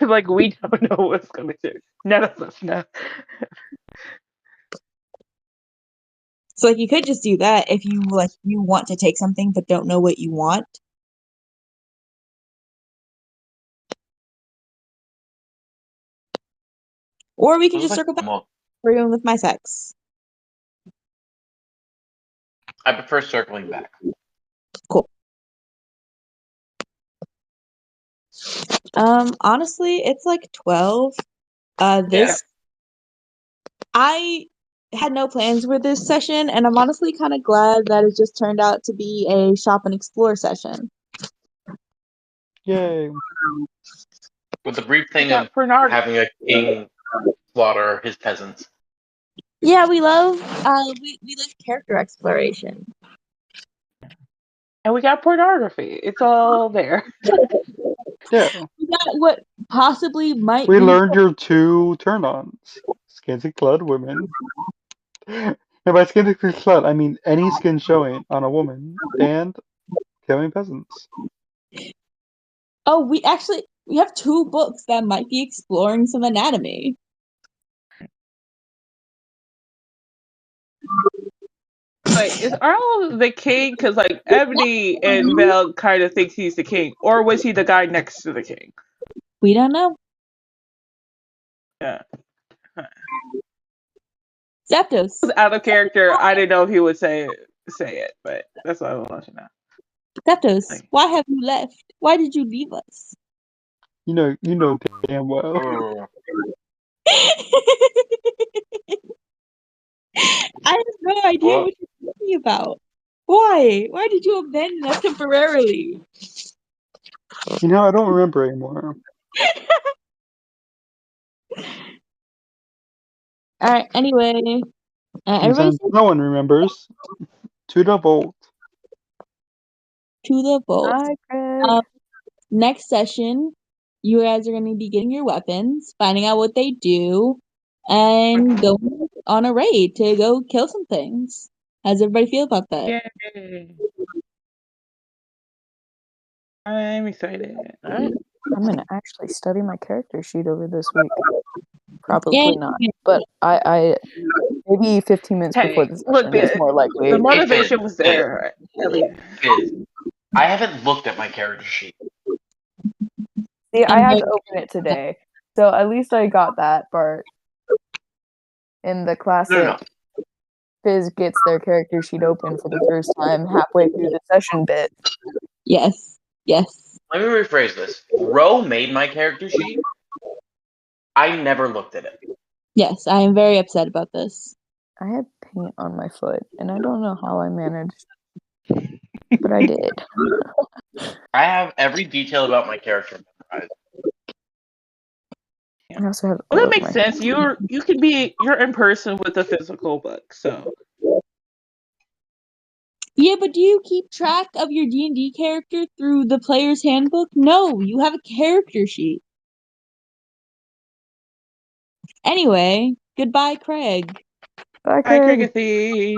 Like we don't know what's gonna do. None of us know. So like you could just do that if you like you want to take something but don't know what you want. Or we can Looks just like circle back well, for going with my sex. I prefer circling back. Honestly, it's like 12. Yeah. This I had no plans with this session, and I'm honestly kind of glad that it just turned out to be a shop and explore session. Yay! With the brief thing Yeah, of Bernard. having a king slaughter his peasants. Yeah, we love we love character exploration. And we got pornography. It's all there. Yeah, We got what possibly might we be learned your two turn-ons: skinty clad women. And by skinty clad, I mean any skin showing on a woman and killing peasants. Oh, we have two books that might be exploring some anatomy. Like, is Arlo the king? Because like Ebony and Vel kind of thinks he's the king, or was he the guy next to the king? We don't know. Yeah, Zapdos. it was out of character. I didn't know if he would say it, but that's what I want to know. Zapdos, Like, why have you left? Why did you leave us? You know damn well. Oh. I have no idea What? what you're talking about. Why? Why did you abandon us temporarily? I don't remember anymore. Alright, anyway. And Everybody since no one remembers, to the vault. to the vault. Hi, Craig. Next session, you guys are going to be getting your weapons, finding out what they do, and going on a raid to go kill some things. How does everybody feel about that? yay! I'm excited. All right. I'm gonna actually study my character sheet over this week. Probably Yay. not, but I maybe 15 minutes before Hey, the look, session is more likely. the motivation Fizz, was there. At least. Fizz. I haven't looked at my character sheet. See, I I'm had very to open it today, so at least I got that part. In the classic, No. Fizz gets their character sheet open for the first time halfway through the session bit. Yes. Yes. Let me rephrase this. Ro made my character sheet. I never looked at it. Yes, I am very upset about this. I had paint on my foot, and I don't know how I managed, but I did. I have every detail about my character memorized. I also have. Well, all that of makes my- sense. You're in person with a physical book, so Yeah, but do you keep track of your D&D character through the player's handbook? No, you have a character sheet. Anyway, goodbye, Craig. Bye, hi, Craig. Crickethy.